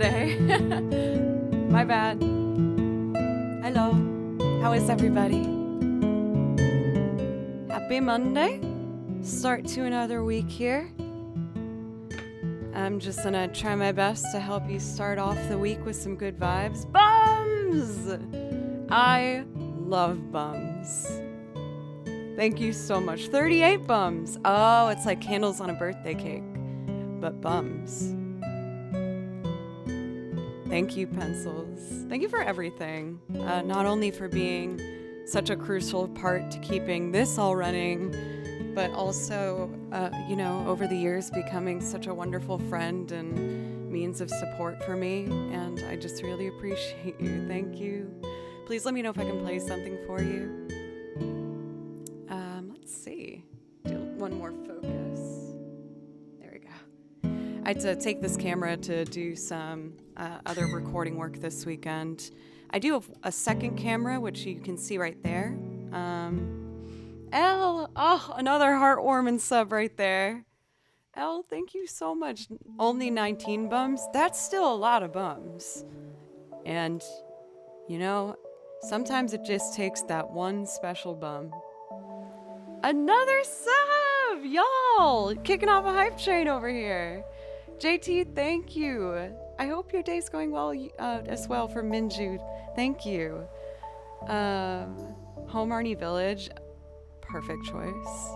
today. My bad. Hello. How is everybody? Happy Monday. Start to another week here. I'm just gonna try my best to help you start off the week with some good vibes. Bums! I love bums. Thank you so much. 38 bums. Oh, it's like candles on a birthday cake, but bums. Thank you, pencils. Thank you for everything. Not only for being such a crucial part to keeping this all running, but also, over the years becoming such a wonderful friend and means of support for me. And I just really appreciate you. Thank you. Please let me know if I can play something for you. Let's see. Do one more focus. There we go. I had to take this camera to do some other recording work this weekend. I do have a second camera, which you can see right there. Another heartwarming sub right there. Elle, thank you so much. Only 19 bums. That's still a lot of bums. And, sometimes it just takes that one special bum. Another sub! Y'all! Kicking off a hype train over here. JT, thank you. I hope your day's going well as well for Minju. Thank you. Home Arnie Village. Perfect choice.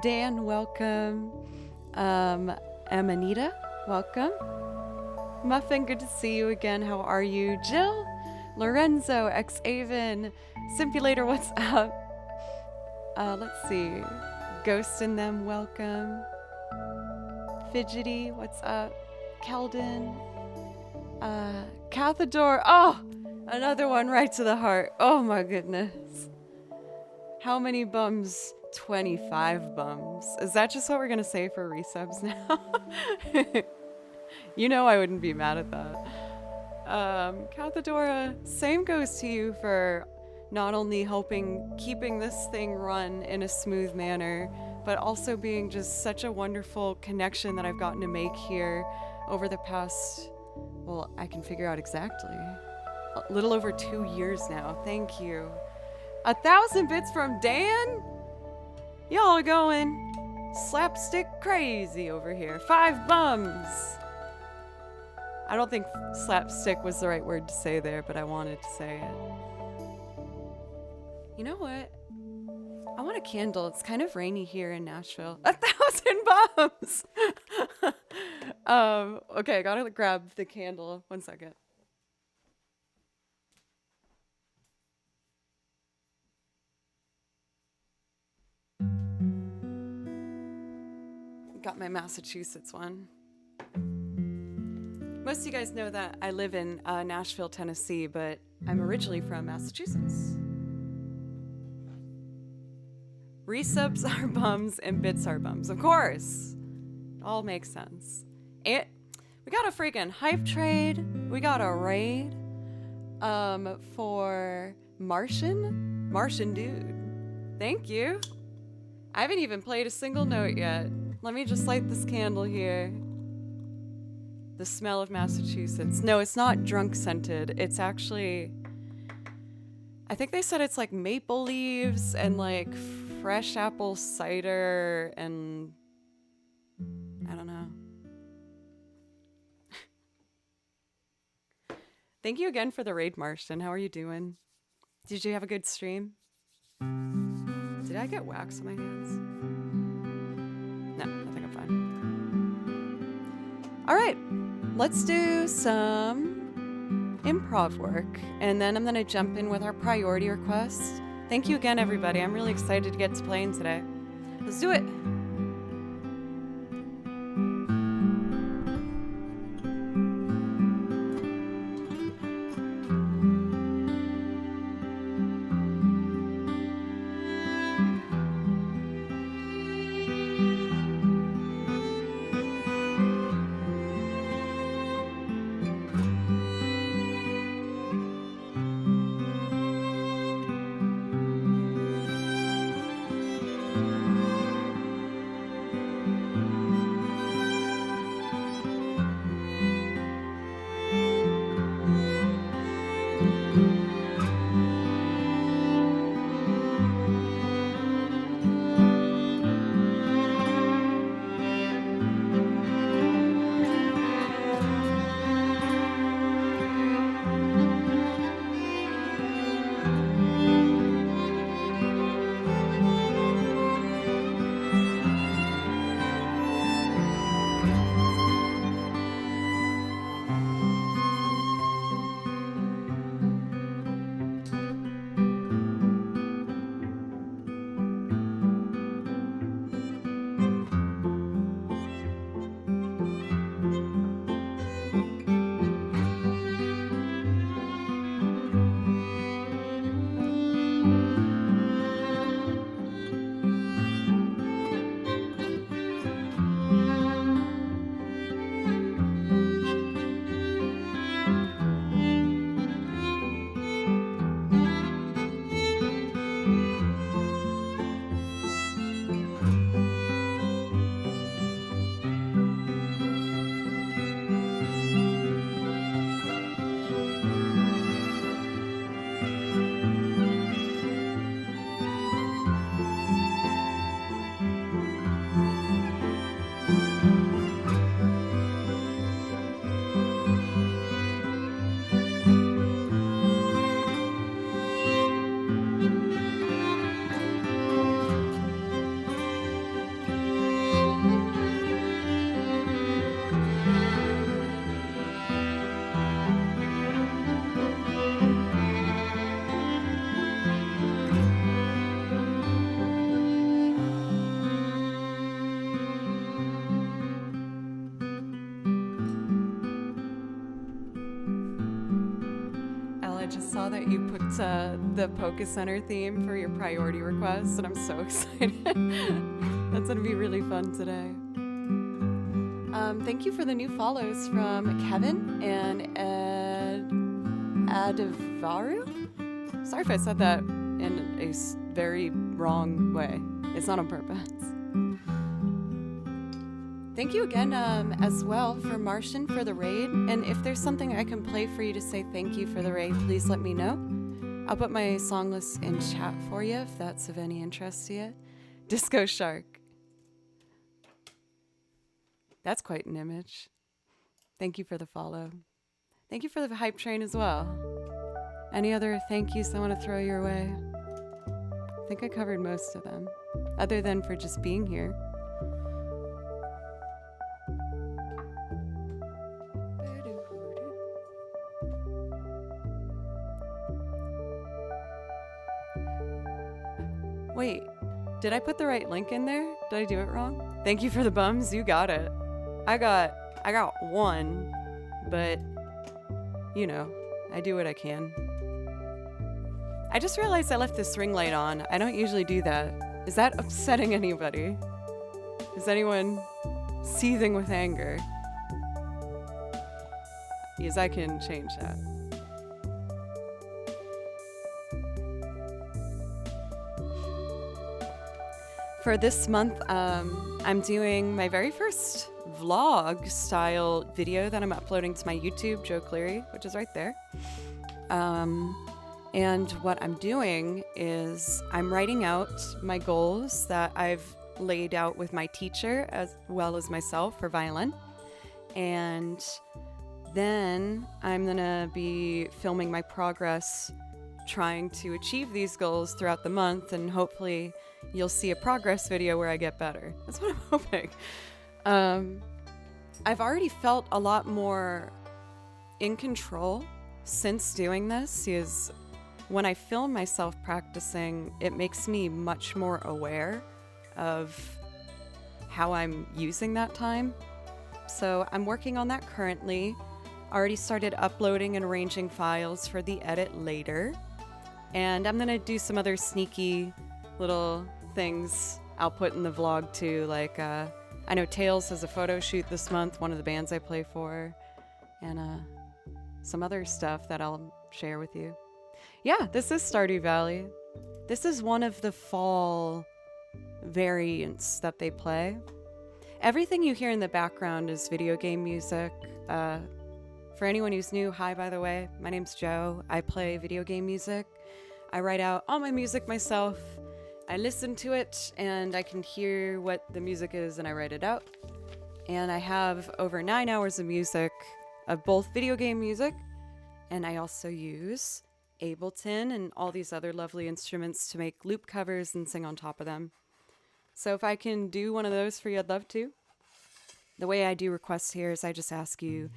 Dan, welcome. Amanita, welcome. Muffin, good to see you again. How are you? Jill, Lorenzo, X-Aven, Simpulator, what's up? Let's see. Ghost in Them, welcome. Fidgety, what's up? Keldon. Cathador. Oh, another one right to the heart. Oh my goodness. How many bums? 25 bums. Is that just what we're gonna say for resubs now? I wouldn't be mad at that. Cathadora, same goes to you for not only helping keeping this thing run in a smooth manner, but also being just such a wonderful connection that I've gotten to make here over the past, well, I can figure out exactly, a little over 2 years now. Thank you. 1,000 bits from Dan? Y'all are going slapstick crazy over here. 5 bums. I don't think slapstick was the right word to say there, but I wanted to say it. You know what? I want a candle. It's kind of rainy here in Nashville. 1,000 bums! Okay, I gotta grab the candle. 1 second. Got my Massachusetts one. Most of you guys know that I live in Nashville, Tennessee, but I'm originally from Massachusetts. Resubs are bums and bits are bums. Of course. It all makes sense. We got a freaking hype trade. We got a raid for Martian Dude. Thank you. I haven't even played a single note yet. Let me just light this candle here. The smell of Massachusetts. No, it's not drunk scented. It's actually, I think they said it's like maple leaves and like fresh apple cider and I don't know. Thank you again for the raid, Marston. How are you doing? Did you have a good stream? Did I get wax on my hands? No, I think I'm fine. All right, let's do some improv work, and then I'm gonna jump in with our priority requests. Thank you again, everybody. I'm really excited to get to playing today. Let's do it. just saw that you put the Poke Center theme for your priority request, and I'm so excited. That's gonna be really fun today. Thank you for the new follows from Kevin and Adavaru. Sorry if I said that in a very wrong way. It's not on purpose. Thank you again as well for Martian for the raid. And if there's something I can play for you to say thank you for the raid, please let me know. I'll put my song list in chat for you if that's of any interest to you. Disco Shark. That's quite an image. Thank you for the follow. Thank you for the hype train as well. Any other thank yous I want to throw your way? I think I covered most of them, other than for just being here. Wait, did I put the right link in there? Did I do it wrong? Thank you for the bums. You got it. I got one, but you know, I do what I can. I just realized I left this ring light on. I don't usually do that. Is that upsetting anybody? Is anyone seething with anger? Yes, I can change that. For this month, I'm doing my very first vlog style video that I'm uploading to my YouTube, Joe Cleary, which is right there. And what I'm doing is I'm writing out my goals that I've laid out with my teacher as well as myself for violin. And then I'm gonna be filming my progress trying to achieve these goals throughout the month, and hopefully you'll see a progress video where I get better. That's what I'm hoping. I've already felt a lot more in control since doing this, because when I film myself practicing, it makes me much more aware of how I'm using that time. So I'm working on that currently. Already started uploading and arranging files for the edit later. And I'm gonna do some other sneaky little things I'll put in the vlog too, like I know Tails has a photo shoot this month, one of the bands I play for, and some other stuff that I'll share with you. Yeah, this is Stardew Valley. This is one of the fall variants that they play. Everything you hear in the background is video game music. For anyone who's new, hi, by the way. My name's Joe. I play video game music. I write out all my music myself. I listen to it and I can hear what the music is and I write it out. And I have over 9 hours of music, of both video game music, and I also use Ableton and all these other lovely instruments to make loop covers and sing on top of them. So if I can do one of those for you, I'd love to. The way I do requests here is I just ask you,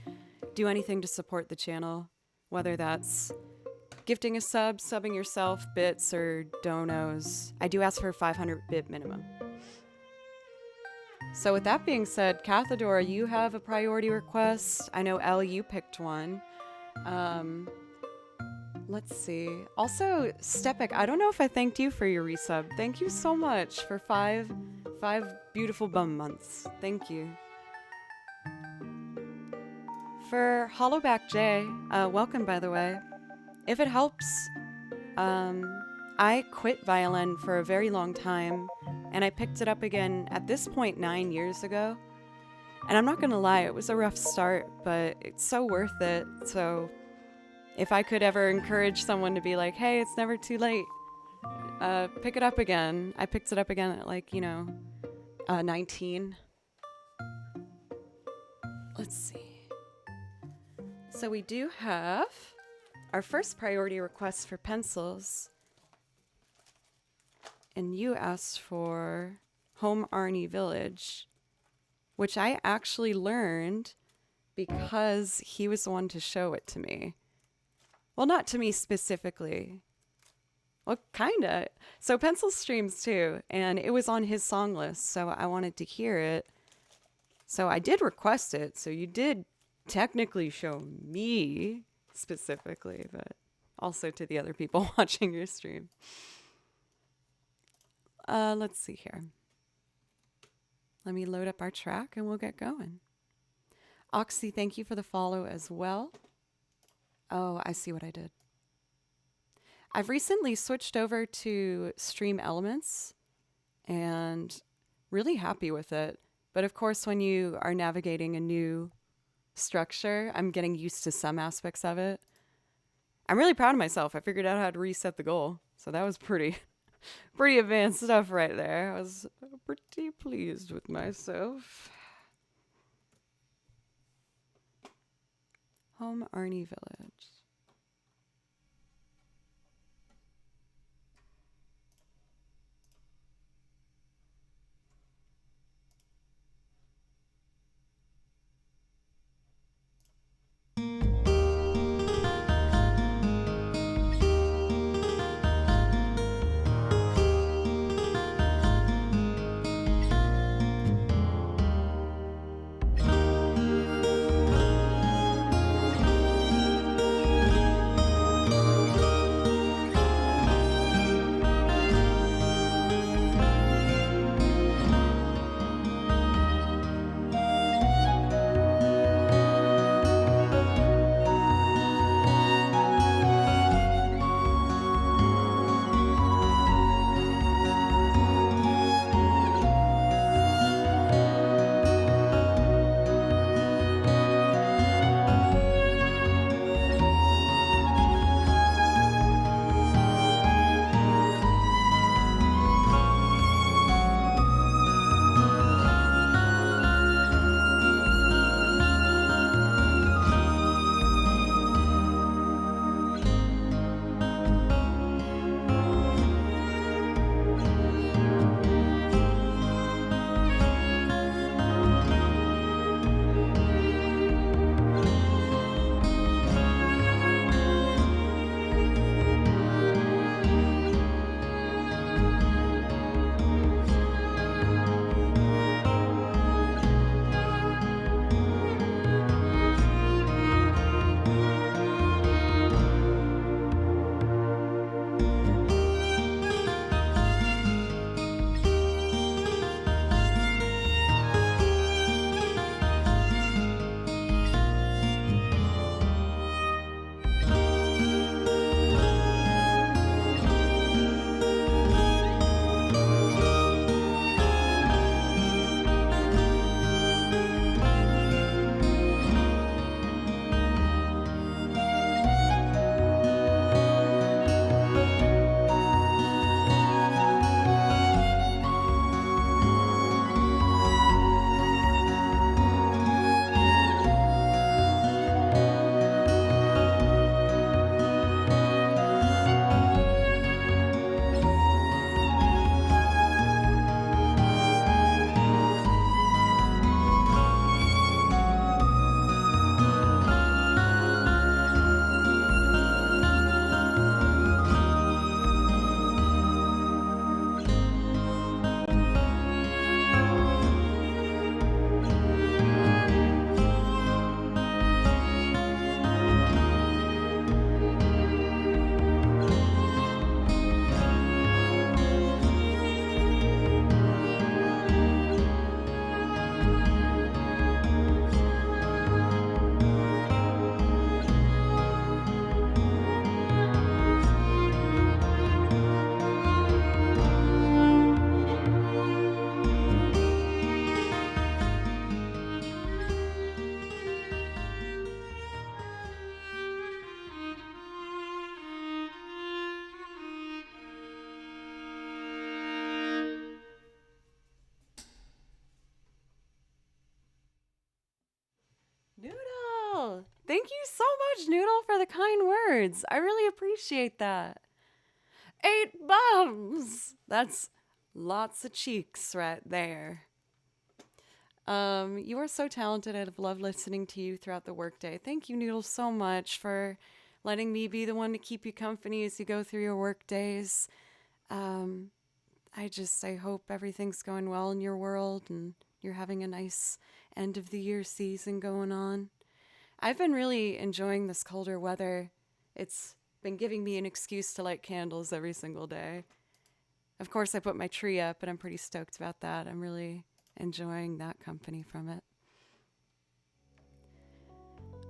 do anything to support the channel, whether that's gifting a sub, subbing yourself, bits, or donos. I do ask for a 500 bit minimum. So with that being said, Cathadora, you have a priority request. I know, Elle, you picked one. Let's see. Also, Stepik, I don't know if I thanked you for your resub. Thank you so much for five beautiful bum months. Thank you. For Hollowback J, welcome, by the way. If it helps, I quit violin for a very long time, and I picked it up again at this point 9 years ago. And I'm not gonna lie, it was a rough start, but it's so worth it. So if I could ever encourage someone to be like, hey, it's never too late, pick it up again. I picked it up again at 19. Let's see. So we do have our first priority request for pencils, and you asked for Home Arnie Village, which I actually learned because he was the one to show it to me. Well, not to me specifically. Well, kinda. So Pencil streams too, and it was on his song list, so I wanted to hear it. So I did request it, so you did technically show me specifically, but also to the other people watching your stream. Let's see here. Let me load up our track and we'll get going. Oxy, thank you for the follow as well. Oh, I see what I did. I've recently switched over to Stream Elements and really happy with it. But of course, when you are navigating a new structure, I'm getting used to some aspects of it. I'm really proud of myself. I figured out how to reset the goal. So that was pretty advanced stuff right there. I was pretty pleased with myself. Home Arnie Village. Noodle! Thank you so much, Noodle, for the kind words. I really appreciate that. 8 bums! That's lots of cheeks right there. You are so talented. I've loved listening to you throughout the workday. Thank you, Noodle, so much for letting me be the one to keep you company as you go through your work days. I hope everything's going well in your world and you're having a nice end of the year season going on. I've been really enjoying this colder weather. It's been giving me an excuse to light candles every single day. Of course, I put my tree up, and I'm pretty stoked about that. I'm really enjoying that company from it.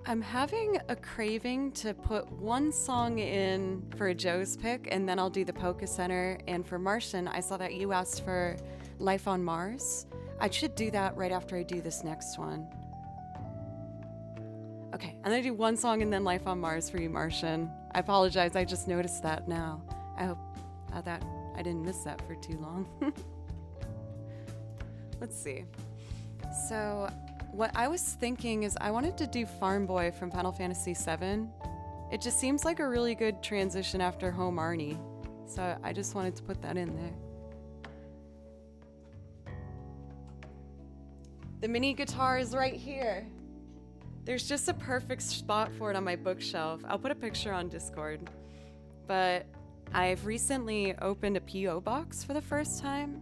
I'm having a craving to put one song in for a Joe's pick, and then I'll do the Polka Center. And for Martian, I saw that you asked for Life on Mars. I should do that right after I do this next one. Okay, I'm gonna do one song and then Life on Mars for you, Martian. I apologize, I just noticed that now. I hope that I didn't miss that for too long. Let's see. So, what I was thinking is I wanted to do Farm Boy from Final Fantasy VII. It just seems like a really good transition after Home Arnie. So I just wanted to put that in there. The mini guitar is right here. There's just a perfect spot for it on my bookshelf. I'll put a picture on Discord. But I've recently opened a P.O. box for the first time.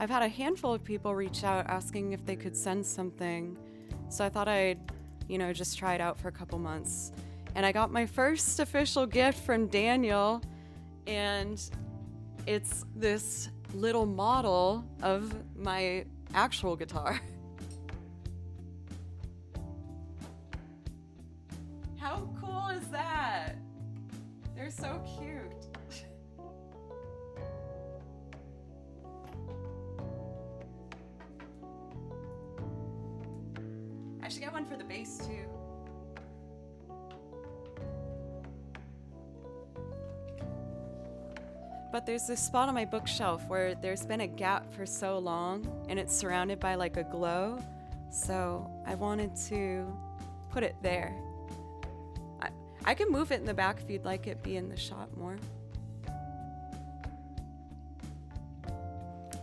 I've had a handful of people reach out asking if they could send something. So I thought I'd, just try it out for a couple months. And I got my first official gift from Daniel. And it's this little model of my actual guitar. How cool is that? They're so cute. I should get one for the bass too. But there's this spot on my bookshelf where there's been a gap for so long and it's surrounded by like a glow. So I wanted to put it there. I can move it in the back if you'd like it be in the shot more.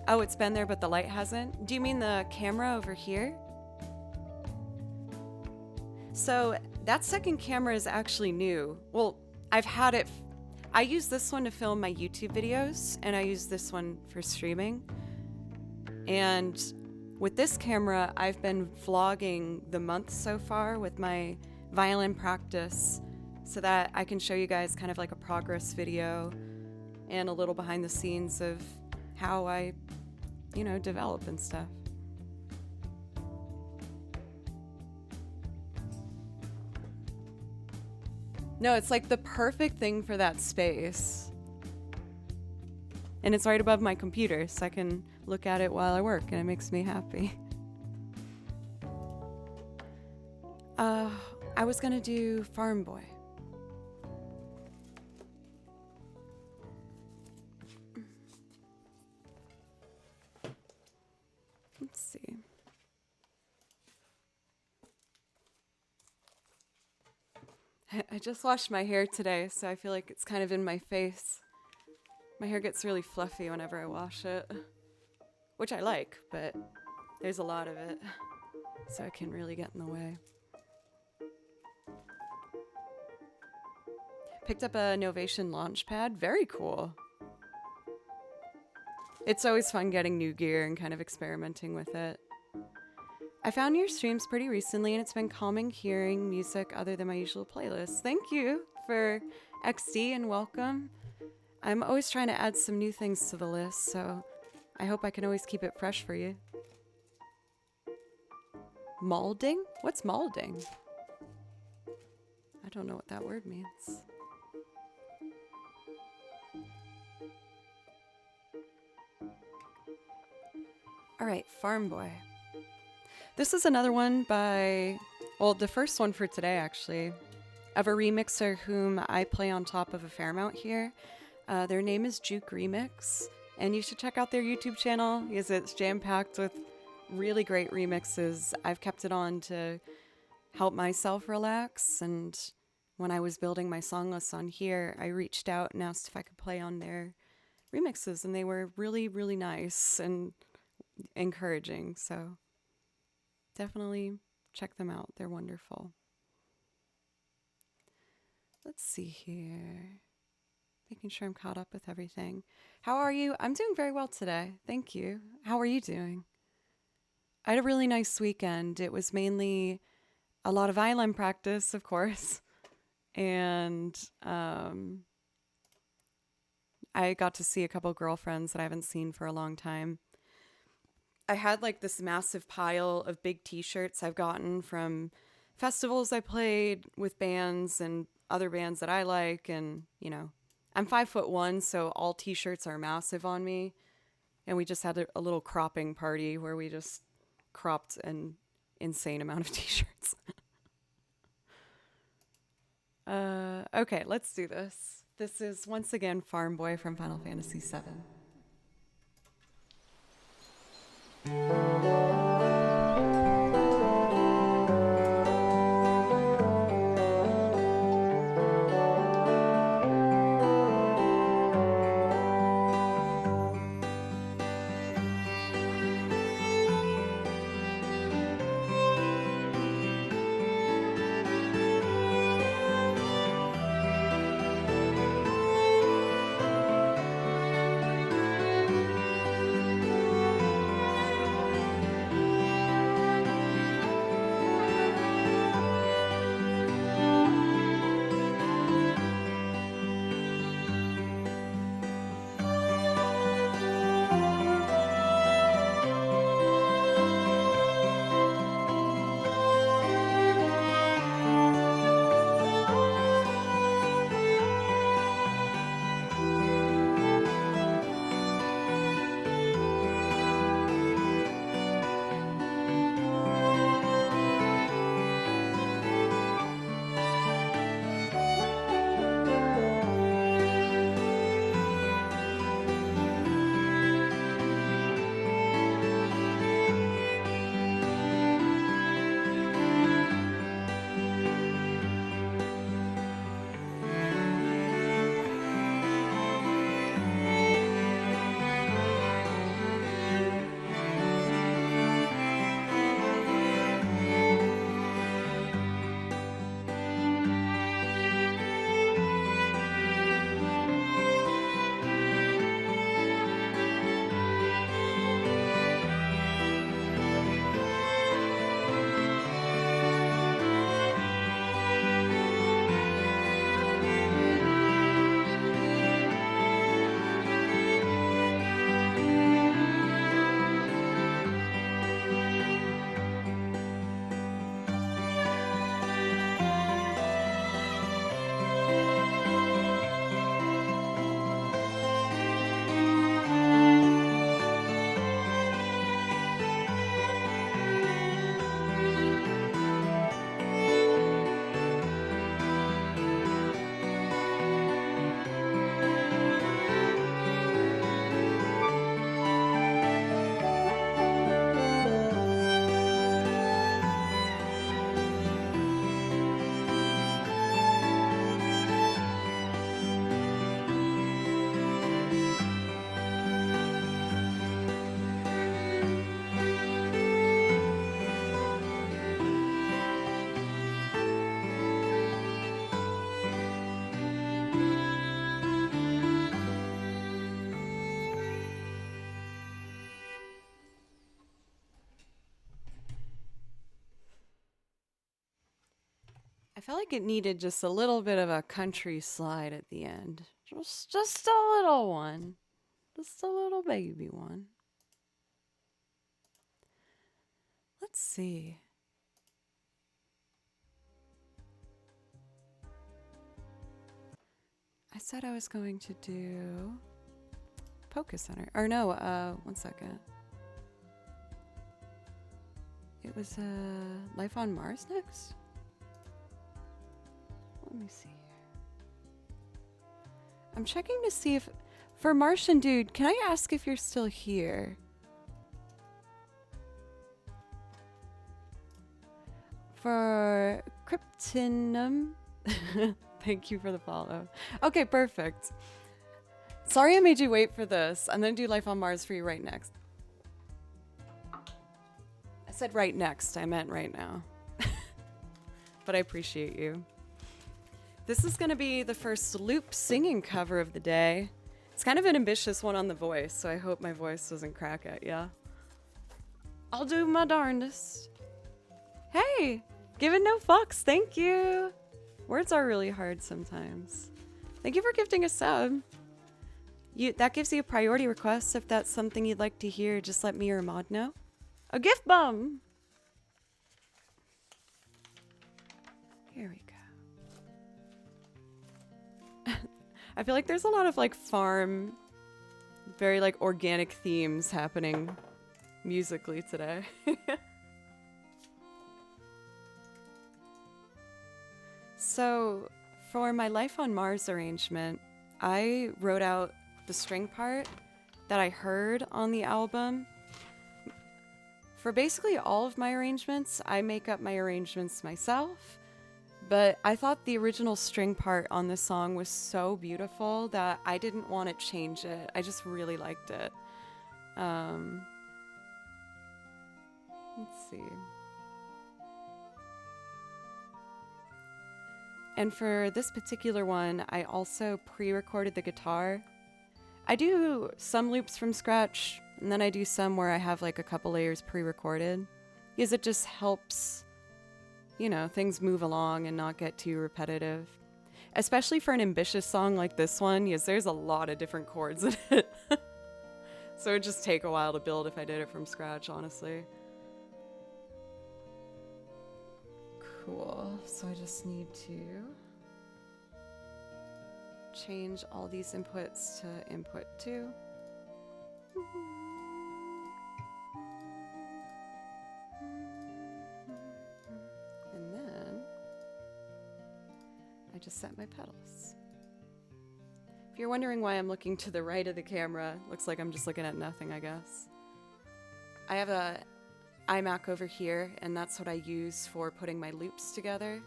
Oh, it's been there, but the light hasn't? Do you mean the camera over here? So that second camera is actually new. Well, I've had it. I use this one to film my YouTube videos, and I use this one for streaming. And with this camera, I've been vlogging the month so far with my violin practice, so that I can show you guys kind of like a progress video and a little behind the scenes of how I, develop and stuff. No, it's like the perfect thing for that space. And it's right above my computer, so I can look at it while I work, and it makes me happy. I was gonna do Farm Boy. Let's see. I just washed my hair today, so I feel like it's kind of in my face. My hair gets really fluffy whenever I wash it, which I like, but there's a lot of it, so it can really get in the way. Picked up a Novation Launchpad. Very cool. It's always fun getting new gear and kind of experimenting with it. I found your streams pretty recently, and it's been calming hearing music other than my usual playlist. Thank you for XD and welcome. I'm always trying to add some new things to the list, so I hope I can always keep it fresh for you. Molding? What's molding? I don't know what that word means. All right, Farm Boy. This is another one by, well, the first one for today, actually, of a remixer whom I play on top of a fair amount here. Their name is Juke Remix, and you should check out their YouTube channel because it's jam-packed with really great remixes. I've kept it on to help myself relax, and when I was building my song list on here, I reached out and asked if I could play on their remixes, and they were really, really nice and encouraging, so definitely check them out. They're wonderful. Let's see here. Making sure I'm caught up with everything. How are you? I'm doing very well today. Thank you. How are you doing? I had a really nice weekend. It was mainly a lot of violin practice, of course, And I got to see a couple girlfriends that I haven't seen for a long time. I had like this massive pile of big t-shirts I've gotten from festivals I played with bands and other bands that I like. And, you know, I'm 5'1", so all t-shirts are massive on me. And we just had a little cropping party where we just cropped an insane amount of t-shirts. Okay, let's do this. This is once again Farm Boy from Final Fantasy VII. I felt like it needed just a little bit of a country slide at the end. Just a little one. Just a little baby one. Let's see. I said I was going to do Poké Center. Or no, 1 second. It was Life on Mars next? Let me see here. I'm checking to see if... For Martian Dude, can I ask if you're still here? For Cryptinum... Thank you for the follow. Okay, perfect. Sorry I made you wait for this. I'm going to do Life on Mars for you right next. I said right next. I meant right now. But I appreciate you. This is going to be the first loop singing cover of the day. It's kind of an ambitious one on the voice, so I hope my voice doesn't crack at ya. I'll do my darndest. Hey, giving no fucks. Thank you. Words are really hard sometimes. Thank you for gifting a sub. That gives you a priority request. If that's something you'd like to hear, just let me or Mod know. A gift bum! Here we go. I feel like there's a lot of like farm, very like organic themes happening musically today. So, for my Life on Mars arrangement, I wrote out the string part that I heard on the album. For basically all of my arrangements, I make up my arrangements myself, but I thought the original string part on this song was so beautiful that I didn't want to change it. I just really liked it. Let's see. And for this particular one, I also pre-recorded the guitar. I do some loops from scratch, and then I do some where I have like a couple layers pre-recorded, because it just helps, you know, things move along and not get too repetitive. Especially for an ambitious song like this one, because there's a lot of different chords in it. So it'd just take a while to build if I did it from scratch, honestly. Cool, so I just need to change all these inputs to input 2. And then I just set my pedals. If you're wondering why I'm looking to the right of the camera, looks like I'm just looking at nothing, I guess. I have a iMac over here, and that's what I use for putting my loops together.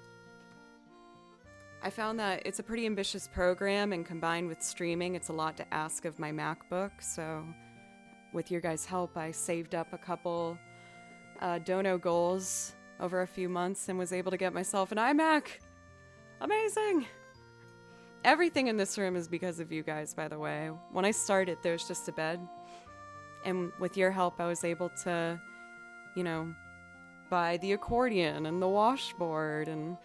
I found that it's a pretty ambitious program, and combined with streaming, it's a lot to ask of my MacBook, so with your guys' help, I saved up a couple dono goals over a few months and was able to get myself an iMac. Amazing! Everything in this room is because of you guys, by the way. When I started, there was just a bed, and with your help, I was able to, you know, buy the accordion and the washboard, and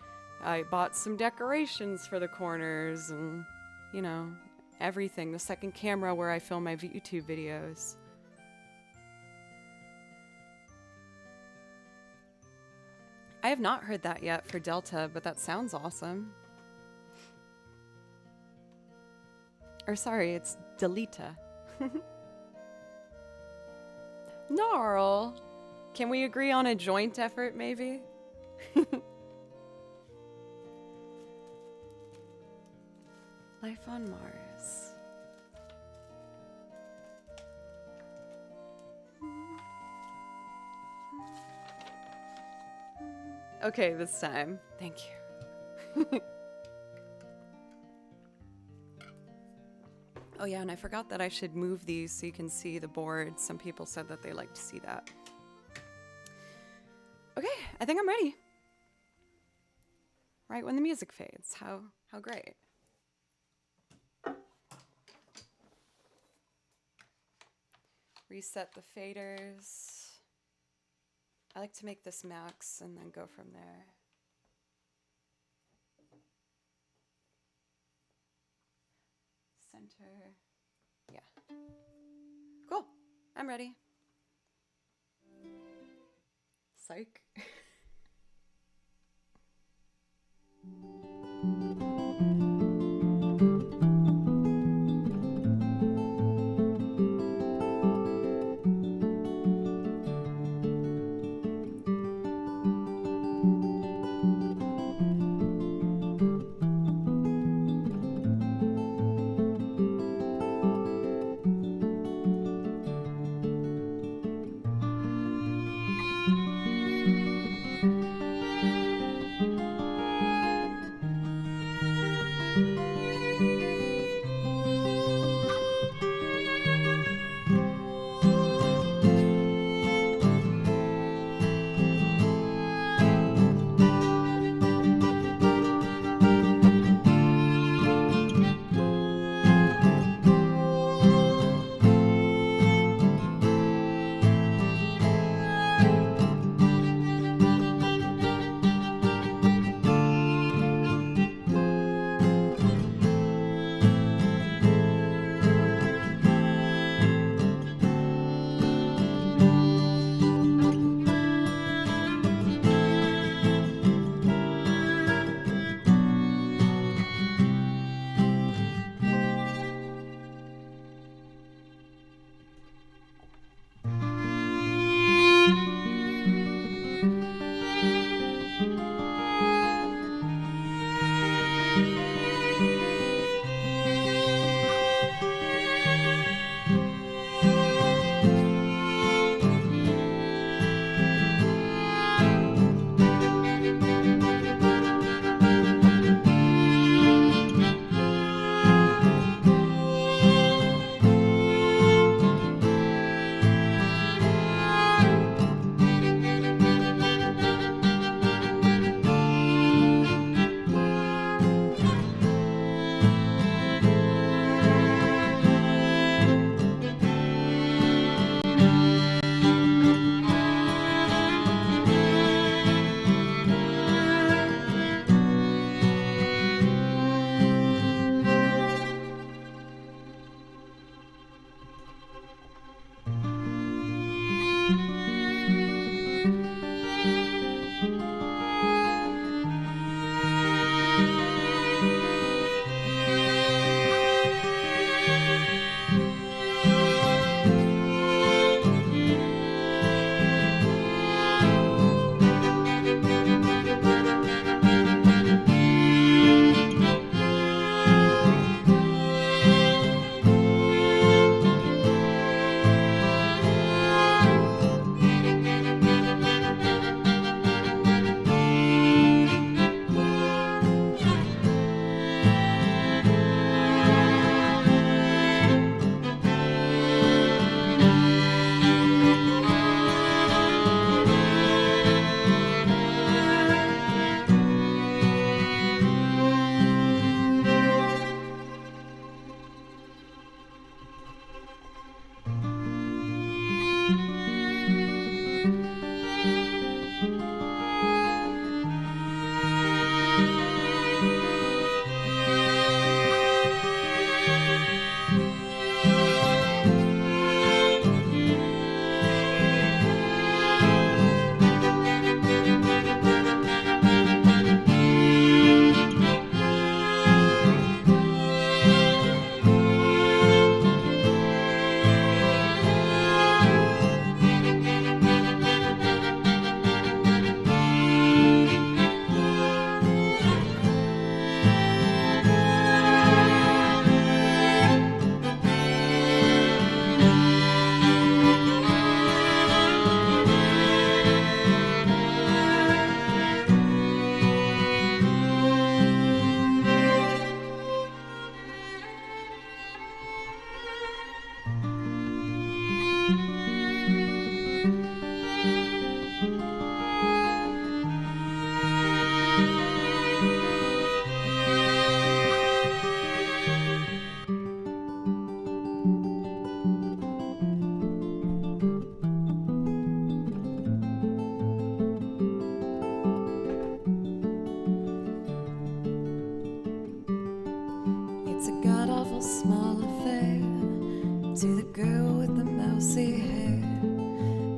I bought some decorations for the corners and, you know, everything. The second camera where I film my YouTube videos. I have not heard that yet for Delta, but that sounds awesome. Or sorry, it's Delita. Gnarl! Can we agree on a joint effort, maybe? Life on Mars. Okay, this time. Thank you. Oh yeah, and I forgot that I should move these so you can see the board. Some people said that they like to see that. Okay, I think I'm ready. Right when the music fades. How great. Reset the faders. I like to make this max and then go from there. Center. Yeah. Cool. I'm ready. Psych.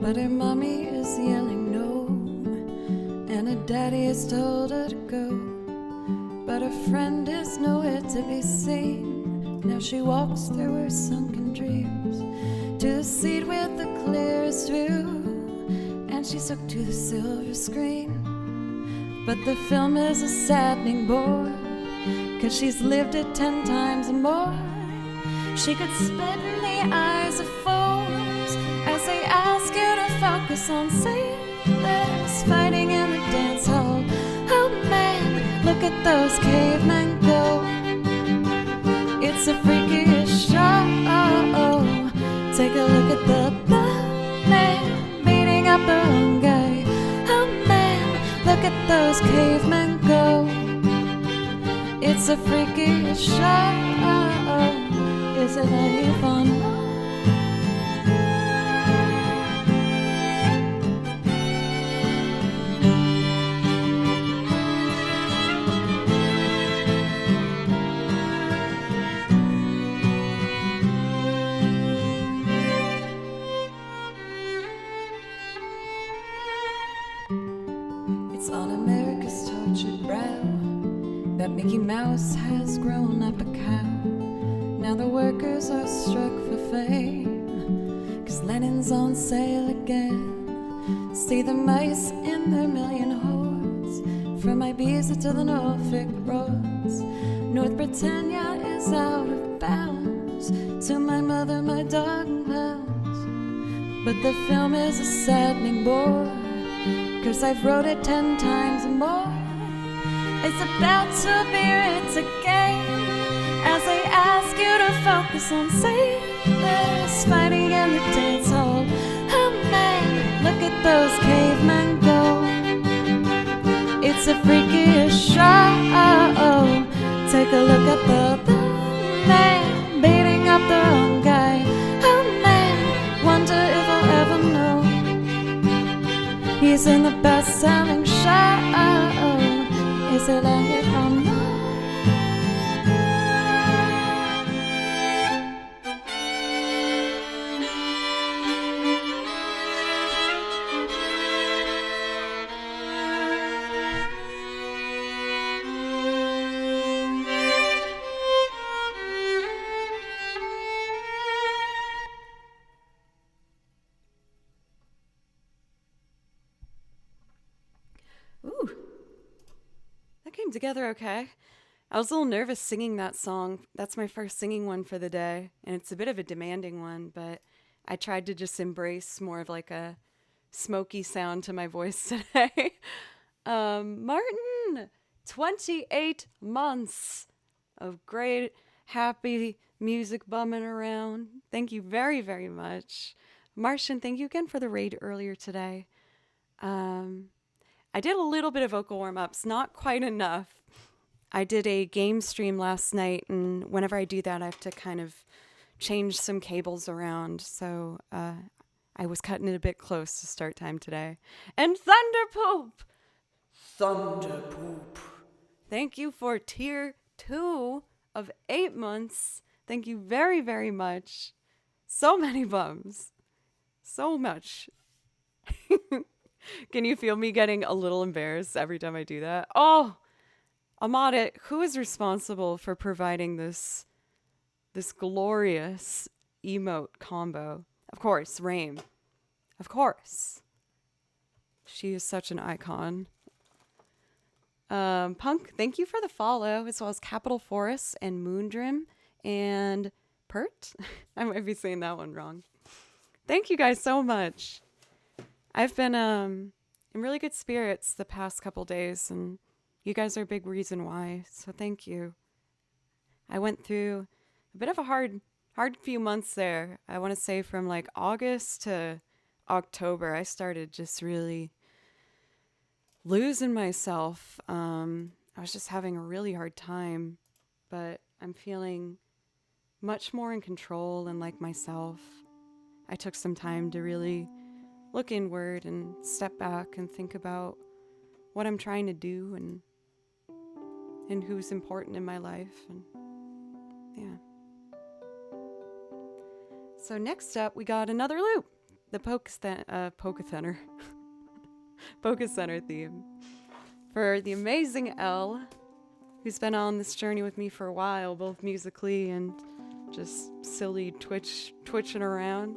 but her mommy is yelling no, and her daddy has told her to go, but her friend is nowhere to be seen. Now she walks through her sunken dreams to the seat with the clearest view, and she's hooked to the silver screen. But the film is a saddening bore, 'cause she's lived it 10 times and more. She could spit in the eyes of fools as they ask you to focus on sailors fighting in the dance hall. Oh man, look at those cavemen go. It's a freakish show. Take a look at the man beating up the wrong guy. Oh man, look at those cavemen go. It's a freakish show. Is it life on Mars? It's on America's tortured brow that Mickey Mouse has grown up a cow. Now the workers are struck for fame, 'cause Lenin's on sale again. See the mice in their million hordes, from Ibiza to the Norfolk roads. North Britannia is out of bounds, to my mother, my dog and pounds. But the film is a saddening bore, 'cause I've wrote it 10 times and more. It's about to be writ again, as they ask you to focus on sailors fighting in the dance hall. Oh man, look at those cavemen go. It's a freakish show. Take a look at the man beating up the wrong guy. Oh man, wonder if I'll ever know he's in the best-selling show. Is it life on Mars? Ooh, that came together okay. I was a little nervous singing that song. That's my first singing one for the day, and it's a bit of a demanding one, but I tried to just embrace more of like a smoky sound to my voice today. Martin, 28 months of great, happy music bumming around. Thank you very, very much. Martian, thank you again for the raid earlier today. I did a little bit of vocal warm-ups, not quite enough. I did a game stream last night, and whenever I do that, I have to kind of change some cables around. So I was cutting it a bit close to start time today. And Thunderpoop. Thank you for tier 2 of 8 months. Thank you very, very much. So many bums. So much. Can you feel me getting a little embarrassed every time I do that? Oh, Amade, who is responsible for providing this glorious emote combo? Of course, Rain. Of course. She is such an icon. Punk, thank you for the follow, as well as Capital Forest and Moondrim and Pert. I might be saying that one wrong. Thank you guys so much. I've been in really good spirits the past couple days, and you guys are a big reason why, so thank you. I went through a bit of a hard few months there. I want to say from like August to October, I started just really losing myself. I was just having a really hard time, but I'm feeling much more in control and like myself. I took some time to really look inward and step back and think about what I'm trying to do and who's important in my life. And yeah. So next up, we got another loop. the Polka Center Polka Center theme for the amazing Elle, who's been on this journey with me for a while, both musically and just silly twitching around.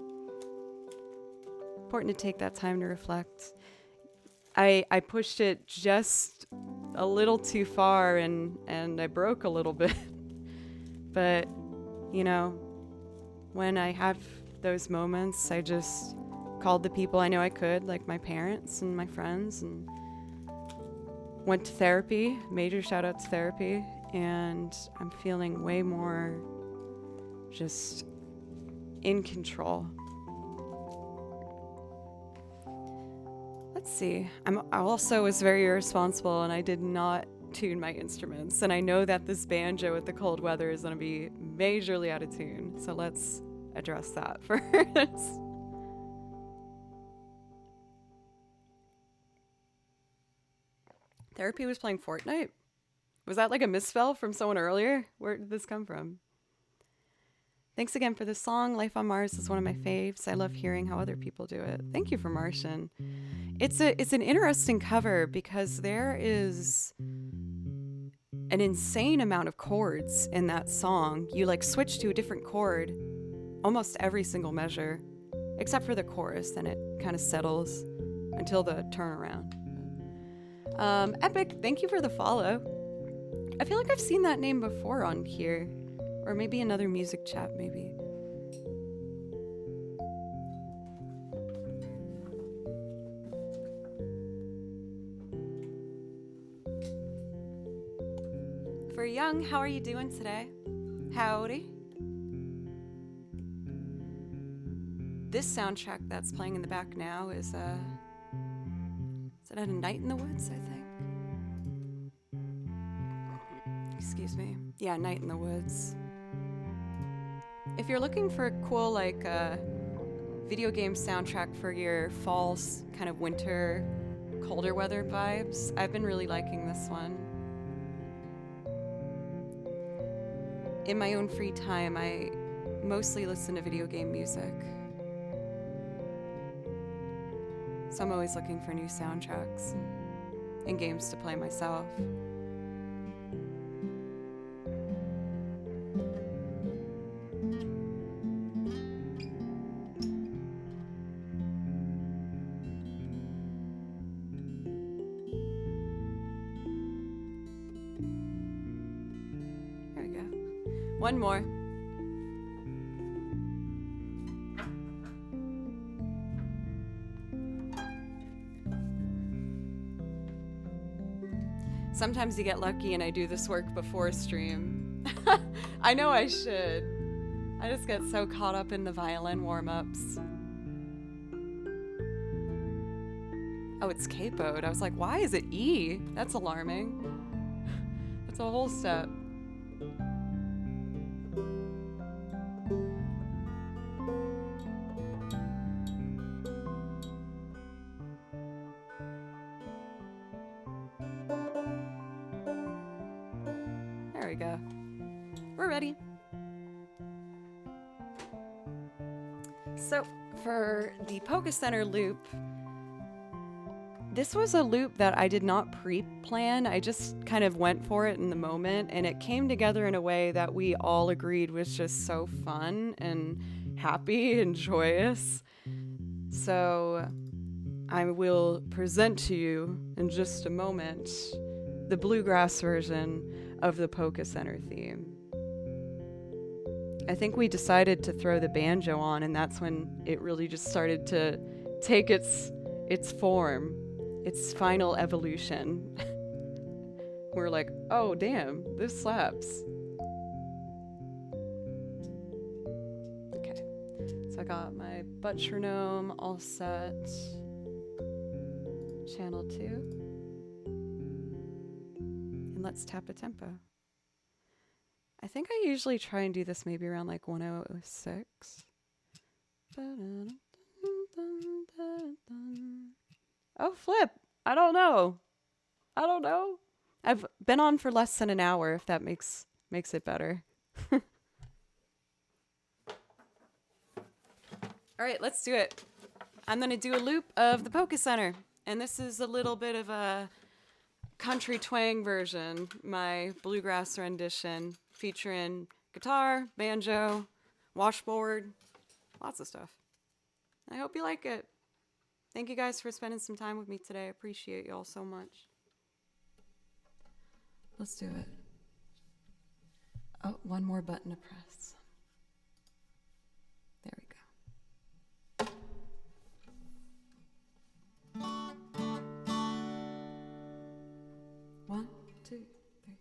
Important to take that time to reflect. I pushed it just a little too far and I broke a little bit. But, you know, when I have those moments, I just called the people I know I could, like my parents and my friends, and went to therapy. Major shout out to therapy. And I'm feeling way more just in control. Let's see. I also was very irresponsible and I did not tune my instruments. And I know that this banjo with the cold weather is going to be majorly out of tune. So let's address that first. Therapy was playing Fortnite? Was that like a misspell from someone earlier? Where did this come from? Thanks again for the song. Life on Mars is one of my faves. I love hearing how other people do it. Thank you for Martian. It's an interesting cover because there is an insane amount of chords in that song. You like switch to a different chord almost every single measure, except for the chorus, then it kind of settles until the turnaround. Epic, thank you for the follow. I feel like I've seen that name before on here. Or maybe another music chat, maybe. For Young, how are you doing today? Howdy. This soundtrack that's playing in the back now is it A Night in the Woods, I think? Excuse me. Yeah, Night in the Woods. If you're looking for a cool, like, video game soundtrack for your fall, kind of winter, colder weather vibes, I've been really liking this one. In my own free time, I mostly listen to video game music. So I'm always looking for new soundtracks and games to play myself. One more. Sometimes you get lucky and I do this work before stream. I know I should. I just get so caught up in the violin warm-ups. Oh, it's capoed. I was like, why is it E? That's alarming. That's a whole step. There we go. We're ready. So for the Polka Center loop, this was a loop that I did not pre-plan. I just kind of went for it in the moment, and it came together in a way that we all agreed was just so fun and happy and joyous. So I will present to you in just a moment the bluegrass version of the Polka Center theme. I think we decided to throw the banjo on, and that's when it really just started to take its form, its final evolution. We're like, oh damn, this slaps. Okay, so I got my metronome all set. Channel 2. And let's tap a tempo. I think I usually try and do this maybe around like 106. Oh, flip. I don't know. I've been on for less than an hour, if that makes it better. All right, let's do it. I'm going to do a loop of the Polka Center. And this is a little bit of a country twang version, my bluegrass rendition, featuring guitar, banjo, washboard, lots of stuff. I hope you like it. Thank you guys for spending some time with me today. I appreciate y'all so much. Let's do it. Oh, one more button to press. There we go. One, two, three.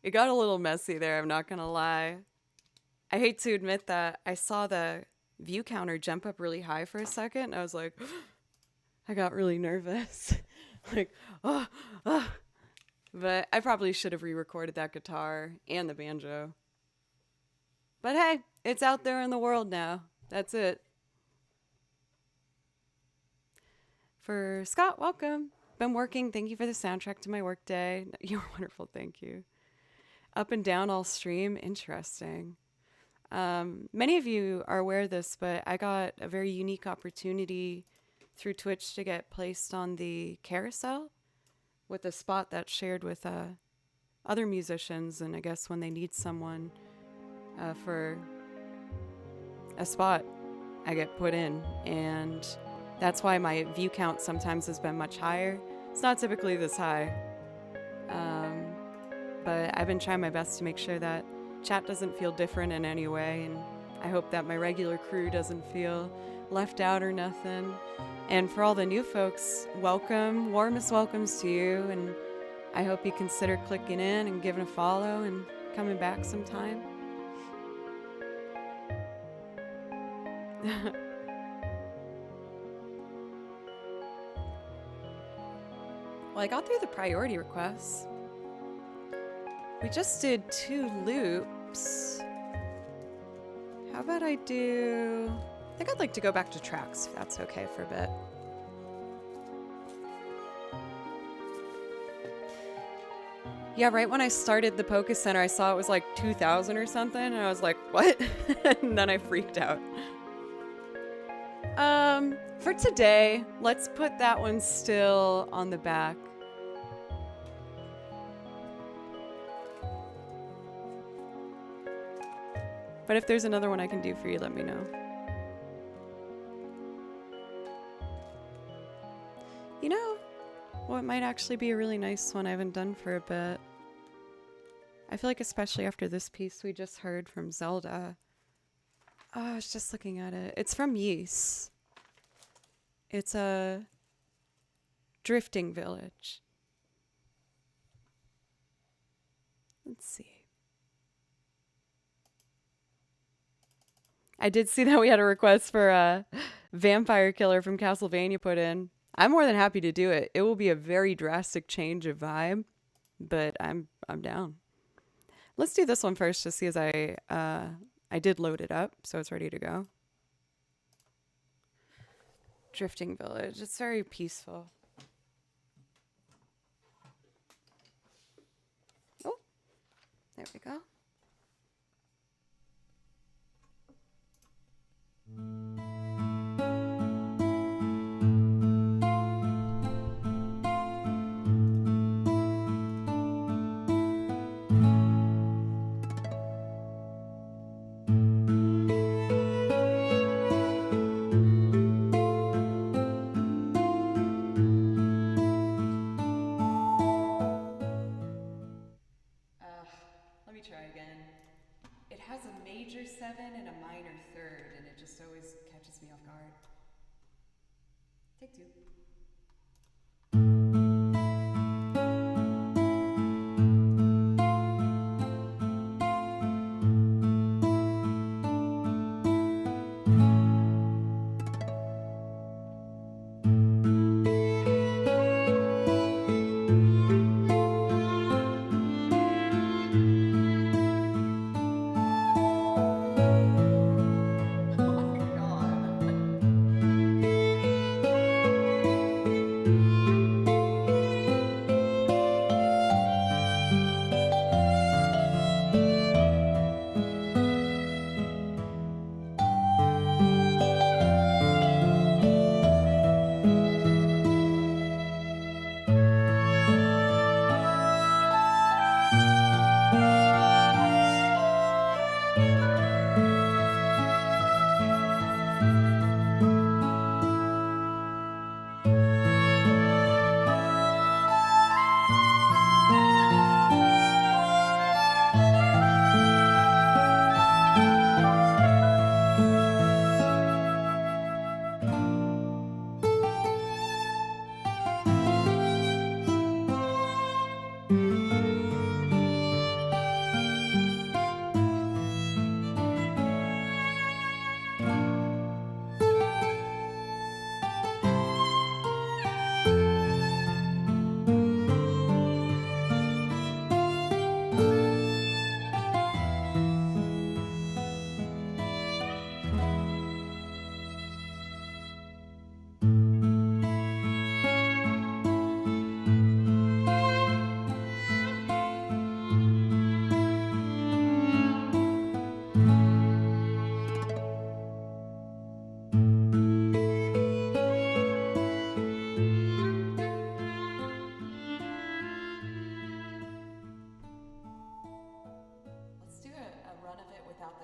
It got a little messy there, I'm not gonna lie. I hate to admit that I saw the view counter jump up really high for a second, and I was like, I got really nervous. Like, oh, oh. But I probably should have re recorded that guitar and the banjo. But hey, it's out there in the world now. That's it. For Scott, welcome. Been working. Thank you for the soundtrack to my workday. You're wonderful. Thank you. Up and down all stream. Interesting. Many of you are aware of this, but I got a very unique opportunity through Twitch to get placed on the carousel with a spot that's shared with other musicians. And I guess when they need someone for a spot, I get put in. And that's why my view count sometimes has been much higher. It's not typically this high. But I've been trying my best to make sure that chat doesn't feel different in any way, and I hope that my regular crew doesn't feel left out or nothing. And for all the new folks, welcome, warmest welcomes to you, and I hope you consider clicking in and giving a follow and coming back sometime. Well, I got through the priority requests. We just did 2 loops. How about I think I'd like to go back to tracks, if that's okay for a bit. Yeah, right when I started the Poké Center, I saw it was like 2,000 or something, and I was like, what? And then I freaked out. For today, let's put that one still on the back. But if there's another one I can do for you, let me know. You know what might actually be a really nice one I haven't done for a bit? I feel like especially after this piece we just heard from Zelda. Oh, I was just looking at it. It's from Ys. It's a drifting village. Let's see. I did see that we had a request for a vampire killer from Castlevania put in. I'm more than happy to do it. It will be a very drastic change of vibe, but I'm down. Let's do this one first, just see as I did load it up, so it's ready to go. Drifting Village. It's very peaceful. Oh, there we go. Let me try again. It has a major 7 and a minor 3rd, and it just always catches me off guard. Take 2.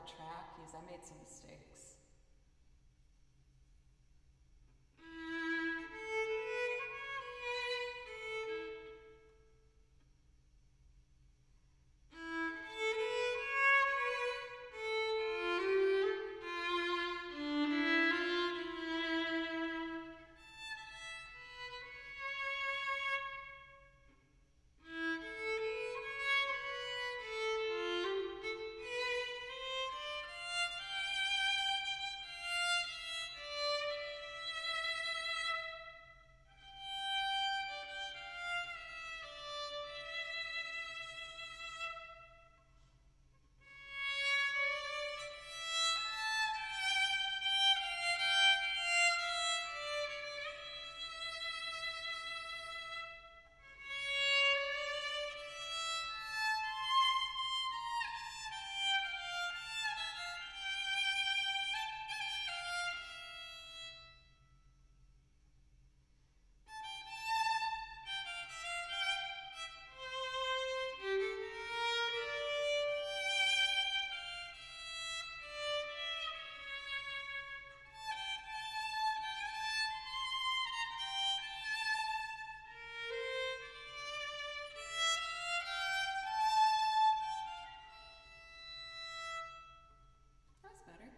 the track because I made some mistakes. That's better.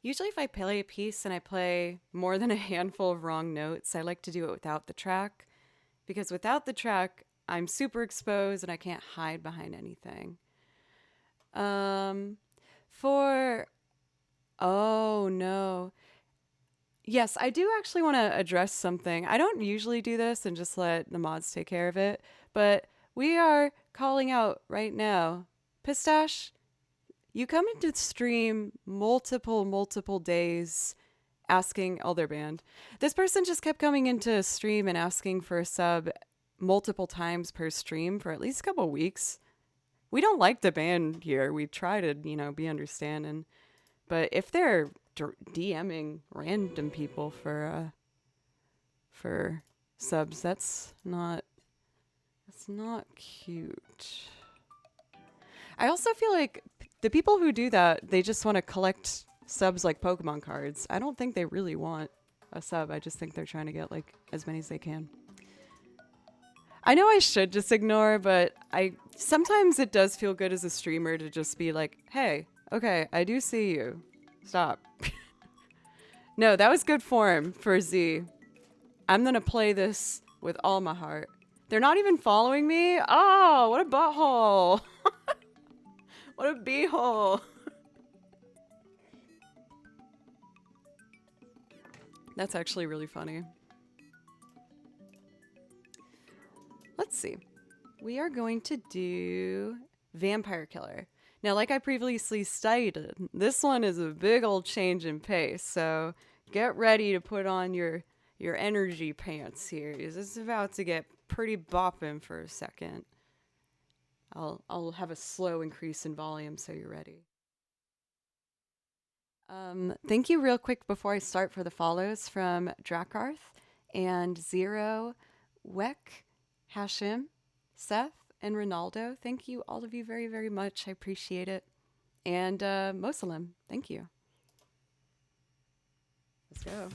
Usually, if I play a piece and I play more than a handful of wrong notes, I like to do it without the track because without the track, I'm super exposed and I can't hide behind anything. Um, for oh no. Yes, I do actually want to address something. I don't usually do this and just let the mods take care of it, but we are calling out right now. Pistache, you come into stream multiple days asking other band. This person just kept coming into stream and asking for a sub multiple times per stream for at least a couple weeks. We don't like the band here. We try to, be understanding. But if they're DMing random people for subs, that's not cute. I also feel like the people who do that, they just want to collect subs like Pokemon cards. I don't think they really want a sub. I just think they're trying to get like as many as they can. I know I should just ignore, but sometimes it does feel good as a streamer to just be like, hey, okay, I do see you. Stop. No, that was good form for Z. I'm gonna play this with all my heart. They're not even following me? Oh, what a butthole. What a beehole. That's actually really funny. Let's see. We are going to do Vampire Killer. Now, like I previously stated, this one is a big old change in pace, so get ready to put on your energy pants here. It's about to get pretty bopping for a second. I'll have a slow increase in volume so you're ready. Thank you real quick before I start for the follows from Drakarth and Zero, Weck, Hashim, Seth, and Ronaldo. Thank you, all of you, very, very much. I appreciate it. And Mosalim, thank you. Let's go.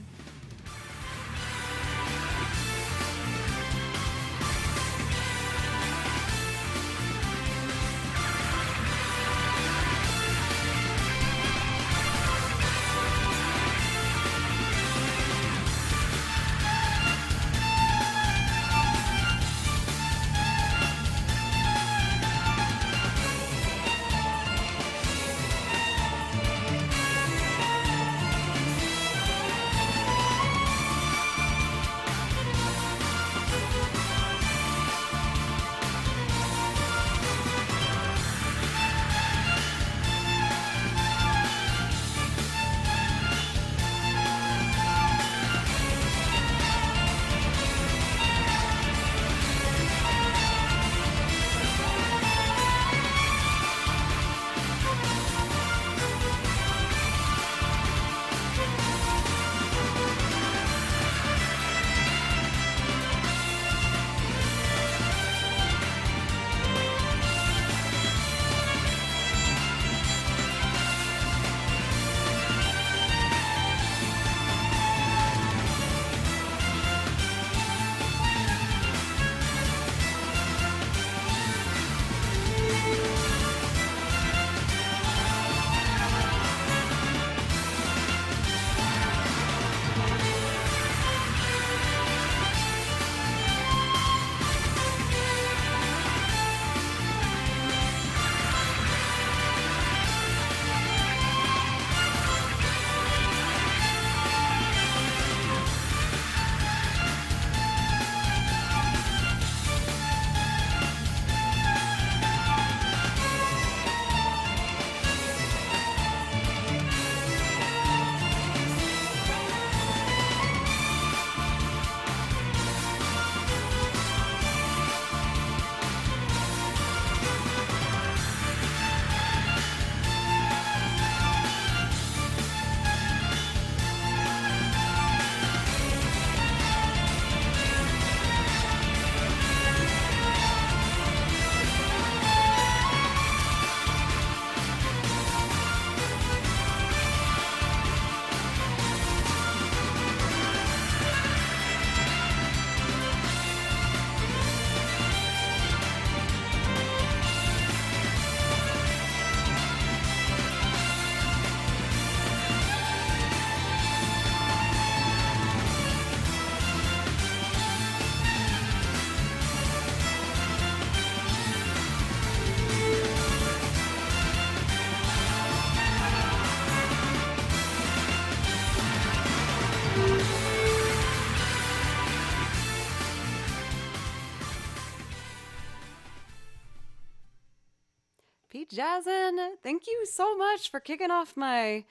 Pete Jazzin, thank you so much for kicking off my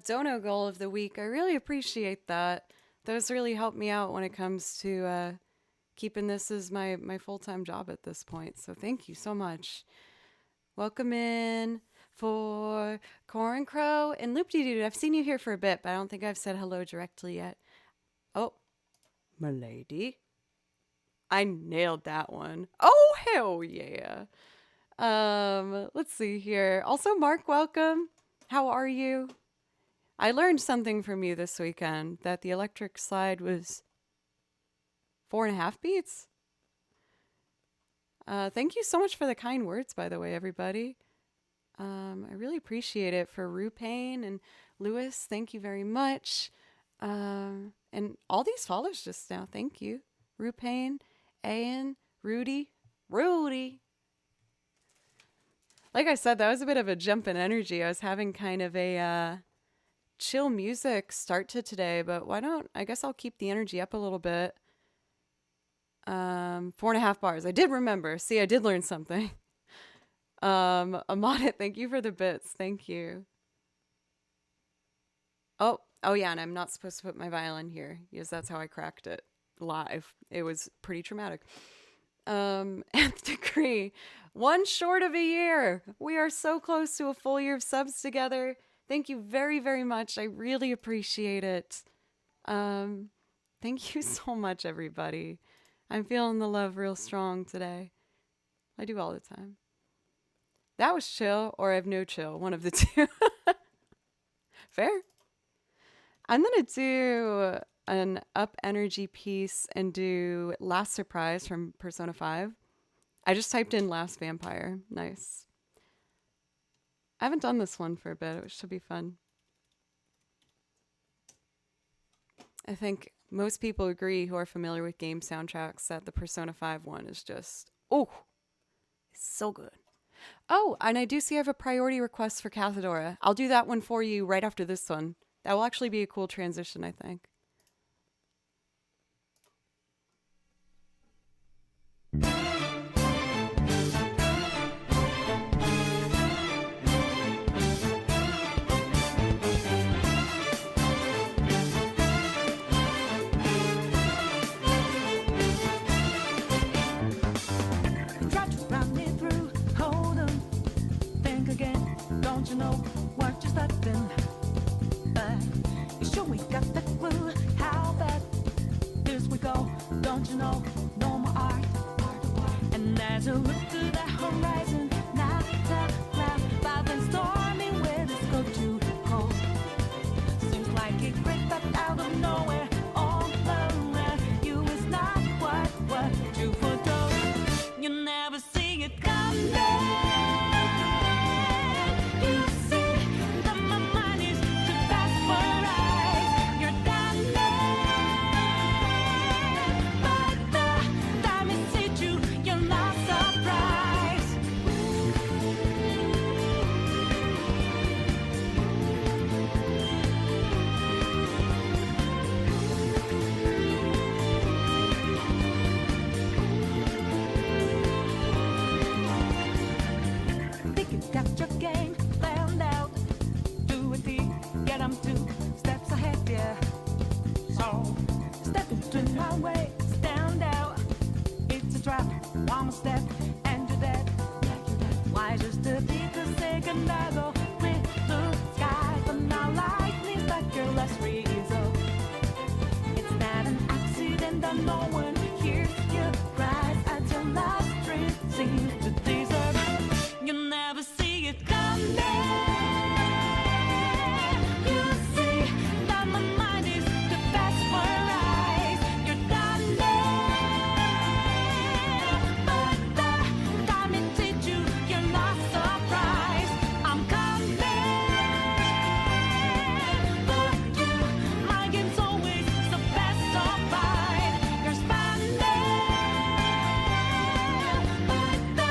dono goal of the week. I really appreciate that. Those really help me out when it comes to keeping this as my full-time job at this point. So thank you so much. Welcome in for Corn Crow and Loop-de-Doo. I've seen you here for a bit, but I don't think I've said hello directly yet. Oh, m'lady. I nailed that one. Oh, hell yeah. Let's see here. Also, Mark, welcome. How are you? I learned something from you this weekend, that the electric slide was 4.5 beats. Thank you so much for the kind words, by the way, everybody. I really appreciate it. For Rupain and Lewis, thank you very much. And all these follows just now, thank you. Rupain, Ayan, Rudy. Like I said, that was a bit of a jump in energy. I was having kind of a chill music start to today, but I guess I'll keep the energy up a little bit. 4.5 bars. I did remember. See, I did learn something. Amonit, thank you for the bits. Thank you. Oh yeah, and I'm not supposed to put my violin here because that's how I cracked it live. It was pretty traumatic. Nth degree, one short of a year. We are so close to a full year of subs together. Thank you very, very much. I really appreciate it. Thank you so much, everybody. I'm feeling the love real strong today. I do all the time. That was chill, or I have no chill. One of the two. Fair. I'm going to do an up energy piece and do Last Surprise from Persona 5. I just typed in Last Vampire. Nice. I haven't done this one for a bit. It should be fun. I think most people agree who are familiar with game soundtracks that the Persona 5 one is just, it's so good. Oh, and I do see I have a priority request for Cathedora. I'll do that one for you right after this one. That will actually be a cool transition, I think. Don't you know what you're starting? You sure we got the clue how bad this we go? Don't you know no more art? And as you look to the horizon, not a cloud, but then stormy winds go too cold. Seems like it crept up out of nowhere, all around you is not what you foretold. You never see it coming. Got your game planned out. Do it deep, get 'em 2 steps ahead, yeah. So, step into my way, stand out. It's a trap, one more step, and you're dead. Why just to beat the second I go with blue skies, but now lightning like your last result. It's not an accident that no one hears your cries as your last dream seems to deserve. You never see it coming. You see that my mind is the best for eyes. You're done there, but the time it teach you, you're not surprised. I'm coming, but you, my game's always the best surprise. You're spending, but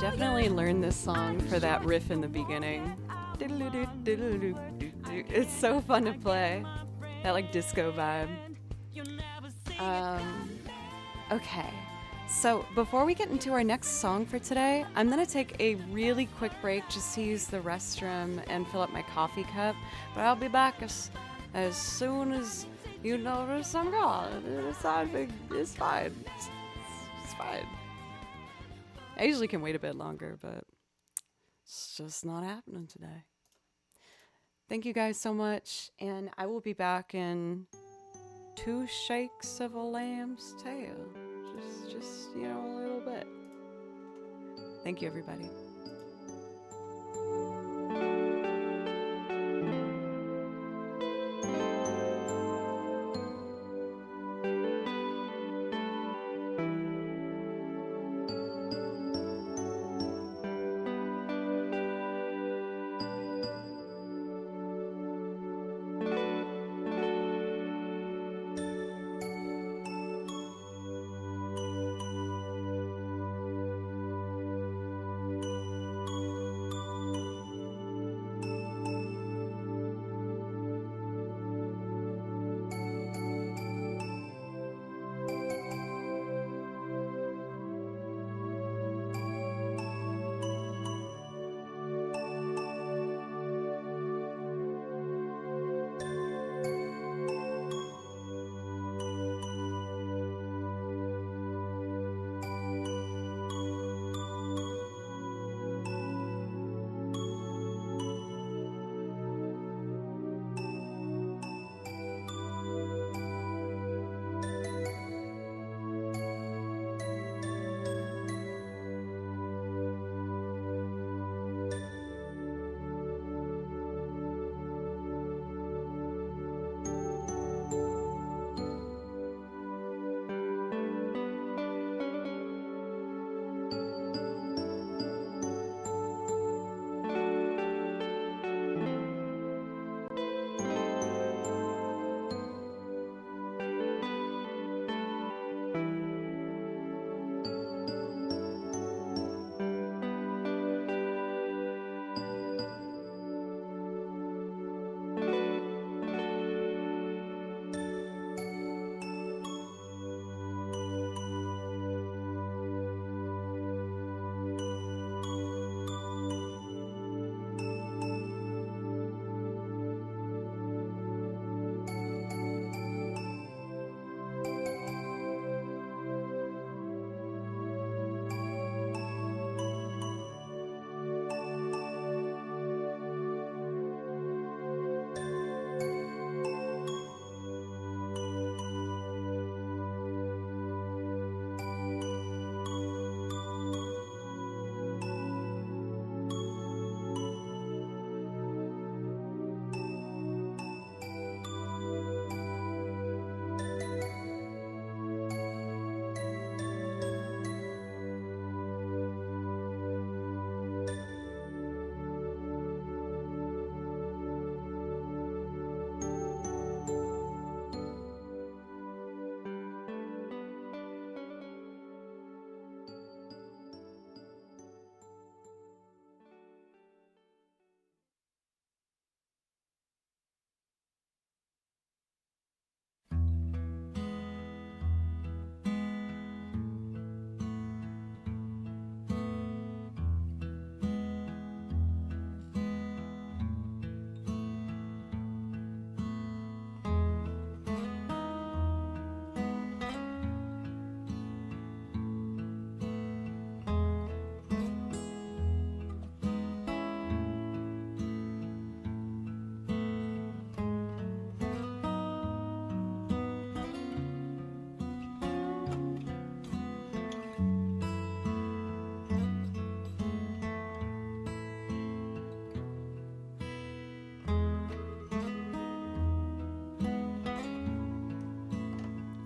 definitely learned this song for that riff in the beginning. It's so fun to play. That like disco vibe. Okay. So before we get into our next song for today, I'm gonna take a really quick break just to use the restroom and fill up my coffee cup. But I'll be back as soon as you notice I'm gone. It's not big. It's fine. It's fine. I usually can wait a bit longer, but it's just not happening today. Thank you guys so much, and I will be back in 2 shakes of a lamb's tail. Just a little bit. Thank you, everybody.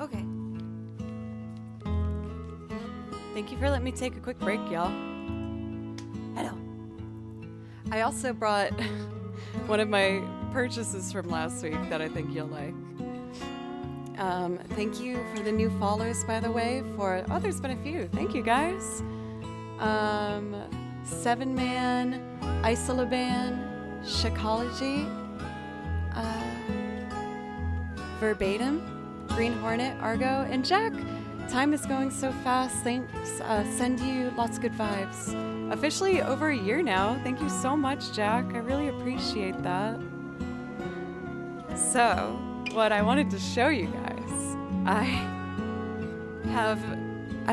Okay. Thank you for letting me take a quick break, y'all. Hello. I also brought one of my purchases from last week that I think you'll like. Thank you for the new followers, by the way. Oh, there's been a few. Thank you, guys. Seven Man, Isolaban, Shackology, Verbatim, Green Hornet, Argo, and Jack. Time is going so fast. Thanks. Send you lots of good vibes. Officially over a year now. Thank you so much, Jack. I really appreciate that. So, what I wanted to show you guys, I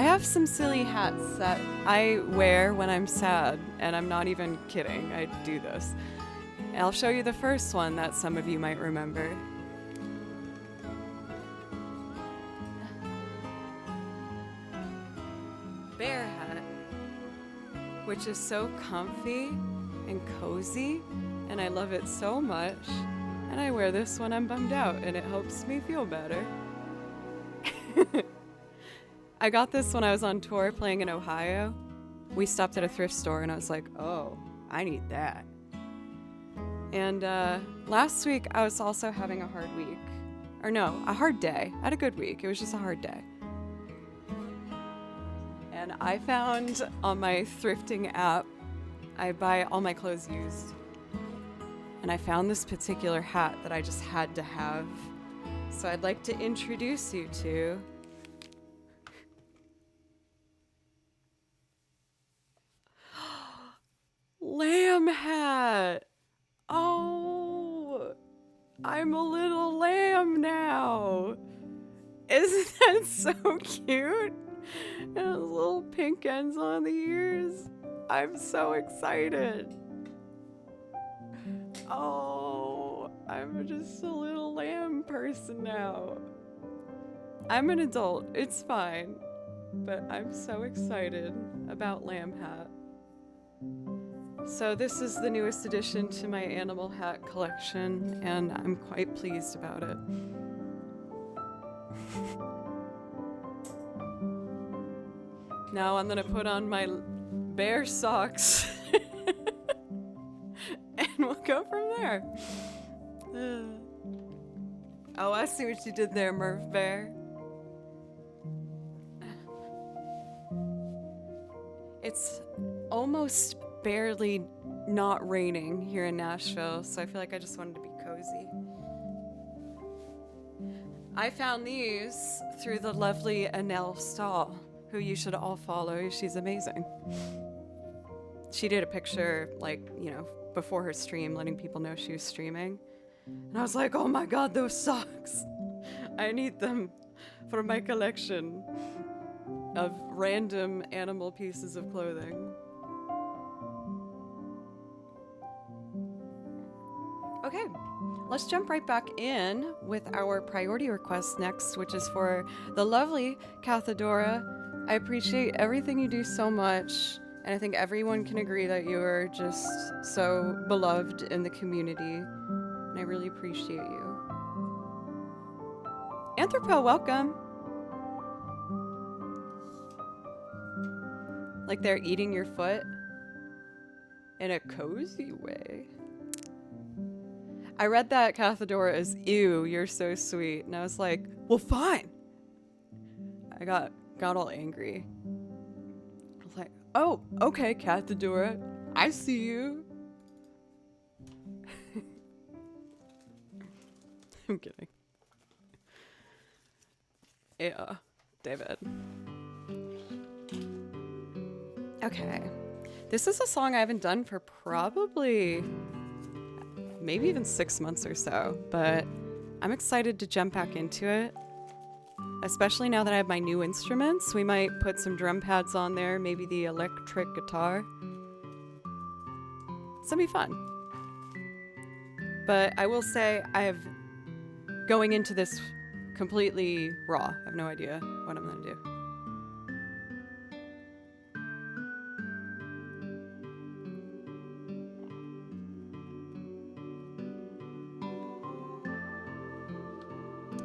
have some silly hats that I wear when I'm sad, and I'm not even kidding. I do this. And I'll show you the first one that some of you might remember. Bear hat, which is so comfy and cozy, and I love it so much. And I wear this when I'm bummed out, and it helps me feel better. I got this when I was on tour playing in Ohio. We stopped at a thrift store, and I was like, oh, I need that. And last week, I was also having a hard week. Or no, a hard day. I had a good week. It was just a hard day. And I found on my thrifting app, I buy all my clothes used. And I found this particular hat that I just had to have. So I'd like to introduce you to Lamb hat. Oh, I'm a little lamb now. Isn't that so cute? And those little pink ends on the ears. I'm so excited. Oh, I'm just a little lamb person now. I'm an adult, it's fine. But I'm so excited about Lamb Hat. So this is the newest addition to my animal hat collection, and I'm quite pleased about it. Now I'm gonna put on my bear socks and we'll go from there. Oh, I see what you did there, Murph Bear. It's almost barely not raining here in Nashville, so I feel like I just wanted to be cozy. I found these through the lovely Anel Stahl, who you should all follow. She's amazing. She did a picture, before her stream, letting people know she was streaming. And I was like, oh my god, those socks. I need them for my collection of random animal pieces of clothing. Okay, let's jump right back in with our priority request next, which is for the lovely Cathadora. I appreciate everything you do so much, and I think everyone can agree that you are just so beloved in the community, and I really appreciate you. Anthropo, welcome! Like they're eating your foot in a cozy way. I read that Cathadora as, ew, you're so sweet. And I was like, well, fine. I got all angry. I was like, oh, okay, Cathadora, I see you. I'm kidding. Yeah, David. Okay. This is a song I haven't done for probably maybe even 6 months or so, but I'm excited to jump back into it, especially now that I have my new instruments. We might put some drum pads on there, maybe the electric guitar. It's gonna be fun. But I will say going into this completely raw. I have no idea what I'm gonna do.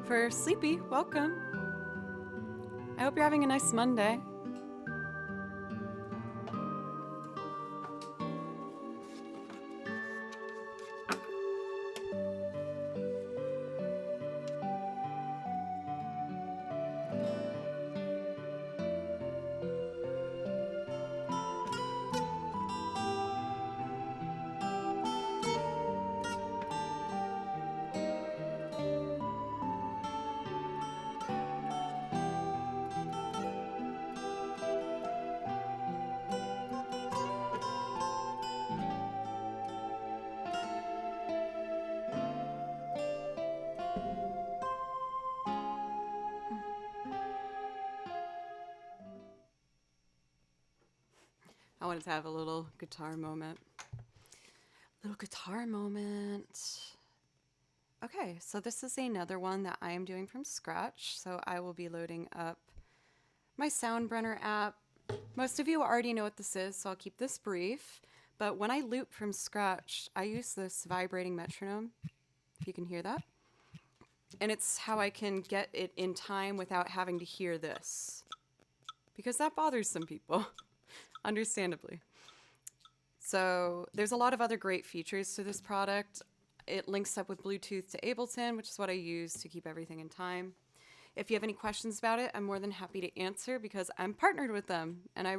For Sleepy, welcome. I hope you're having a nice Monday. wanted to have a little guitar moment. Okay, so this is another one that I am doing from scratch. So I will be loading up my Soundbrenner app. Most of you already know what this is, so I'll keep this brief. But when I loop from scratch, I use this vibrating metronome, if you can hear that. And it's how I can get it in time without having to hear this, because that bothers some people, understandably. So there's a lot of other great features to this product. It links up with Bluetooth to Ableton, which is what I use to keep everything in time. If you have any questions about it, I'm more than happy to answer because I'm partnered with them, and I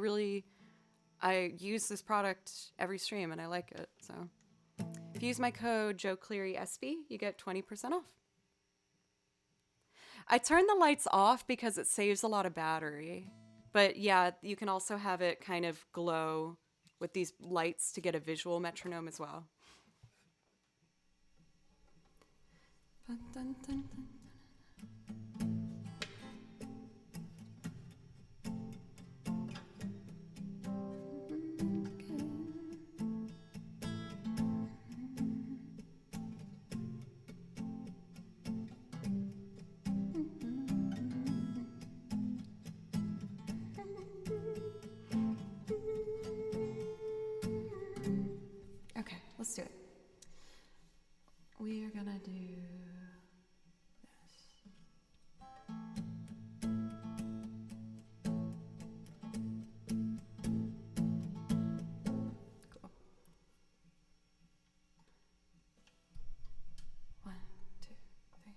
use this product every stream and I like it. So if you use my code JoeClearySB, you get 20% off. I turn the lights off because it saves a lot of battery. But yeah, you can also have it kind of glow with these lights to get a visual metronome as well. Okay, let's do it. We are gonna do this. Cool. 1, 2, 3.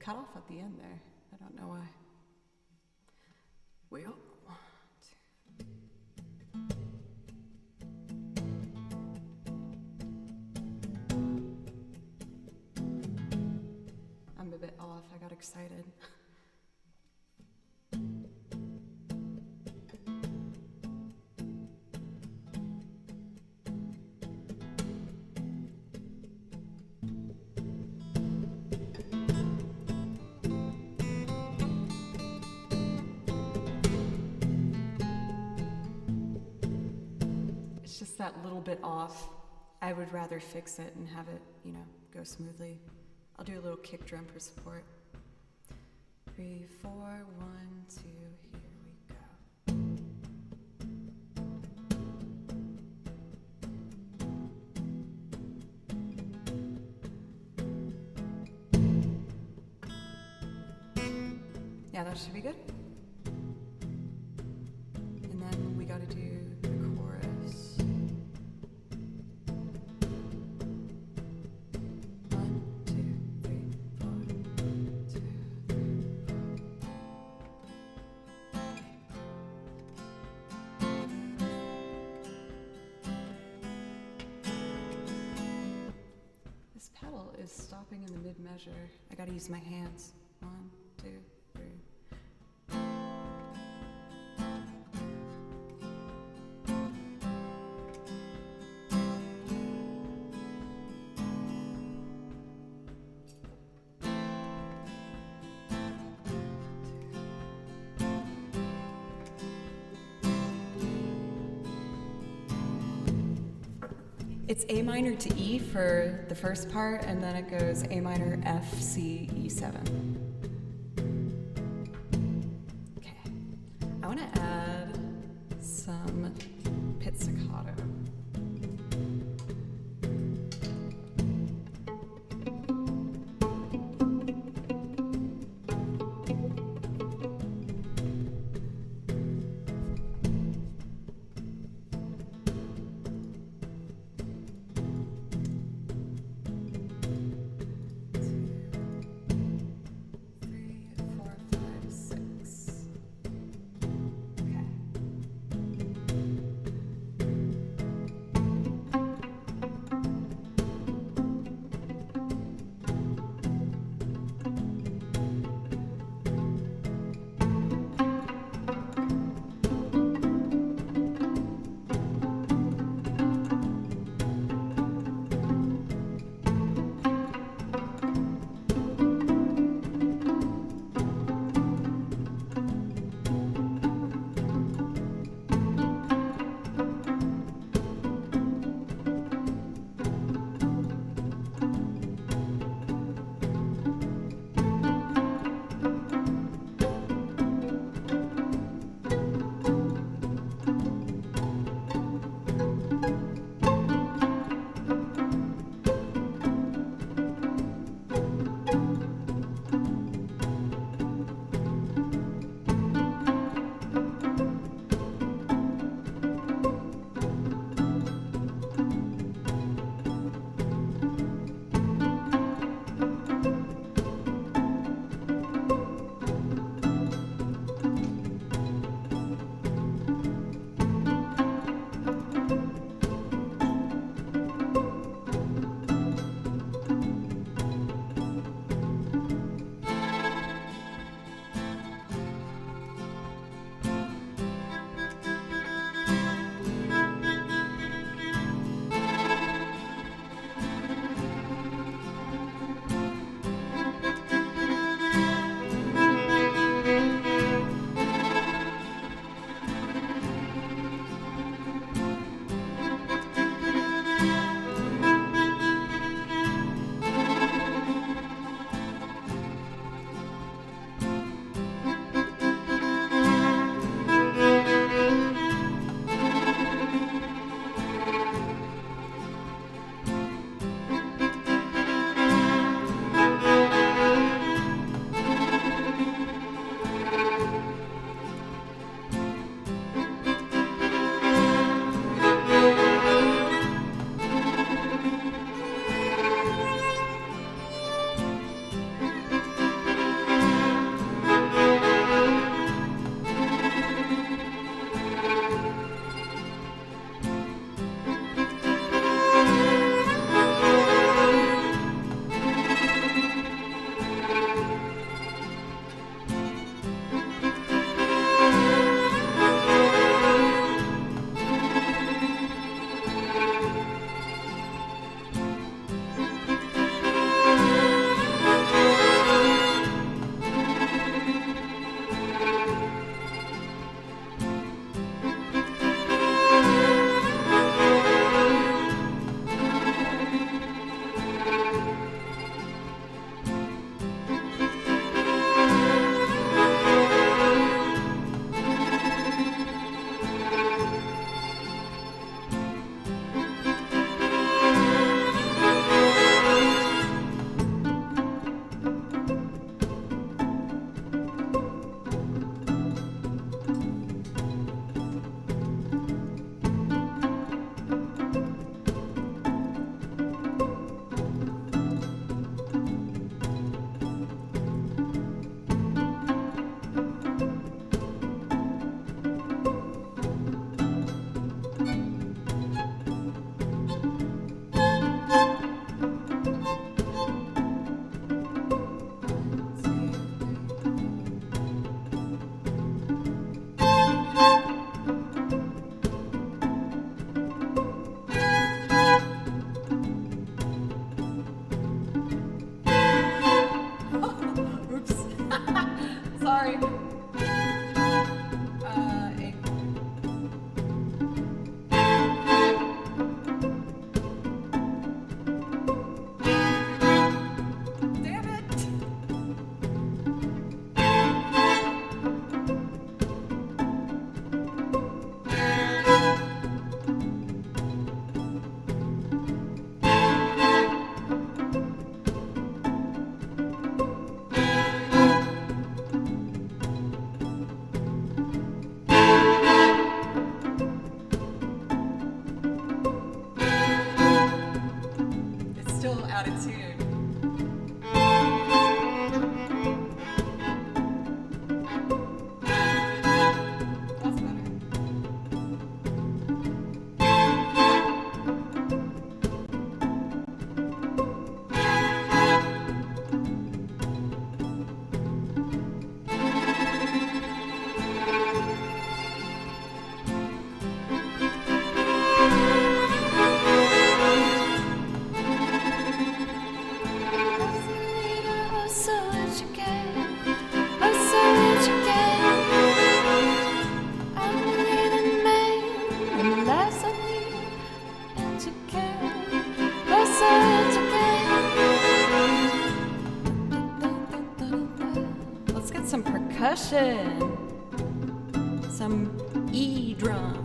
Cut off at the end there. I don't know why. Well, 1, 2. I'm a bit off. I got excited. It's just that little bit off. I would rather fix it and have it, go smoothly. I'll do a little kick drum for support. 3, 4, 1, 2, here we go. Yeah, that should be good. And then we gotta do the chorus. 1, 2, 3, 4, 2, 3. This pedal is stopping in the mid measure. I gotta use my hands. 1, 2, 3. It's A minor to E for the first part, and then it goes A minor, F, C, E7. Okay. I want to add some pizzicato. Sorry. Damn it! It's still out of tune. That's better. Let's get some percussion. Some E drums.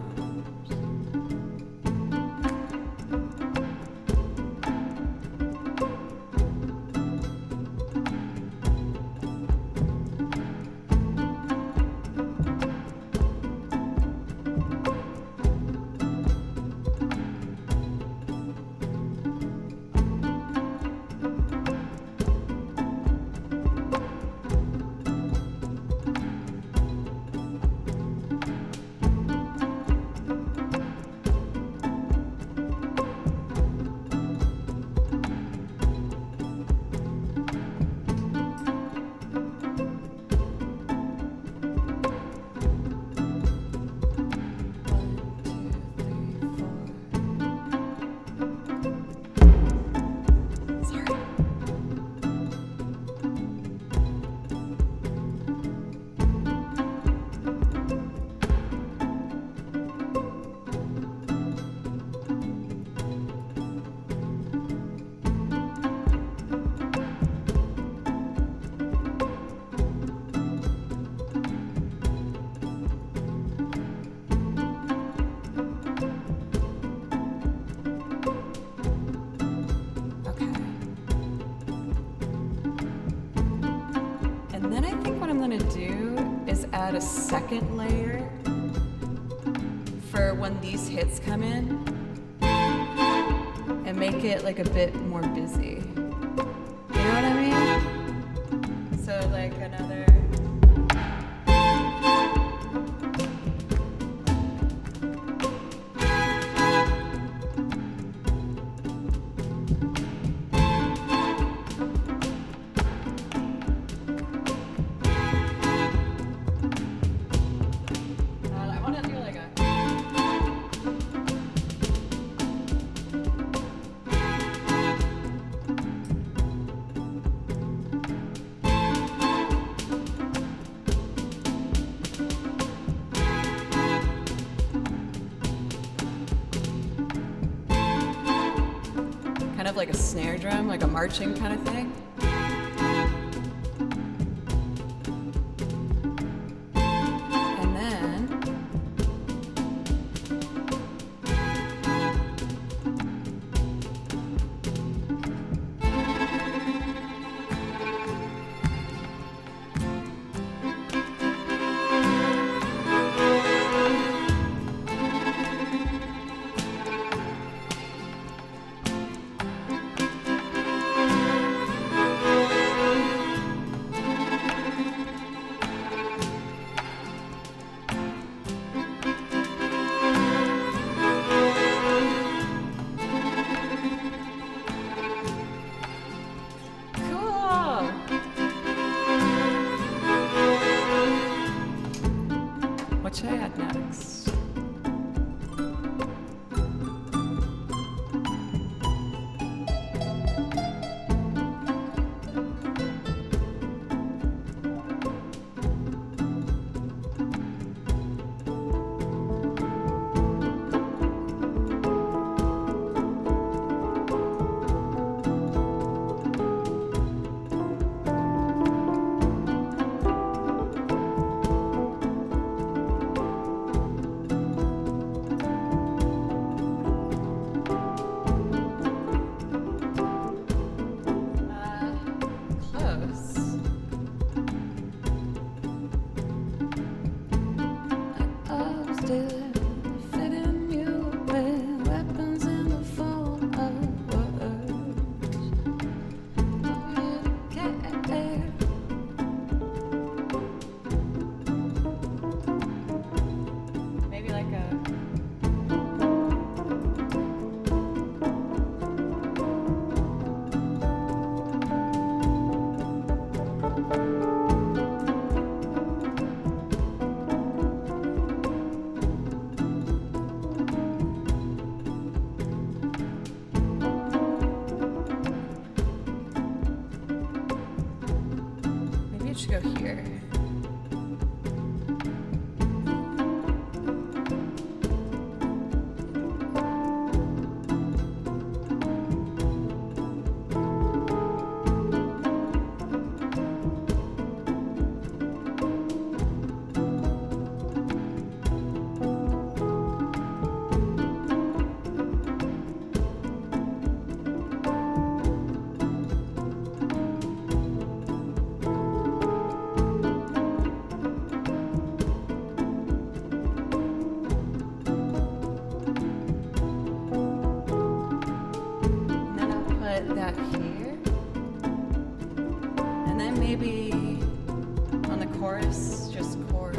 And then I think what I'm gonna do is add a second layer for when these hits come in and make it like a bit more busy. You know what I mean? So like another. Kind of like a snare drum, like a marching kind of thing. And then what should I add next? Maybe it should go here. That here, and then maybe on the chorus, just chords.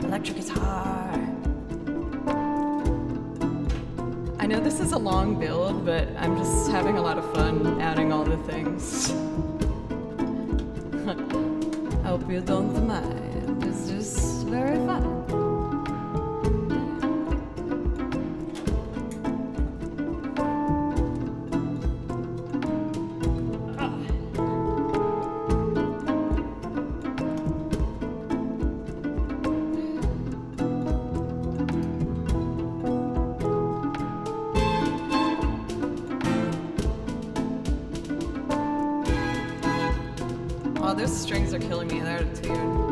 Electric guitar. I know this is a long build, but I'm just having a lot of fun adding all the things. I hope you don't mind. It's just very fun. Oh, those strings are killing me. They're out of tune.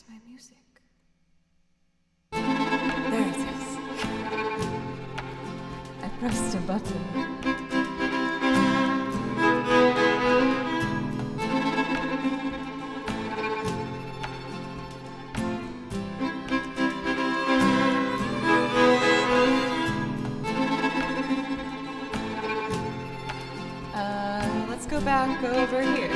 Where's my music? There it is. I pressed a button. Let's go back over here.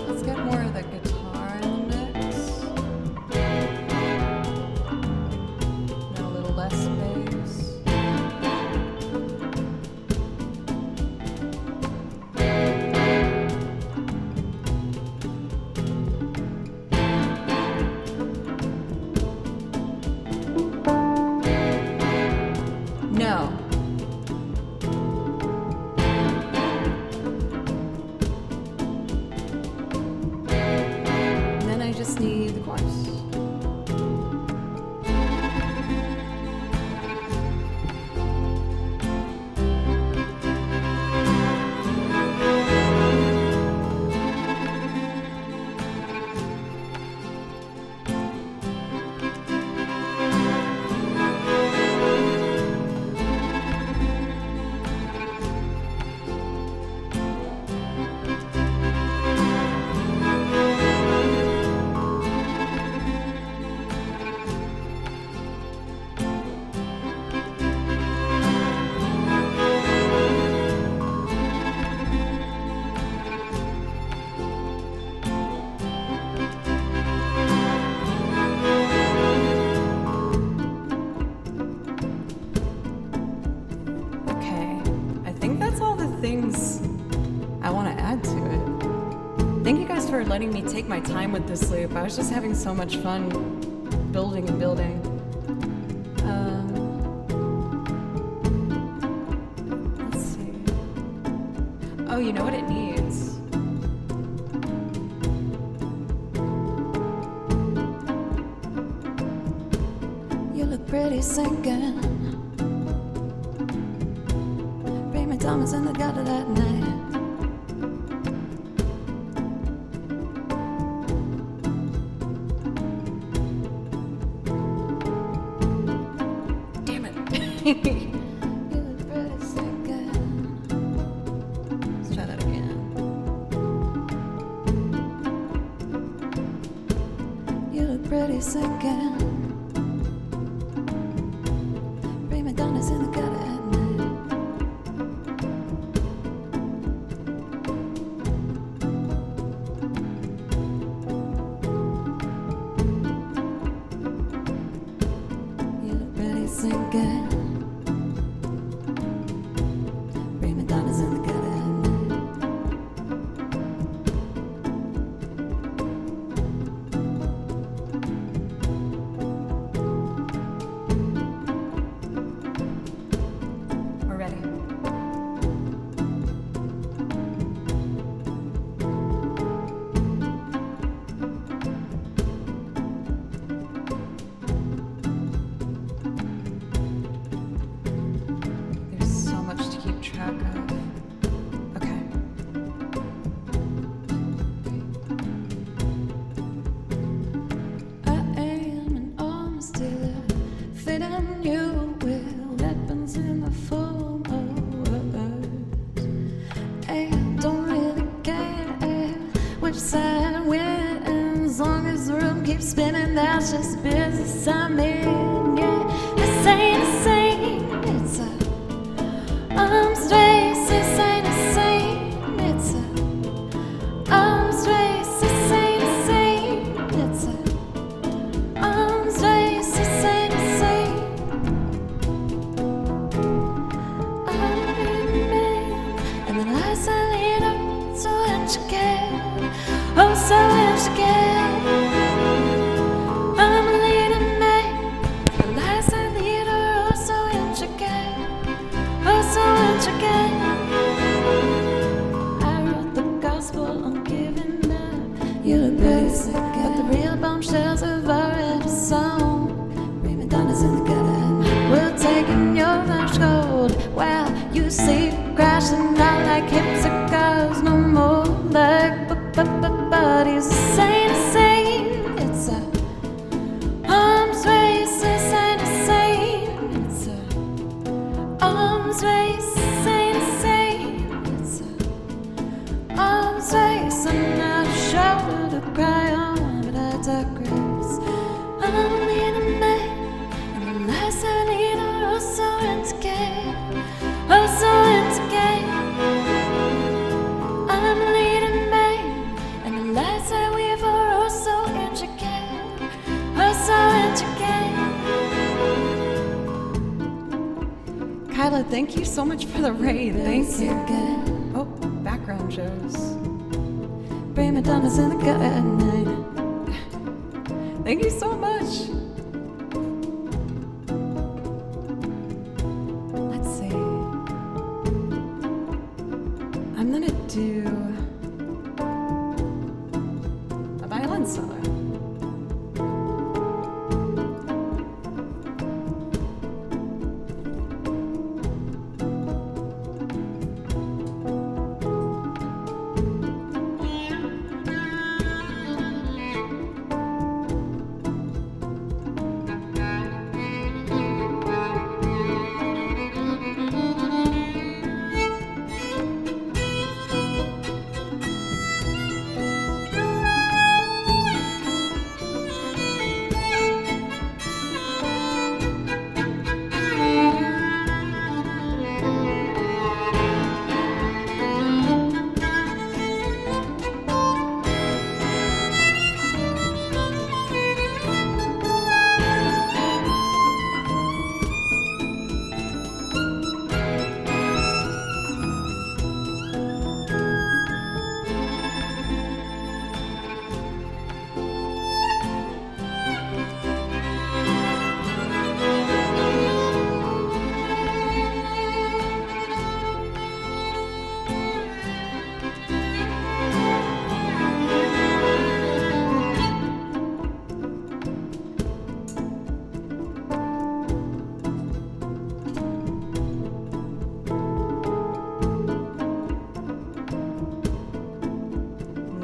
Let's get more of the guitar in the mix. And a little less bass. No. And then I just need the chorus. Okay, I think that's all the things I want to add to it. Thank you guys for letting me take my time with this loop. I was just having so much fun building and building. Let's see. Oh, you know what it needs? You look pretty sinking. Bring me Thomas in the gutter that night. Damn it. You look pretty sinking. Let's try that again. You look pretty sinking. Bring me Thomas in the gutter at night. You look pretty sinking. Bring me Thomas in the gutter at night. We're ready. There's so much to keep track of. Okay. I am an arms dealer, fitting you with weapons in the form of words. I don't really care which side wins, as long as the room keeps spinning. That's just business I'm in. Yeah, this ain't the same. It's a arms race. This ain't the same. It's a arms race. This ain't the same. It's a arms race. This ain't the same. I'm a man, and then I suddenly know so insecure. Oh, so insecure. I'm a leading man, and I suddenly know oh, so insecure. Oh, so insecure. I wrote the gospel on giving up. You look pretty sick, but the real bombshells have already sown. Bring me Donna's in the gutter. We're taking your lunch gold. Well, you see, crashing out like hips or cars. No more like buddies. This ain't the same. It's a arms race. This ain't the same. It's a arms race. This ain't the same. It's Thank you so much for the raid. Thank you. Oh, background shows. Prima donnas in the garden. Thank you so much. Let's see. I'm gonna do a violin solo.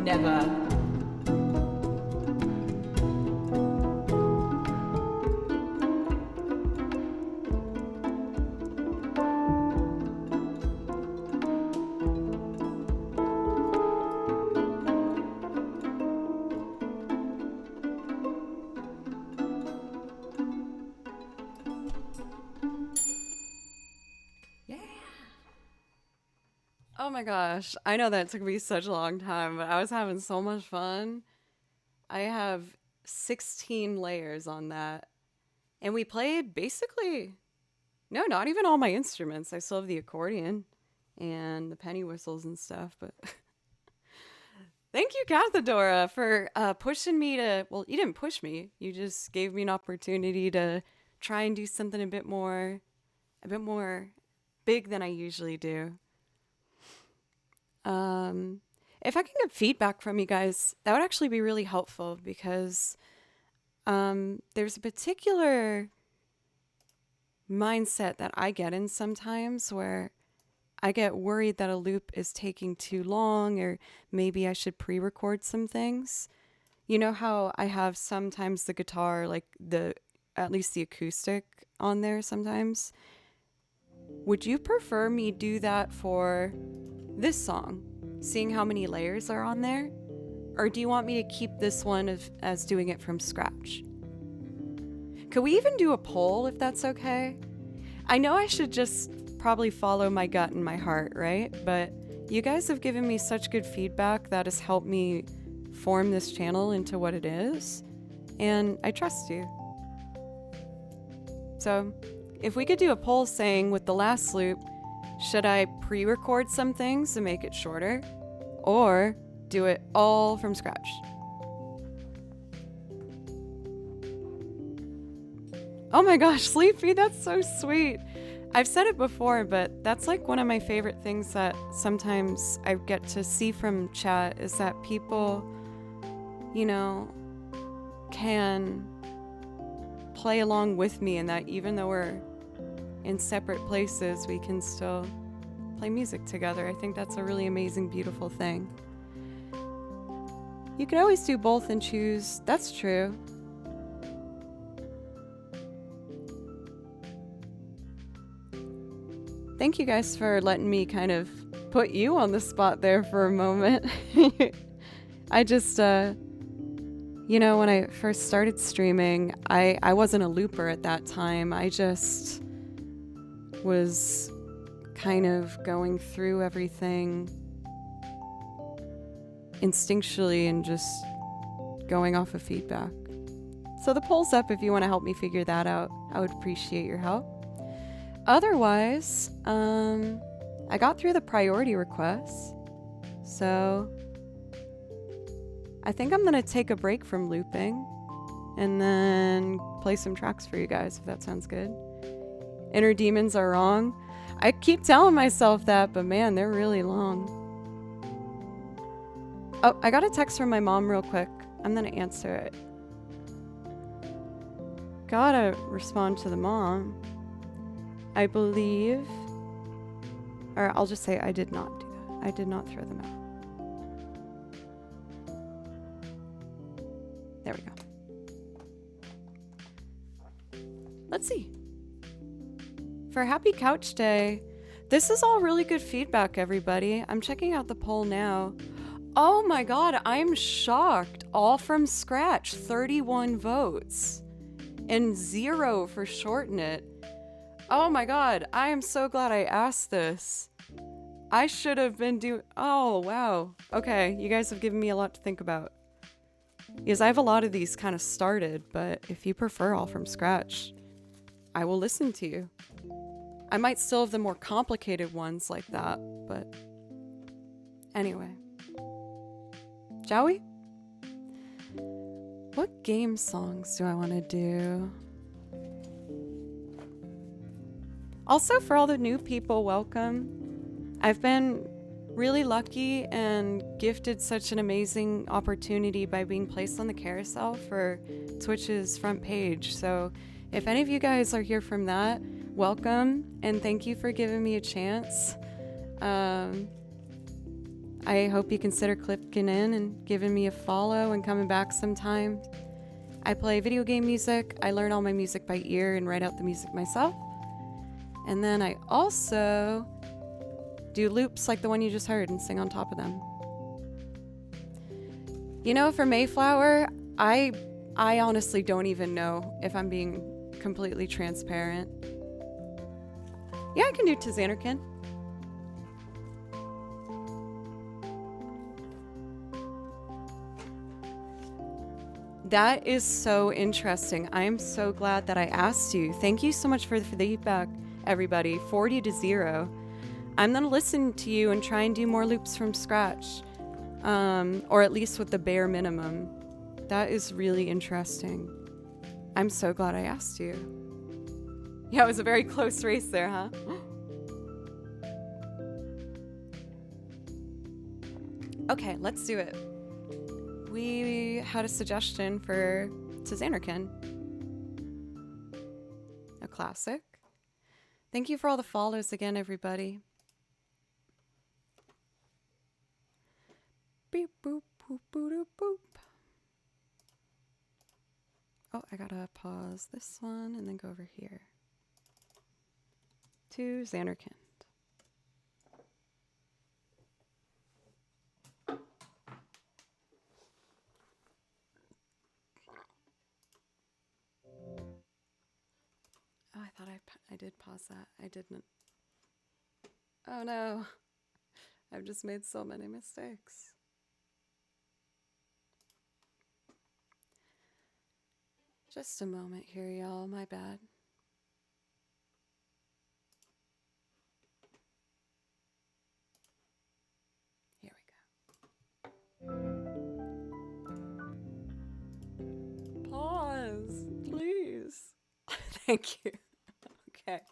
Never. Yeah. Oh my gosh. I know that took me such a long time, but I was having so much fun. I have 16 layers on that. And we played basically, no, not even all my instruments. I still have the accordion and the penny whistles and stuff, but thank you, Cathedora, for pushing me to, well, you didn't push me. You just gave me an opportunity to try and do something a bit more big than I usually do. If I can get feedback from you guys, that would actually be really helpful because there's a particular mindset that I get in sometimes where I get worried that a loop is taking too long or maybe I should pre-record some things. You know how I have sometimes the guitar, like at least the acoustic on there sometimes? Would you prefer me do that for this song, seeing how many layers are on there? Or do you want me to keep this one as doing it from scratch? Could we even do a poll if that's okay? I know I should just probably follow my gut and my heart, right? But you guys have given me such good feedback that has helped me form this channel into what it is. And I trust you. So if we could do a poll saying with the last loop, should I pre-record some things to make it shorter? Or do it all from scratch? Oh my gosh, Sleepy, that's so sweet. I've said it before, but that's like one of my favorite things that sometimes I get to see from chat is that people, you know, can play along with me and that even though we're in separate places, we can still play music together. I think that's a really amazing, beautiful thing. You could always do both and choose. That's true. Thank you guys for letting me kind of put you on the spot there for a moment. I just, you know, when I first started streaming, I wasn't a looper at that time. I just was kind of going through everything instinctually and just going off of feedback. So the poll's up if you want to help me figure that out. I would appreciate your help. Otherwise, I got through the priority requests. So I think I'm gonna take a break from looping and then play some tracks for you guys, if that sounds good. Inner demons are wrong. I keep telling myself that, but man, they're really long. Oh, I got a text from my mom real quick. I'm gonna answer it. Gotta respond to the mom. I believe, or I'll just say I did not do that. I did not throw them out. There we go. Let's see. For Happy Couch Day, this is all really good feedback, everybody. I'm checking out the poll now. Oh my god, I'm shocked. All from scratch, 31 votes. And 0 for Shorten It. Oh my god, I am so glad I asked this. I should have been doing... Oh, wow. Okay, you guys have given me a lot to think about. Because I have a lot of these kind of started, but if you prefer all from scratch, I will listen to you. I might still have the more complicated ones like that, but... Anyway. Shall we? What game songs do I want to do? Also, for all the new people, welcome. I've been really lucky and gifted such an amazing opportunity by being placed on the carousel for Twitch's front page. So if any of you guys are here from that, welcome and thank you for giving me a chance. I hope you consider clicking in and giving me a follow and coming back sometime. I play video game music. I learn all my music by ear and write out the music myself. And then I also do loops like the one you just heard and sing on top of them. You know, for Mayflower, I honestly don't even know if I'm being completely transparent. Yeah, I can do Tizanarkin. That is so interesting. I am so glad that I asked you. Thank you so much for the feedback, everybody. 40-0. I'm going to listen to you and try and do more loops from scratch, or at least with the bare minimum. That is really interesting. I'm so glad I asked you. Yeah, it was a very close race there, huh? Okay, let's do it. We had a suggestion for Tizanarkin. A classic. Thank you for all the follows again, everybody. Beep, boop, boop, boop, boop. Oh, I gotta pause this one and then go over here to Xanarkin. Oh, I thought I did pause that. I didn't. Oh no. I've just made so many mistakes. Just a moment here, y'all. My bad. Here we go. Pause, please. Thank you. Okay.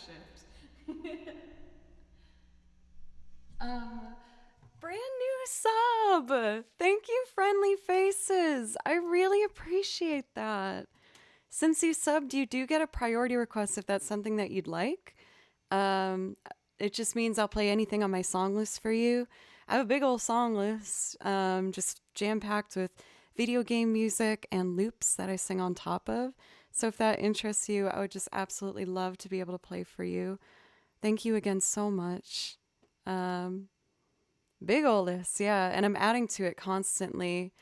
shift. Brand new sub. Thank you, Friendly Faces. I really appreciate that. Since you subbed, you do get a priority request if that's something that you'd like. Um, it just means I'll play anything on my song list for you. I have a big old song list, just jam packed with video game music and loops that I sing on top of. So if that interests you, I would just absolutely love to be able to play for you. Thank you again so much. Um, Big ol' list, yeah, and I'm adding to it constantly.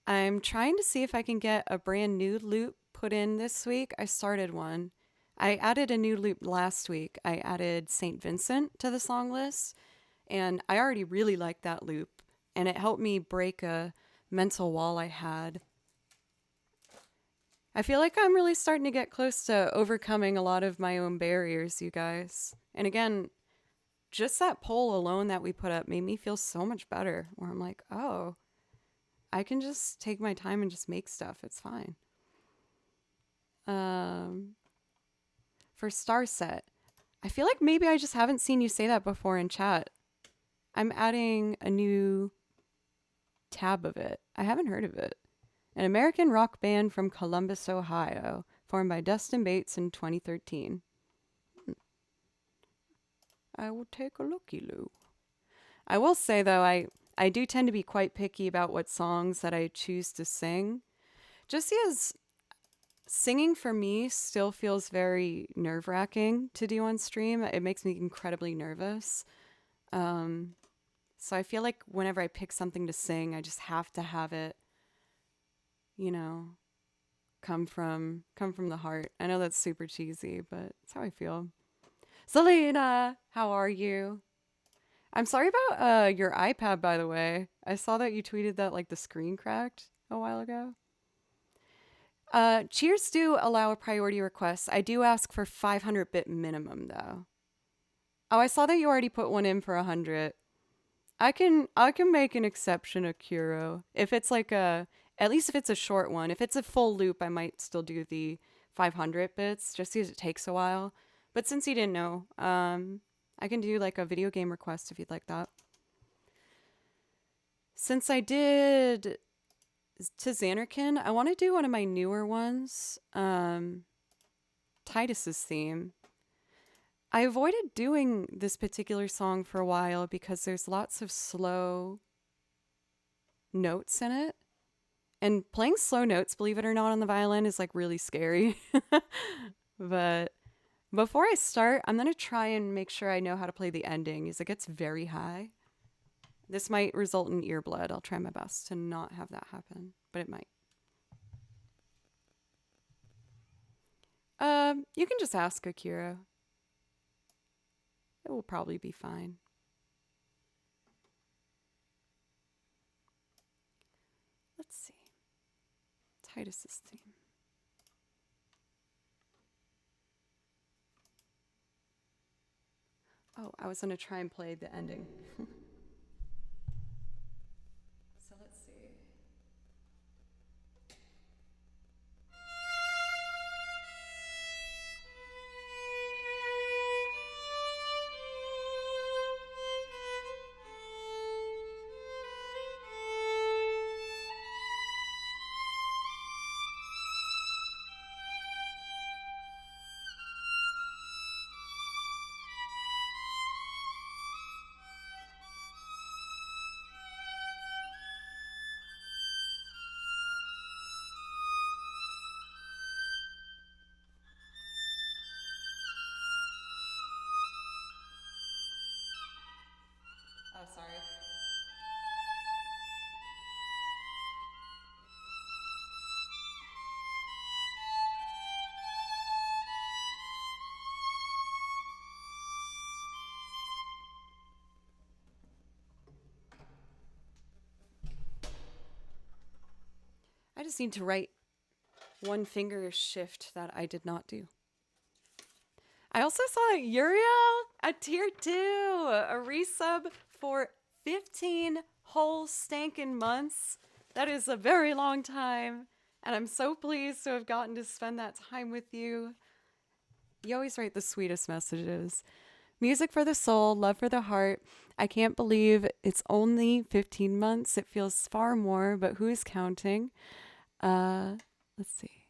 I'm trying to see if I can get a brand new loop put in this week. I started one. I added a new loop last week. I added St. Vincent to the song list, and I already really liked that loop, and it helped me break a mental wall I had. I feel like I'm really starting to get close to overcoming a lot of my own barriers, you guys. And again, just that poll alone that we put up made me feel so much better. Where I'm like, oh, I can just take my time and just make stuff. It's fine. Um, for Star Set, I feel like maybe I just haven't seen you say that before in chat. I'm adding a new tab of it. I haven't heard of it. An American rock band from Columbus, Ohio, formed by Dustin Bates in 2013. I will take a looky-loo. I will say, though, I do tend to be quite picky about what songs that I choose to sing. Just because singing for me still feels very nerve-wracking to do on stream. It makes me incredibly nervous. So I feel like whenever I pick something to sing, I just have to have it, you know, come from the heart. I know that's super cheesy, but it's how I feel. Selena, how are you? I'm sorry about your iPad, by the way. I saw that you tweeted that like the screen cracked a while ago. Cheers do allow a priority request. I do ask for 500-bit minimum though. Oh, I saw that you already put one in for 100. I can make an exception, Akuro. If it's like at least if it's a short one. If it's a full loop, I might still do the 500 bits just because it takes a while. But since you didn't know, I can do like a video game request if you'd like that. Since I did to Xanarkin, I want to do one of my newer ones, Titus's theme. I avoided doing this particular song for a while because there's lots of slow notes in it. And playing slow notes, believe it or not, on the violin is like really scary. But before I start, I'm going to try and make sure I know how to play the ending because it gets very high. This might result in ear blood. I'll try my best to not have that happen, but it might. You can just ask Akira. It will probably be fine. Let's see. Titus's theme. Oh, I was going to try and play the ending. So let's see. Oh, sorry. I just need to write one finger shift that I did not do. I also saw Uriel at tier 2, a resub for 15 whole stankin' months. That is a very long time, and I'm so pleased to have gotten to spend that time with you. You always write the sweetest messages. Music for the soul, love for the heart. I can't believe it's only 15 months. It feels far more, but who is counting? Uh, let's see.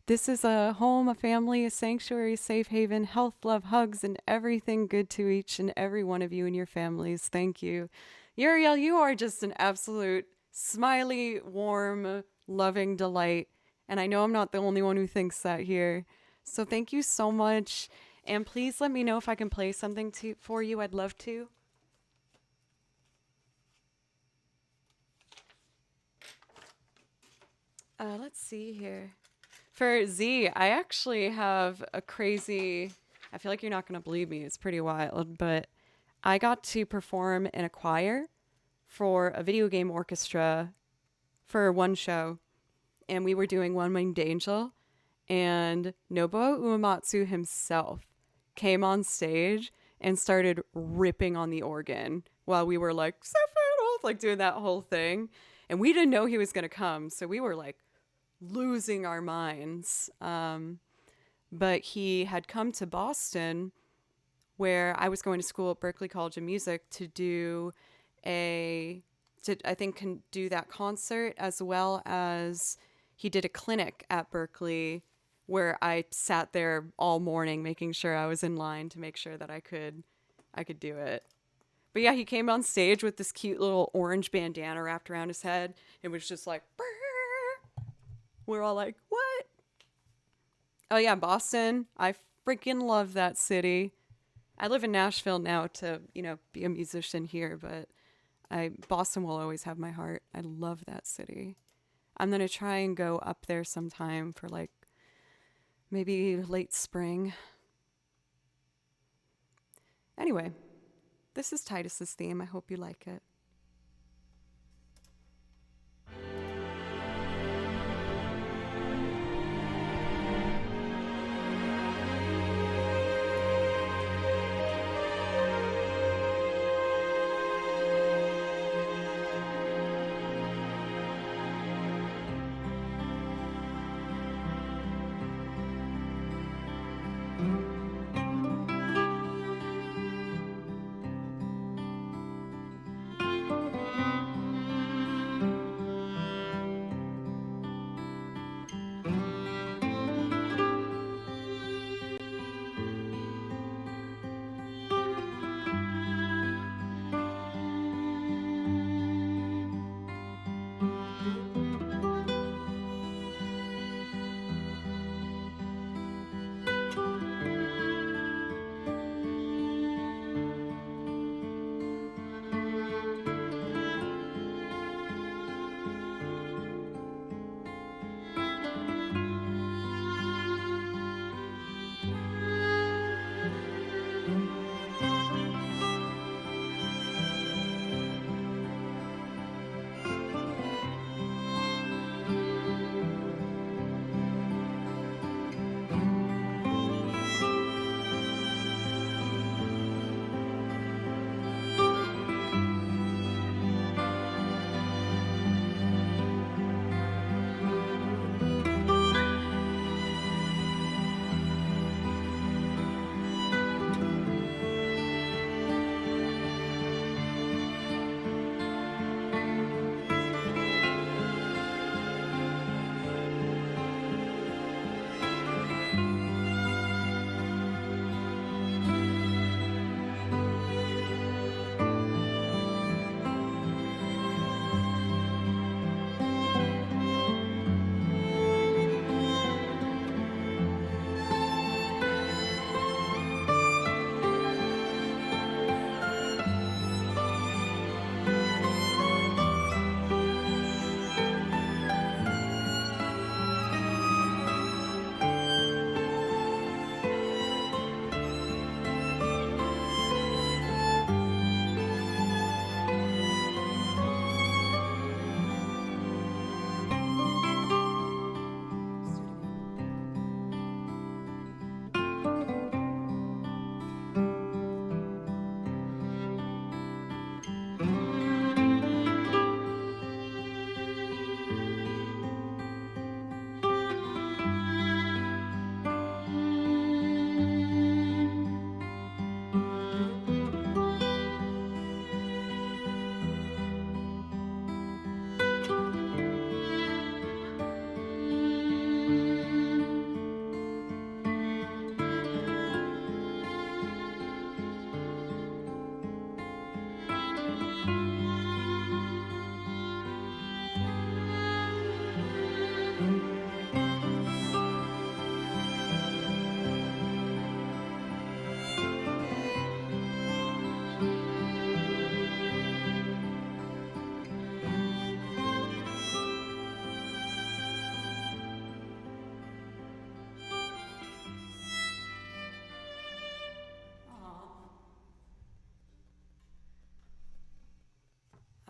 This is a home, a family, a sanctuary, a safe haven, health, love, hugs, and everything good to each and every one of you and your families. Thank you. Uriel, you are just an absolute smiley, warm, loving delight. And I know I'm not the only one who thinks that here. So thank you so much. And please let me know if I can play something for you. I'd love to. Let's see here. For Z, I actually have a crazy. I feel like you're not going to believe me. It's pretty wild, but I got to perform in a choir for a video game orchestra for one show, and we were doing One Winged Angel, and Nobuo Uematsu himself came on stage and started ripping on the organ while we were like, like doing that whole thing. And we didn't know he was going to come, so we were like losing our minds. But he had come to Boston, where I was going to school at Berklee College of Music to do I think can do that concert, as well as he did a clinic at Berklee where I sat there all morning making sure I was in line to make sure that I could do it. But yeah, he came on stage with this cute little orange bandana wrapped around his head and was just like, brrr. We're all like, what? Oh yeah, Boston. I freaking love that city. I live in Nashville now to, be a musician here, but Boston will always have my heart. I love that city. I'm going to try and go up there sometime for like maybe late spring. Anyway, this is Titus's theme. I hope you like it.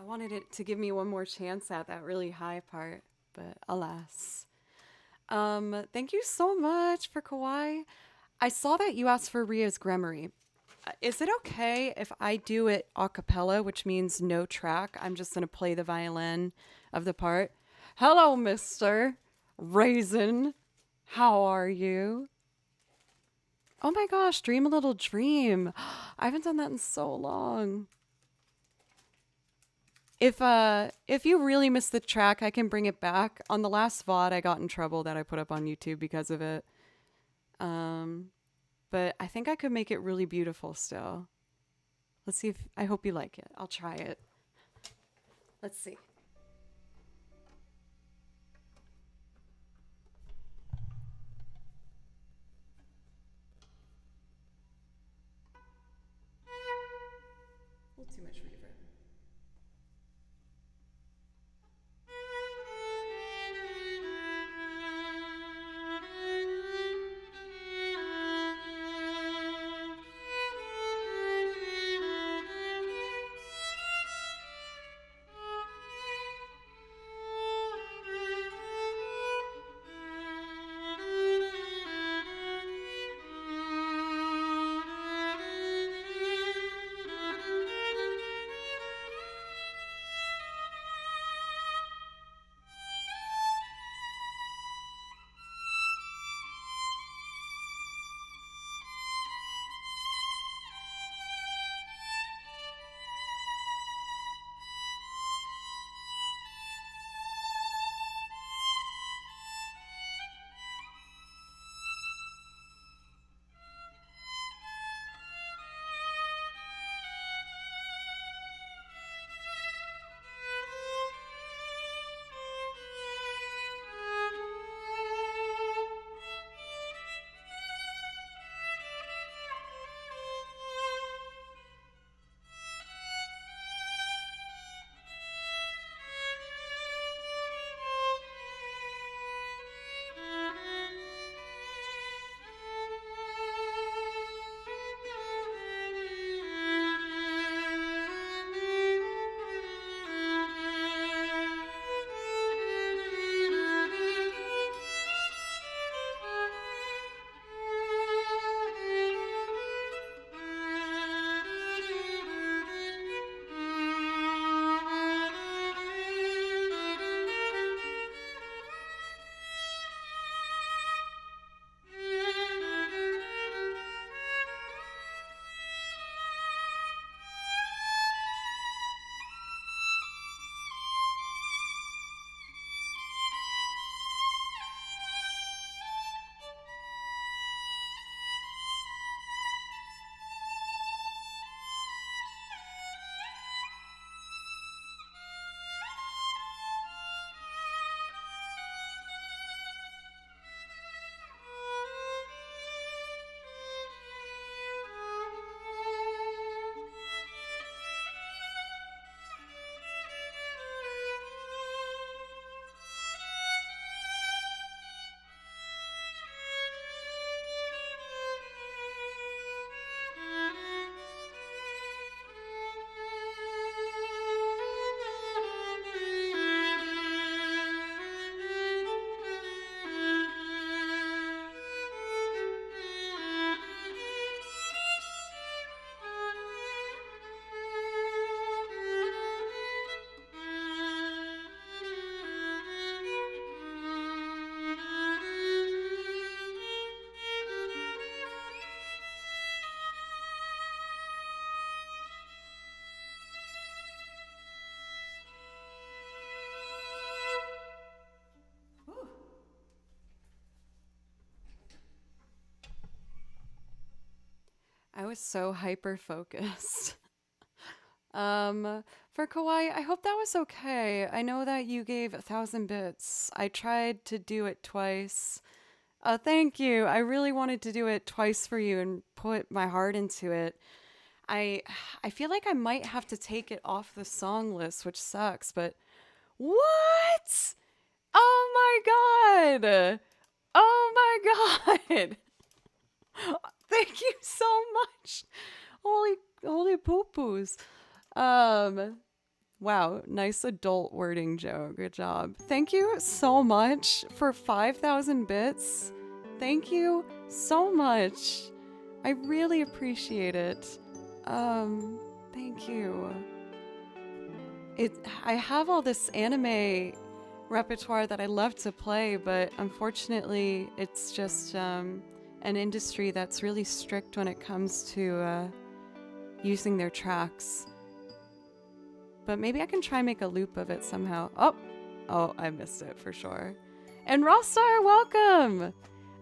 wanted it to give me one more chance at that really high part, but alas. Thank you so much for Kawaii. I saw that you asked for Ria's Gremory. Is it okay if I do it a cappella, which means no track? I'm just going to play the violin of the part. Hello, Mr. Raisin. How are you? Oh my gosh, Dream a Little Dream. I haven't done that in so long. If you really missed the track, I can bring it back. On the last VOD, I got in trouble that I put up on YouTube because of it. But I think I could make it really beautiful still. Let's see if I hope you like it. I'll try it. Let's see. A little too much reverb. I was so hyper focused. For Kawaii, I hope that was okay. I know that you gave 1,000 bits. I tried to do it twice. Thank you. I really wanted to do it twice for you and put my heart into it. I I feel like I might have to take it off the song list, which sucks, but what? Oh my god. Oh my god. Thank you so much. Holy poo-poos. Um Wow, nice adult wording, Joe. Good job. Thank you so much for 5,000 bits. Thank you so much. I really appreciate it. Thank you. I have all this anime repertoire that I love to play, but unfortunately, it's just an industry that's really strict when it comes to using their tracks. But maybe I can try and make a loop of it somehow. Oh, I missed it for sure. And Rossar, welcome!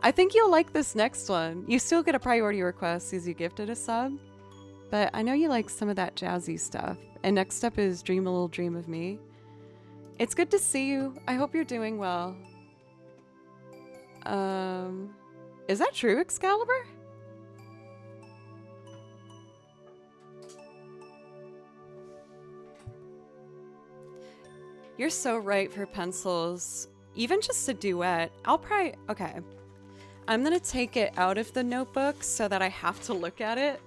I think you'll like this next one. You still get a priority request as you gifted a sub, but I know you like some of that jazzy stuff. And next up is Dream a Little Dream of Me. It's good to see you. I hope you're doing well. Is that true, Excalibur? You're so right for pencils. Even just a duet. Okay. I'm gonna take it out of the notebook so that I have to look at it.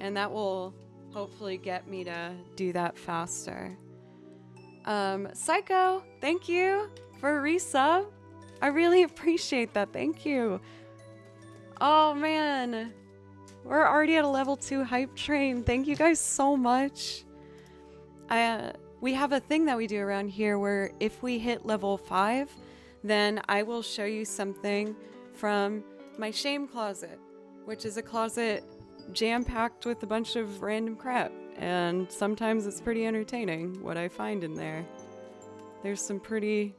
And that will hopefully get me to do that faster. Psycho, thank you for a resub. I really appreciate that. Thank you. Oh man. We're already at a level 2 hype train. Thank you guys so much. We have a thing that we do around here where if we hit level 5, then I will show you something from my shame closet, which is a closet jam-packed with a bunch of random crap. And sometimes it's pretty entertaining what I find in there. There's some pretty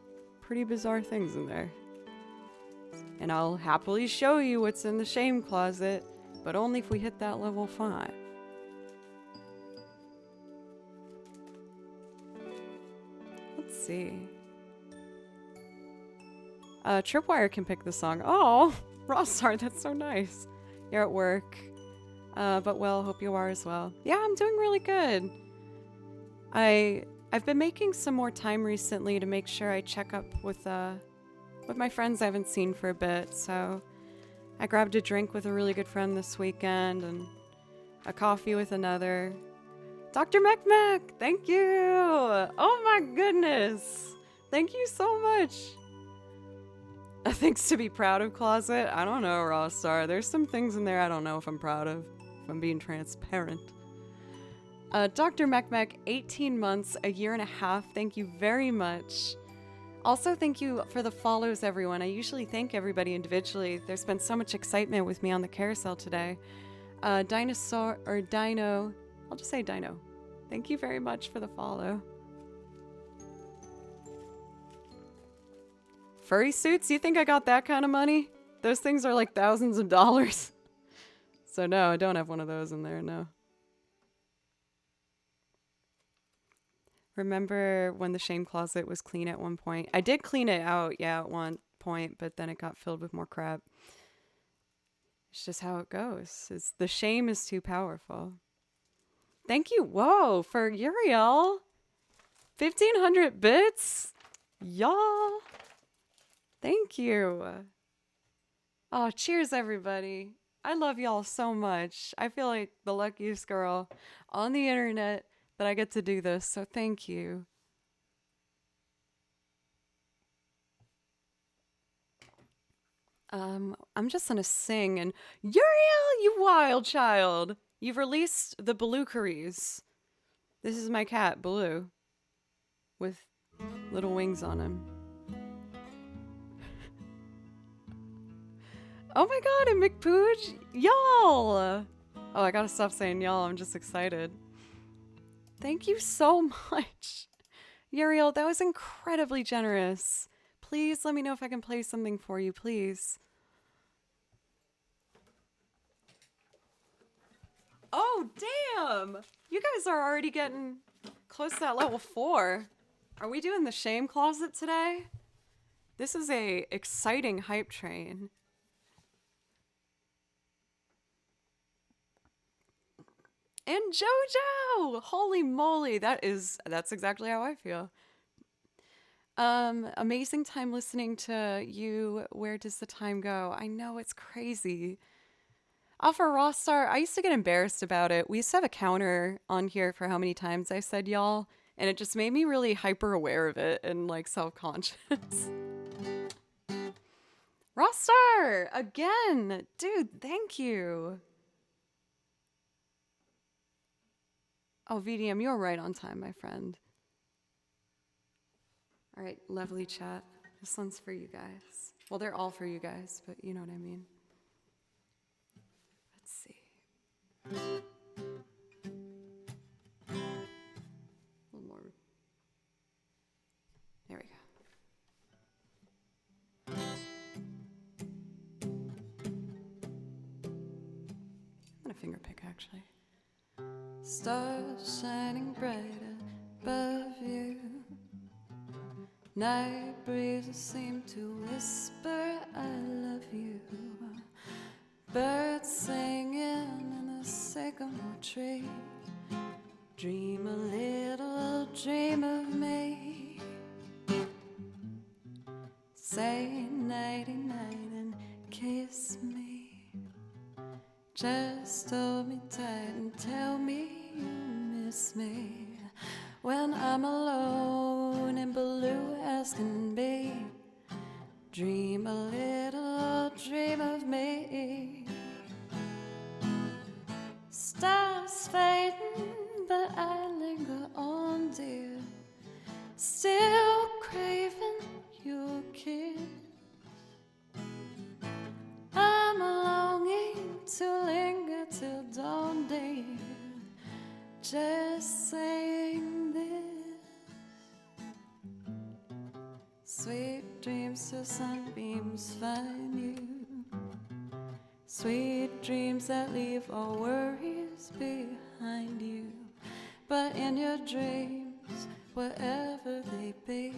bizarre things in there. And I'll happily show you what's in the shame closet, but only if we hit that level 5. Let's see. Tripwire can pick the song. Oh, Rossar, that's so nice. You're at work. But well, hope you are as well. Yeah, I'm doing really good. I've been making some more time recently to make sure I check up with my friends I haven't seen for a bit. So I grabbed a drink with a really good friend this weekend and a coffee with another. Dr. Mecmac, thank you. Oh my goodness. Thank you so much. Things to be proud of closet? I don't know, Rossar. There's some things in there I don't know if I'm proud of, if I'm being transparent. Dr. Mecmac, 18 months, a year and a half. Thank you very much. Also, thank you for the follows, everyone. I usually thank everybody individually. There's been so much excitement with me on the carousel today. Dinosaur, or Dino, I'll just say Dino. Thank you very much for the follow. Furry suits? You think I got that kind of money? Those things are like thousands of dollars. So no, I don't have one of those in there, no. Remember when the shame closet was clean at one point? I did clean it out, yeah, at one point, but then it got filled with more crap. It's just how it goes. The shame is too powerful. Thank you, whoa, for Uriel. 1,500 bits? Y'all. Thank you. Oh, cheers, everybody. I love y'all so much. I feel like the luckiest girl on the internet that I get to do this, so thank you. I'm just gonna sing and Uriel, you wild child. You've released the Belucaries. This is my cat, Baloo, with little wings on him. Oh my god, and McPooch, y'all! Oh, I gotta stop saying y'all, I'm just excited. Thank you so much. Uriel, that was incredibly generous. Please let me know if I can play something for you, please. Oh, damn! You guys are already getting close to that level 4. Are we doing the shame closet today? This is a exciting hype train. And JoJo! Holy moly, that's exactly how I feel. Amazing time listening to you. Where does the time go? I know, it's crazy. For Rockstar, I used to get embarrassed about it. We used to have a counter on here for how many times I said y'all, And it just made me really hyper aware of it and like self conscious. Rostar! Again! Dude, thank you. Oh, VDM, you're right on time, my friend. All right, lovely chat. This one's for you guys. Well, they're all for you guys, but you know what I mean. Let's see. A little more. There we go. I'm gonna finger pick actually. Stars shining bright above you. Night breezes seem to whisper, I love you. Birds singing in the sycamore tree. Dream a little dream of me. Say nighty night and kiss me. Just hold me tight and tell me you miss me. When I'm alone and blue as can be, dream a little dream of me. Stars fading, but I linger on, dear. Still craving your kiss. I'm longing to linger till dawn, dear. Just saying this. Sweet dreams till sunbeams find you. Sweet dreams that leave all worries behind you. But in your dreams, wherever they be,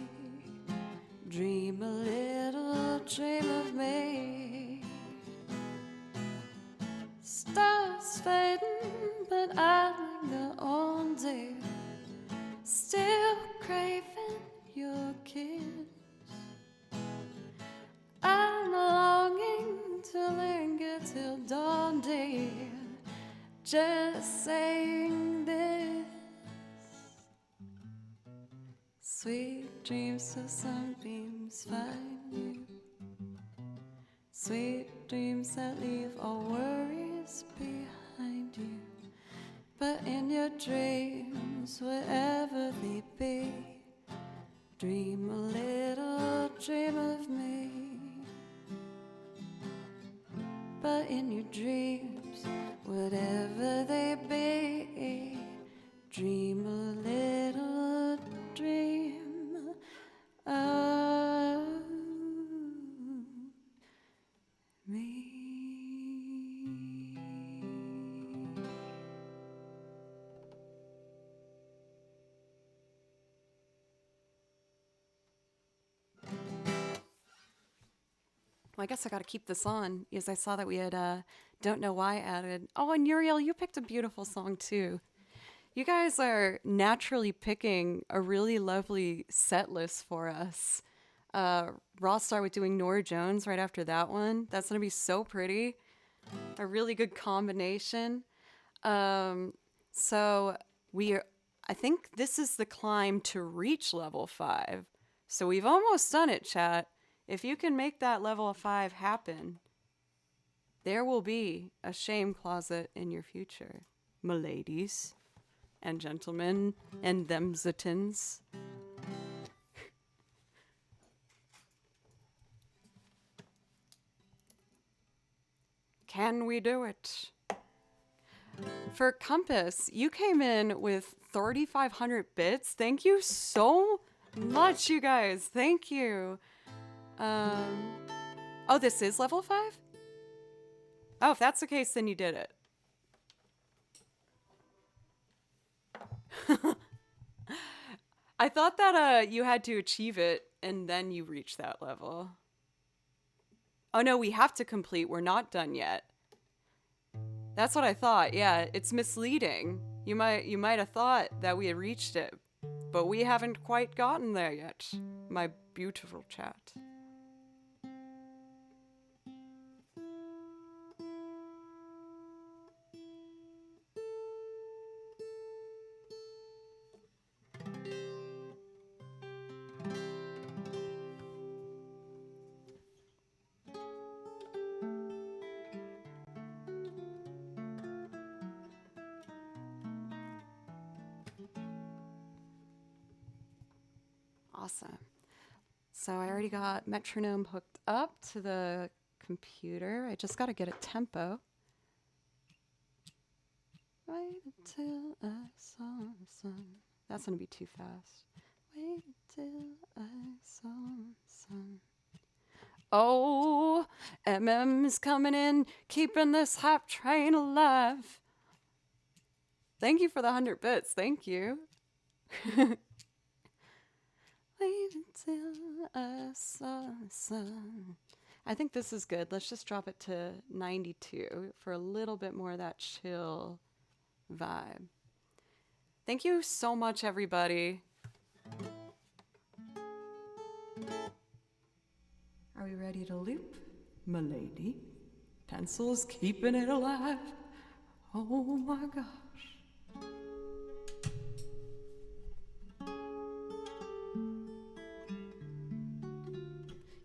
dream a little dream of me. Stars fading, but I linger on, dear. Still craving your kiss. I'm longing to linger till dawn, dear. Just saying this. Sweet dreams till sunbeams find you. Sweet dreams that leave all worries behind you. But in your dreams, wherever they be, dream a little dream of me. But in your dreams, whatever they be, dream a little dream of me. Well, I guess I got to keep this on because I saw that we had Don't Know Why added. Oh, and Uriel, you picked a beautiful song too. You guys are naturally picking a really lovely set list for us. Ross started with doing Nora Jones right after that one. That's going to be so pretty. A really good combination. So I think this is the climb to reach level 5. So we've almost done it, chat. If you can make that level 5 happen, there will be a shame closet in your future, m'ladies and gentlemen and themsitins. Can we do it? For Compass, you came in with 3,500 bits. Thank you so much, you guys. Thank you. Oh, this is level 5? Oh, if that's the case, then you did it. I thought that you had to achieve it and then you reach that level. Oh no, we have to complete. We're not done yet. That's what I thought. Yeah, it's misleading. You might have thought that we had reached it, but we haven't quite gotten there yet. My beautiful chat. Awesome. So I already got metronome hooked up to the computer. I just got to get a tempo. Wait until I saw the sun. That's going to be too fast. Wait until I saw the sun. Oh, MM's coming in, keeping this hype train alive. Thank you for the 100 bits. Thank you. Wait until I saw the sun. I think this is good. Let's just drop it to 92 for a little bit more of that chill vibe. Thank you so much, everybody. Are we ready to loop? M'lady. Pencil's keeping it alive. Oh my gosh.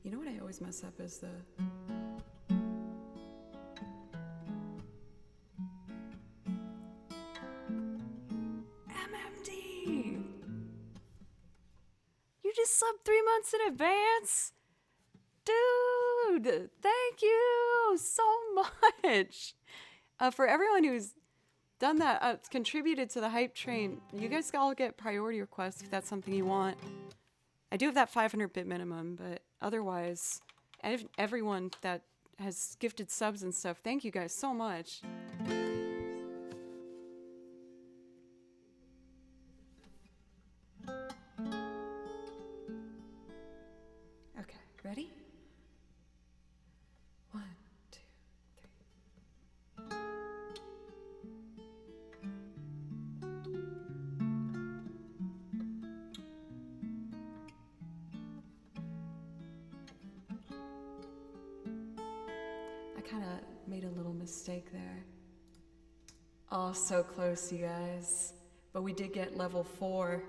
You know what I always mess up is the... MMD! You just subbed 3 months in advance? Dude, thank you so much. For everyone who's done that, contributed to the hype train, you guys all get priority requests if that's something you want. I do have that 500 bit minimum, but otherwise, everyone that has gifted subs and stuff, thank you guys so much. Okay, ready? 1, 2, 3. I kind of made a little mistake there. Oh, so close, you guys. But we did get level 4.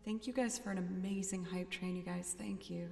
Thank you guys for an amazing hype train, you guys. Thank you.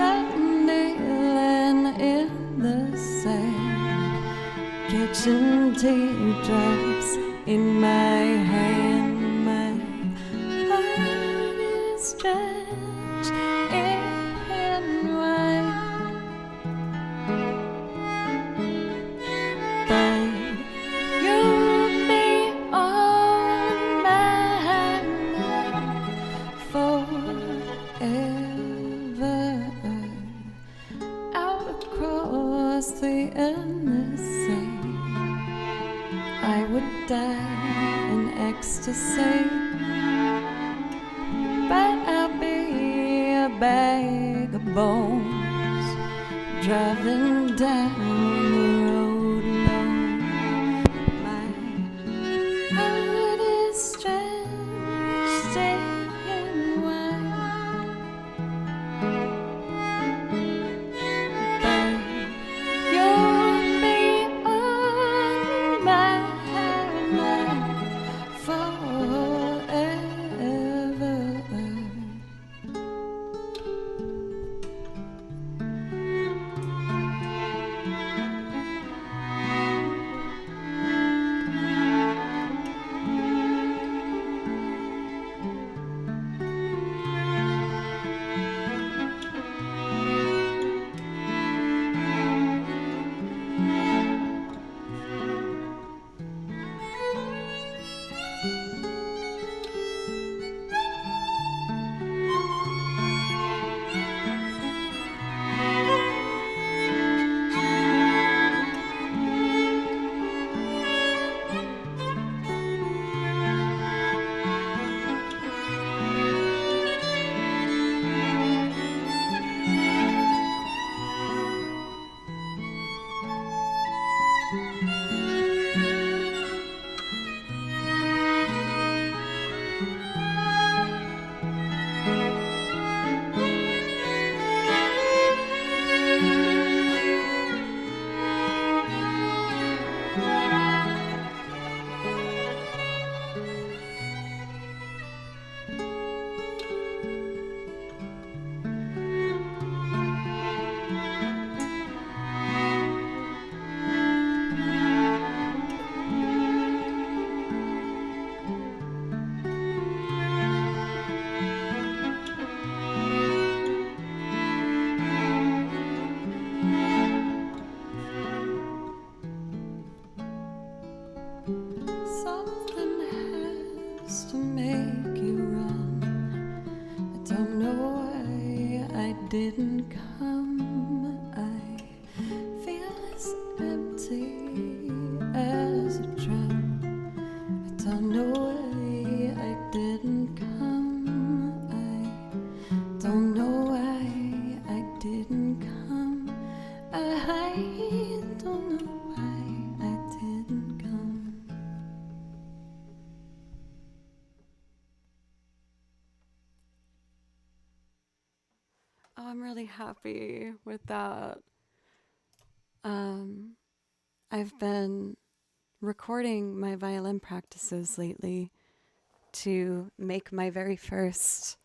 I'm kneeling in the sand, catching teardrops in my hand. My heart is stretched and wide, but you'll be on my mind forever. Out across the endless sea, I would die in ecstasy, but I'll be a bag of bones driving down the road alone. My heart is stretched and wide, but you'll be on my mind forever. Something has to make you run. I don't know why I didn't come. I feel as empty as a drum. I don't know why I didn't come. I don't know why I didn't come. I don't know why I didn't come. Oh, I'm really happy with that. I've been recording my violin practices lately to make my very first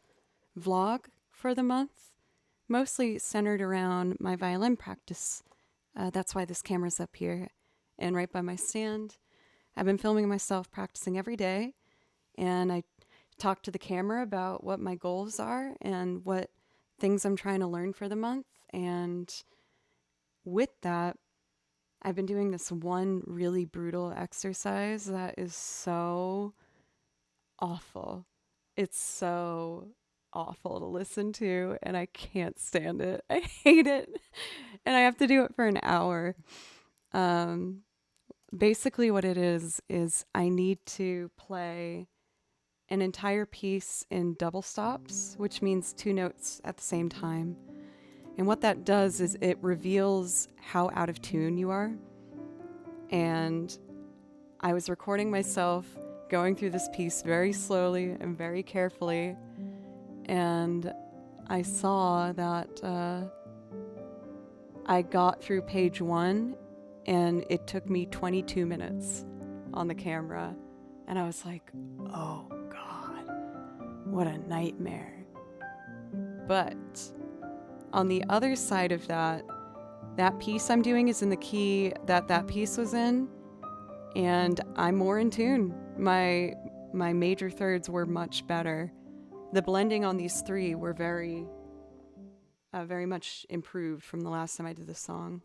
vlog for the month, mostly centered around my violin practice. That's why this camera's up here and right by my stand. I've been filming myself practicing every day, and I talk to the camera about what my goals are and what things I'm trying to learn for the month. And with that, I've been doing this one really brutal exercise that is so awful. It's so awful to listen to, and I can't stand it. I hate it. And I have to do it for an hour. Basically, what it is I need to play an entire piece in double stops, which means 2 notes at the same time. And what that does is it reveals how out of tune you are. And I was recording myself going through this piece very slowly and very carefully. And I saw that I got through page 1 and it took me 22 minutes on the camera. And I was like, oh God, what a nightmare. But on the other side of that, that piece I'm doing is in the key that that piece was in, and I'm more in tune. My major thirds were much better. The blending on these three were very much improved from the last time I did this song.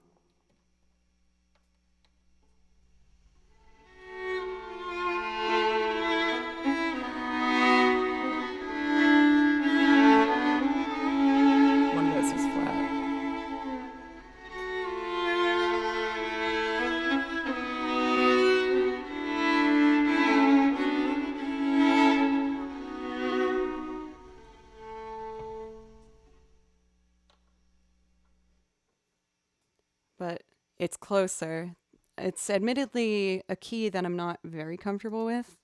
One of those was flat. But it's closer. It's admittedly a key that I'm not very comfortable with.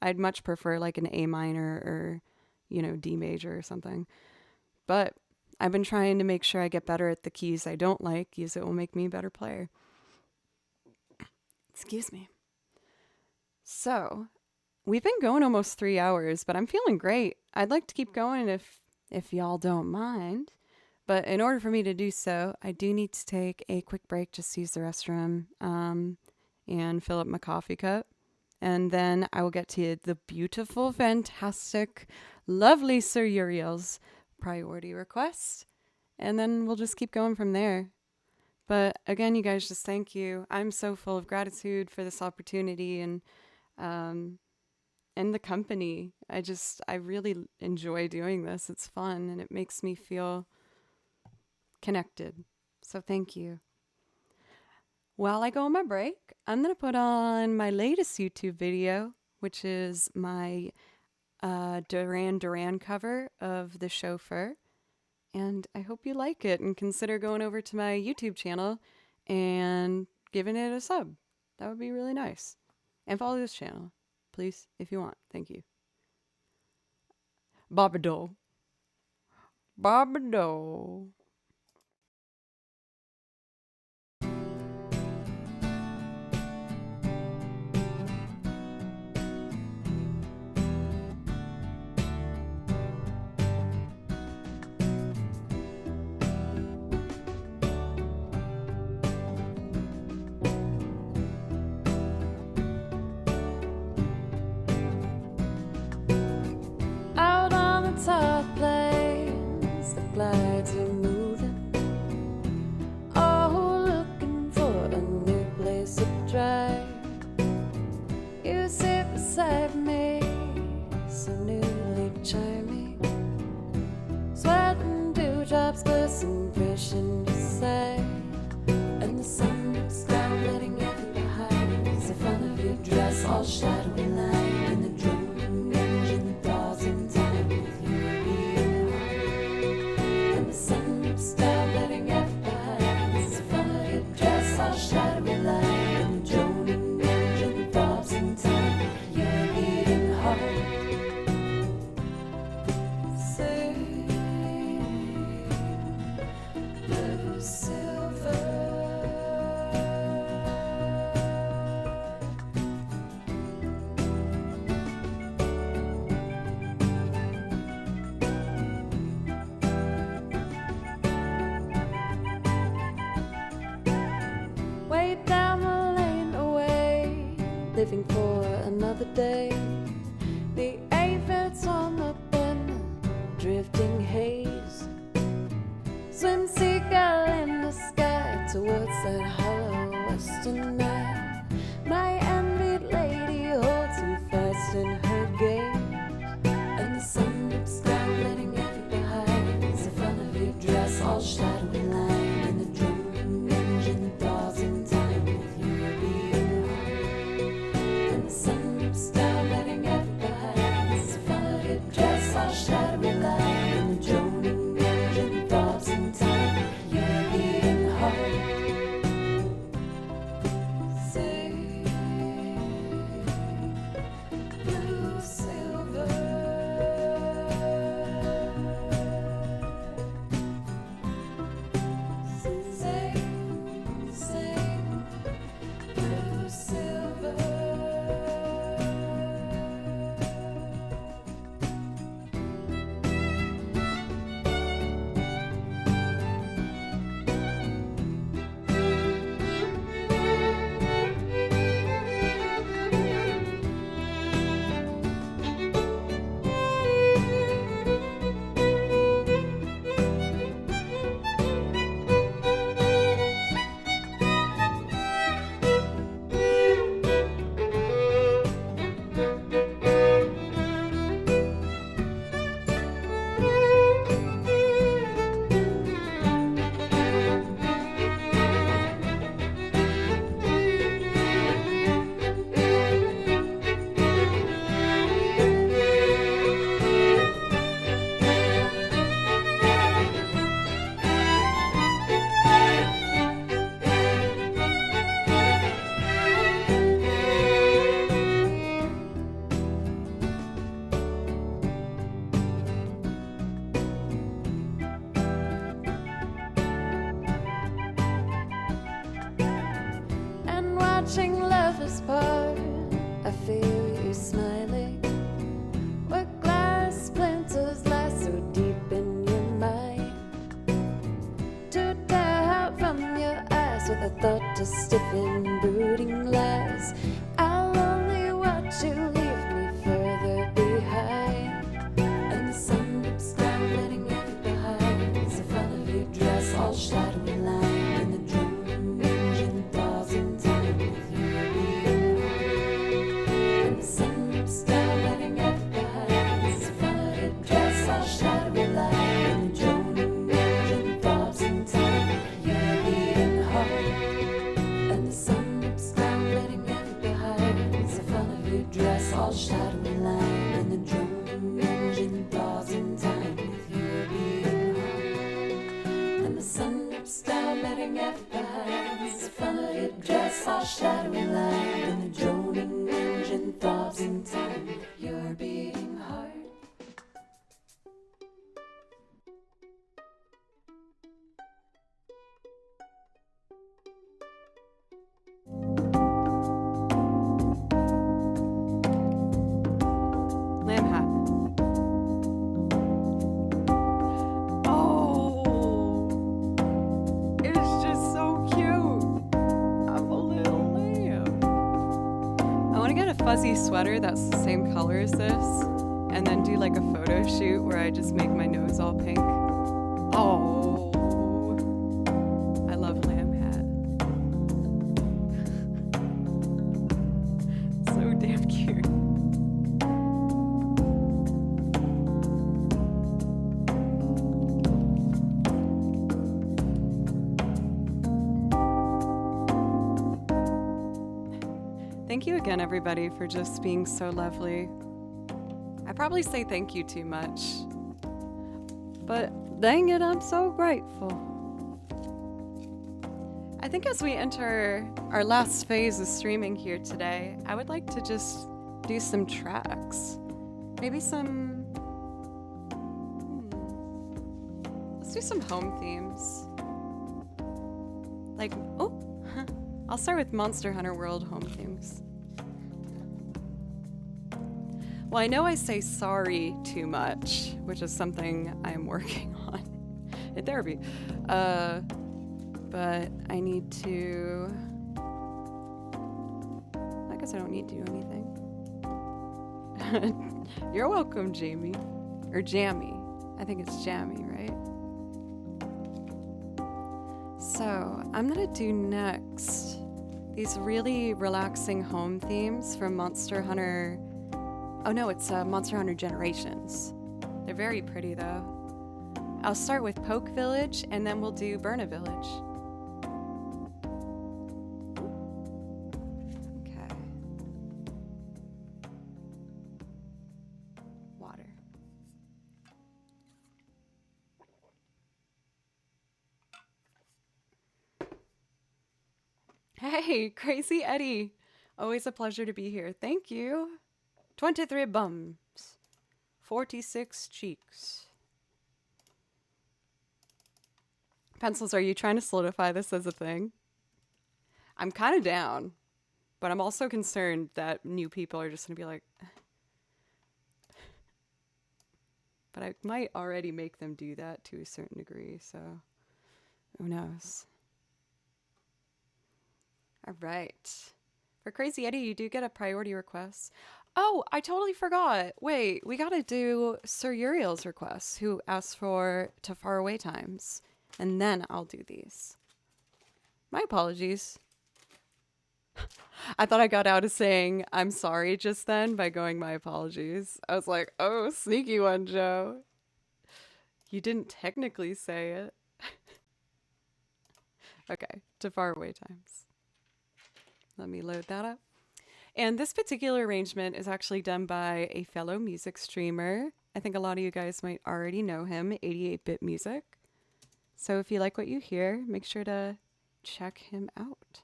I'd much prefer like an A minor or, D major or something. But I've been trying to make sure I get better at the keys I don't like, because it will make me a better player. Excuse me. So, we've been going almost 3 hours, but I'm feeling great. I'd like to keep going if y'all don't mind. But in order for me to do so, I do need to take a quick break just to use the restroom and fill up my coffee cup. And then I will get to the beautiful, fantastic, lovely Sir Uriel's priority request. And then we'll just keep going from there. But again, you guys, just thank you. I'm so full of gratitude for this opportunity and the company. I really enjoy doing this. It's fun and it makes me feel connected. So thank you. While I go on my break, I'm going to put on my latest YouTube video, which is my Duran Duran cover of The Chauffeur. And I hope you like it and consider going over to my YouTube channel and giving it a sub. That would be really nice. And follow this channel, please, if you want. Thank you. Barbado. Barbado. Out on the top plains, the glides are moving. Oh, looking for a new place to drive. You sit beside me, so newly charming. Sweating dewdrops glisten fresh in your sight. And the sun looks down, letting everything behind. It's the front of your dress, all shadowy line. And the droning engine thaws in time with your beating heart. And the sun looks down, letting everything behind. It's the front of your dress, all shadowy line. And the droning engine thaws in time with your beating heart. Say, blue silver. Way down the lane away, living for another day. The aphids on the bend, drifting haze. Swim seagull in the sky towards that hollow western night. My envied lady holds you fast in her gaze. And the sun dips down, letting everything behind. It's the front of your dress, all shadowy line. And the droning engine thaws in time with your beating heart. And the sun dips down, letting everything behind. It's the front of your dress, all shadowy line. And the droning engine thaws in time with your beating heart. Say, watching lovers part. I feel you smiling. What glass splinters lie so deep in your mind? To tear out from your eyes with a thought to stiffen brooding lies. I'll only watch you leave me further behind. And the sun dips down, letting every behind. It's the front of your dress, all shadowy line. And the drum engine thaws in time with you being home. And the sun dips down, letting every behind. It's the front of your dress, all shadowy line. And the droning engine thaws in time with you being home. And the sun dips down, letting every behind. It's the front of your dress, all shadowy line. And the droning engine thaws in time with you being home. And the sun dips down, letting every behind. It's the front of your dress, all shadowy line. And the droning engine thaws in time with your beating heart. Lamb hat. Oh, it's just so cute. I'm a little lamb. I want to get a fuzzy sweater that's the same color as this, and then do like a photo shoot where I just make my nose all pink. Oh, I love lamb hat. So damn cute. Thank you again, everybody, for just being so lovely. I probably say thank you too much, but dang it, I'm so grateful. I think as we enter our last phase of streaming here today, I would like to just do some tracks. Maybe some... Let's do some home themes. Like, oh, I'll start with Monster Hunter World home themes. Well, I know I say sorry too much, which is something I'm working on in therapy. But I need to... I guess I don't need to do anything. You're welcome, Jamie. Or Jammy. I think it's Jammy, right? So, I'm gonna do next these really relaxing home themes from Monster Hunter. Oh no, it's Monster Hunter Generations. They're very pretty though. I'll start with Poke Village and then we'll do Burna Village. Okay. Water. Hey, Crazy Eddie. Always a pleasure to be here. Thank you. 23 bums. 46 cheeks. Pencils, are you trying to solidify this as a thing? I'm kind of down, but I'm also concerned that new people are just going to be like... But I might already make them do that to a certain degree, so who knows? All right. For Crazy Eddie, you do get a priority request. Oh, I totally forgot. Wait, we gotta do Sir Uriel's request, who asked for To Far Away Times. And then I'll do these. My apologies. I thought I got out of saying I'm sorry just then by going my apologies. I was like, oh, sneaky one, Joe. You didn't technically say it. Okay, To Far Away Times. Let me load that up. And this particular arrangement is actually done by a fellow music streamer. I think a lot of you guys might already know him, 88-Bit Music. So if you like what you hear, make sure to check him out.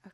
Okay.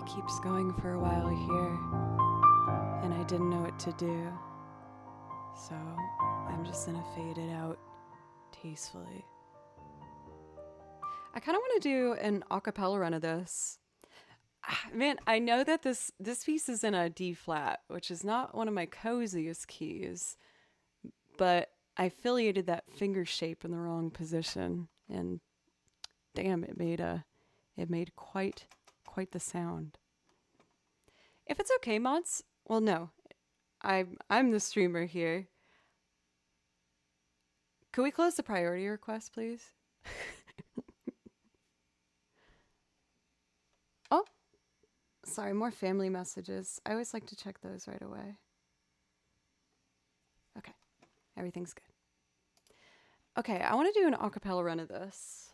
keeps going for a while here, and I didn't know what to do. So I'm just gonna fade it out tastefully. I kind of want to do an a cappella run of this. Man, I know that this piece is in a D flat, which is not one of my coziest keys, but I affiliated that finger shape in the wrong position, and damn, it made quite the sound. If it's okay, mods. Well, no, I'm the streamer here. Could we close the priority request, please? Oh, sorry, more family messages. I always like to check those right away. Okay, everything's good. Okay, I want to do an a cappella run of this.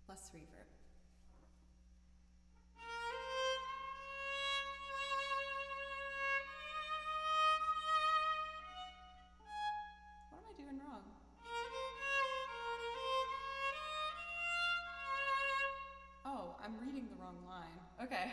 Less reverb. What am I doing wrong? Oh, I'm reading the wrong line. Okay.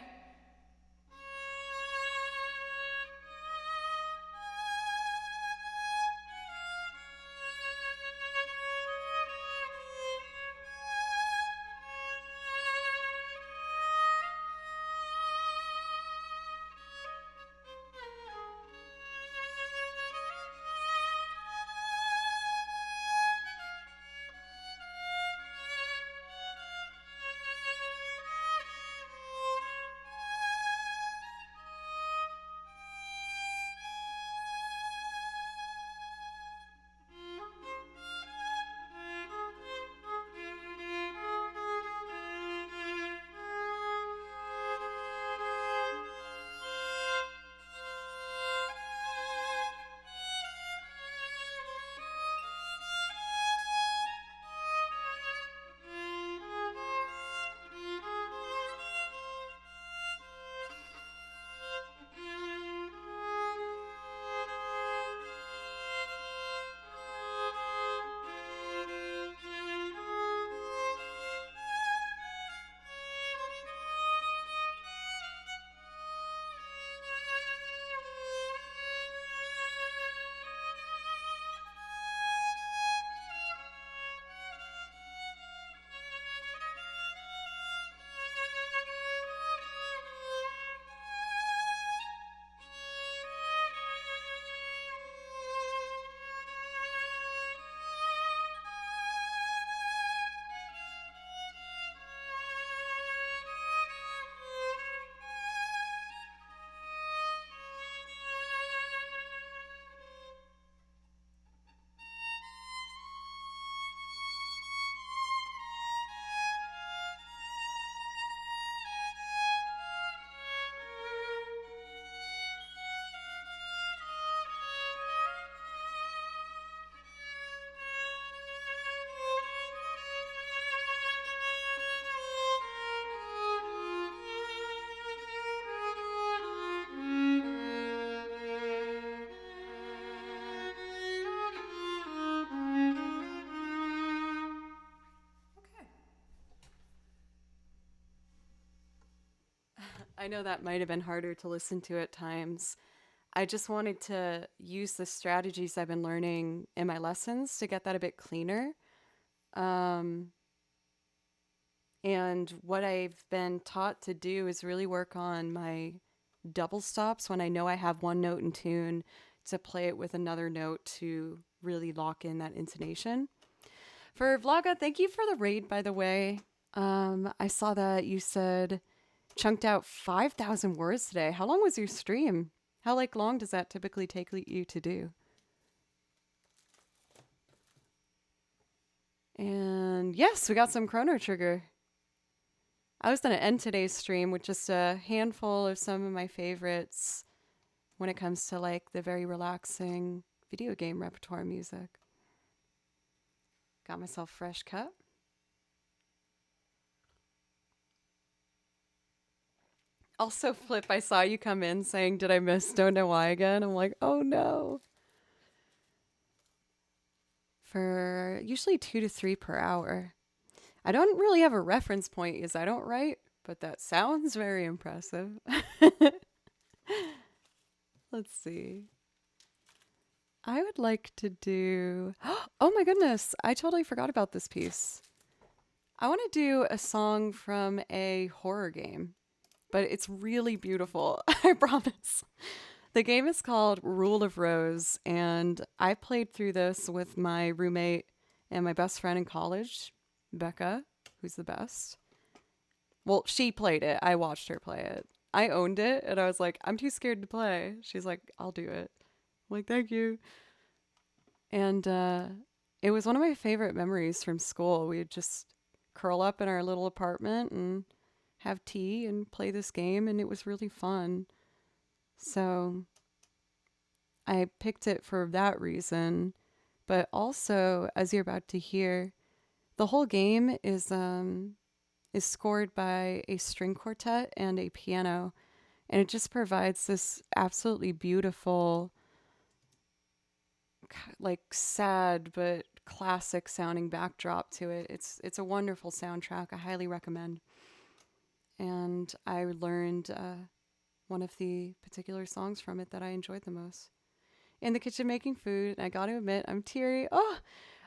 I know that might have been harder to listen to at times. I just wanted to use the strategies I've been learning in my lessons to get that a bit cleaner. Um, and what I've been taught to do is really work on my double stops when I know I have one note in tune to play it with another note to really lock in that intonation. For Vlaga, thank you for the raid, by the way. I saw that you said chunked out 5,000 words today. How long was your stream? How long does that typically take you to do? And yes, we got some Chrono Trigger. I was going to end today's stream with just a handful of some of my favorites when it comes to the very relaxing video game repertoire music. Got myself fresh cup. Also, Flip, I saw you come in saying, "Did I miss Don't Know Why again?" I'm like, oh no. For usually 2 to 3 per hour. I don't really have a reference point because I don't write, but that sounds very impressive. Let's see. I would like to do. Oh my goodness, I totally forgot about this piece. I want to do a song from a horror game, but it's really beautiful. I promise. The game is called Rule of Rose, and I played through this with my roommate and my best friend in college, Becca, who's the best. Well, she played it. I watched her play it. I owned it, and I was like, I'm too scared to play. She's like, I'll do it. I'm like, thank you. And it was one of my favorite memories from school. We'd just curl up in our little apartment and have tea and play this game, and it was really fun. So I picked it for that reason. But also, as you're about to hear, the whole game is scored by a string quartet and a piano, and it just provides this absolutely beautiful, like sad but classic sounding backdrop to it. It's a wonderful soundtrack. I highly recommend. And I learned one of the particular songs from it that I enjoyed the most. In the kitchen making food, and I got to admit, I'm teary. Oh,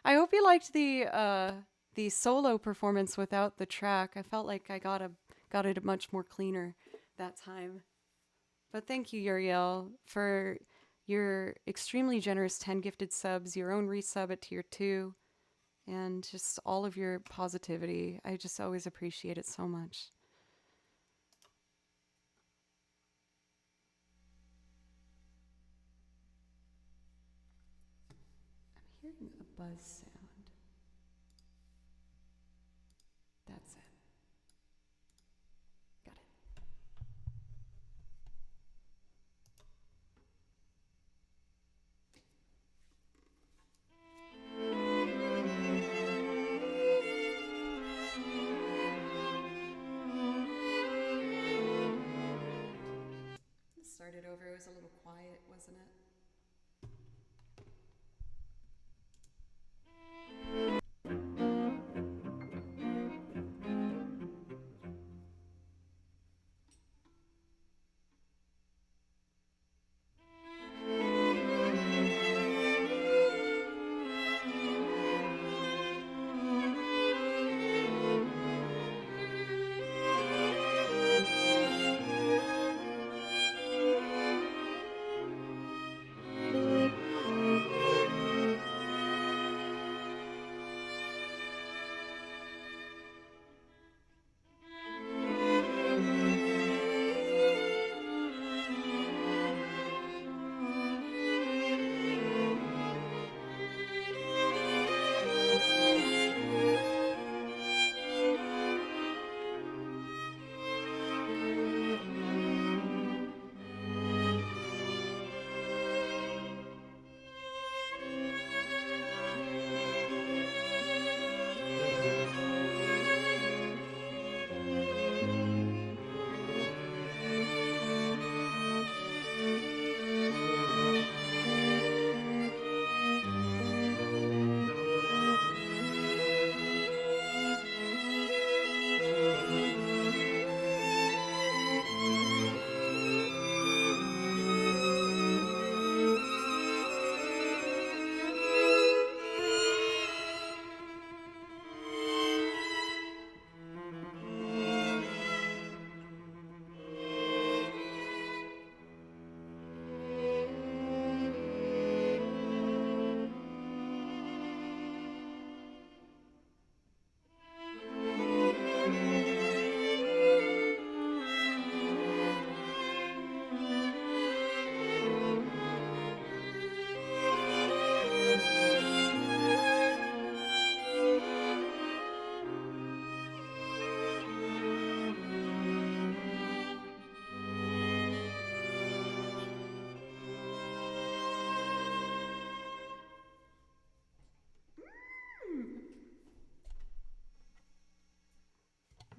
I hope you liked the solo performance without the track. I felt like I got it much more cleaner that time. But thank you, Uriel, for your extremely generous 10 gifted subs, your own resub at tier 2, and just all of your positivity. I just always appreciate it so much. I'm hearing a buzz sound. That's it. Got it. Started over. It was a little quiet, wasn't it?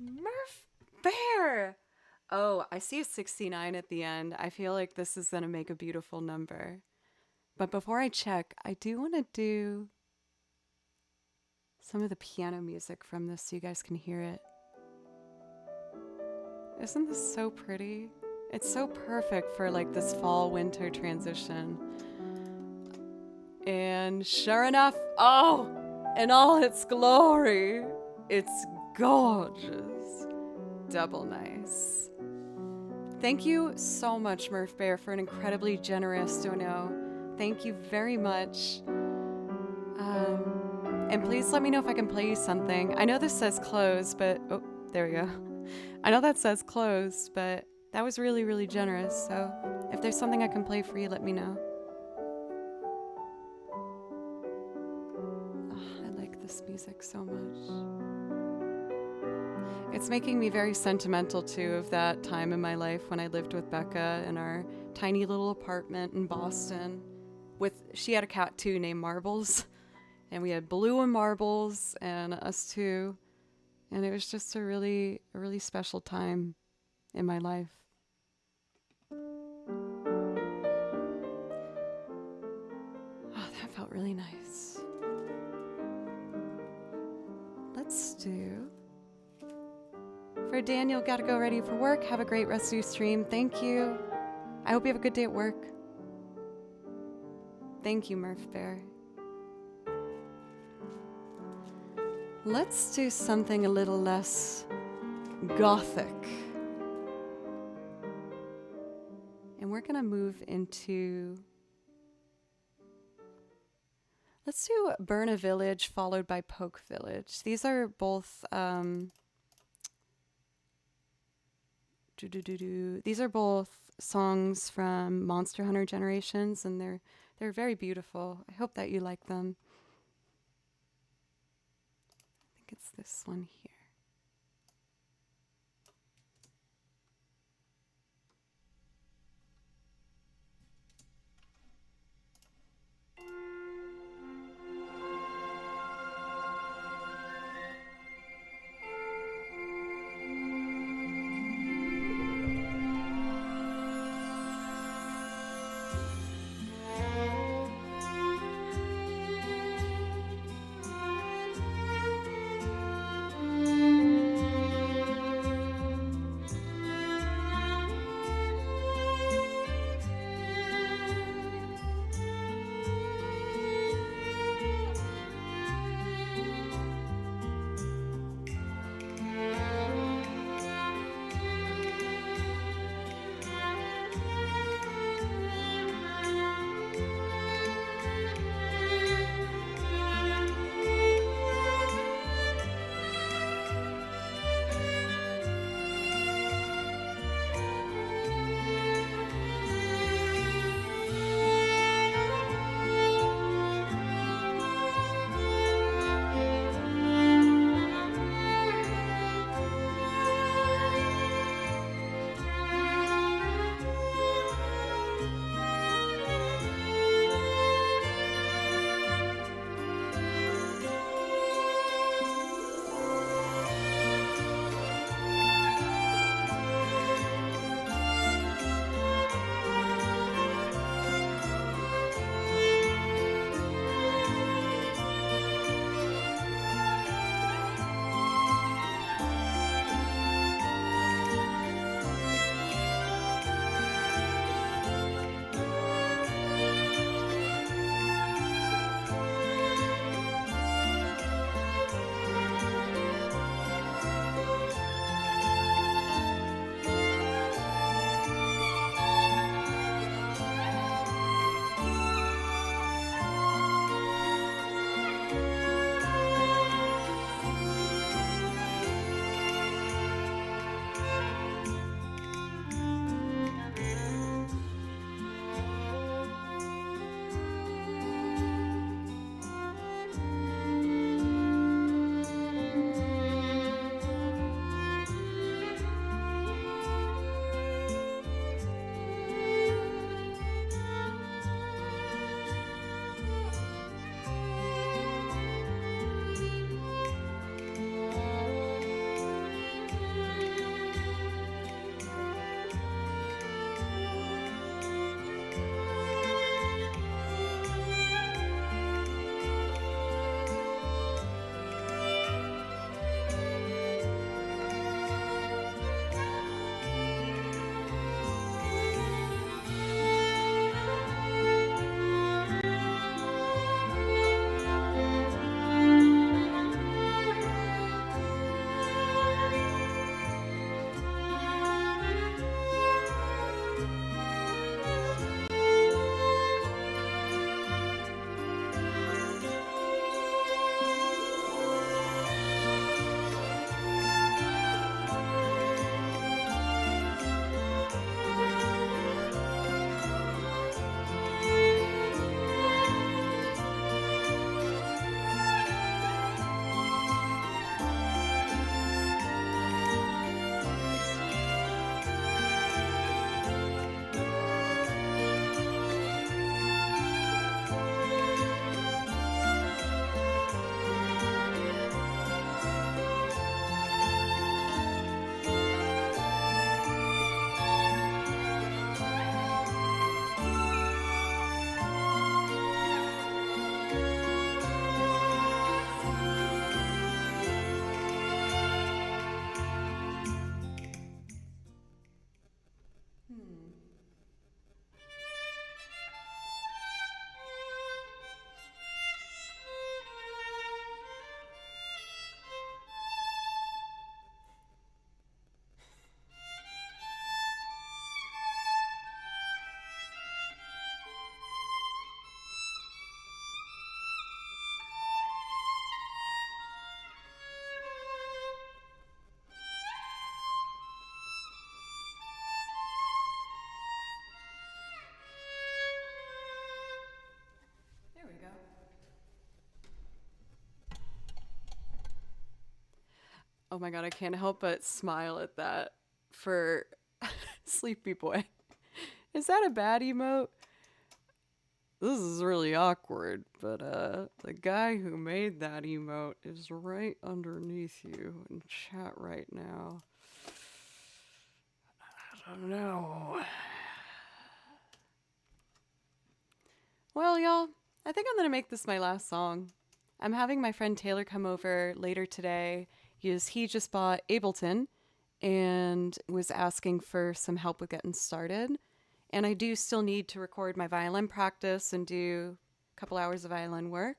Murph Bear! Oh, I see a 69 at the end. I feel like this is going to make a beautiful number. But before I check, I do want to do some of the piano music from this so you guys can hear it. Isn't this so pretty? It's so perfect for like this fall winter transition. And sure enough, oh, in all its glory, it's gorgeous. Double nice. Thank you so much, Murph Bear, for an incredibly generous dono. Thank you very much. And please let me know if I can play you something. I know this says close, but oh, there we go. I know that says closed, but that was really, really generous. So if there's something I can play for you, let me know. Oh, I like this music so much. It's making me very sentimental too of that time in my life when I lived with Becca in our tiny little apartment in Boston. She had a cat too named Marbles, and we had Blue and Marbles and us too. And it was just a really special time in my life. Oh, that felt really nice. Let's do... For Daniel, gotta go ready for work. Have a great rest of your stream. Thank you. I hope you have a good day at work. Thank you, Murph Bear. Let's do something a little less gothic. And we're gonna move into... Let's do Burn a Village followed by Poke Village. These are both... These are both songs from Monster Hunter Generations, and they're very beautiful. I hope that you like them. I think it's this one here. Oh my god, I can't help but smile at that for Sleepy Boy. Is that a bad emote? This is really awkward, but the guy who made that emote is right underneath you in chat right now. I don't know. Well, y'all, I think I'm gonna make this my last song. I'm having my friend Taylor come over later today because he just bought Ableton and was asking for some help with getting started. And I do still need to record my violin practice and do a couple hours of violin work.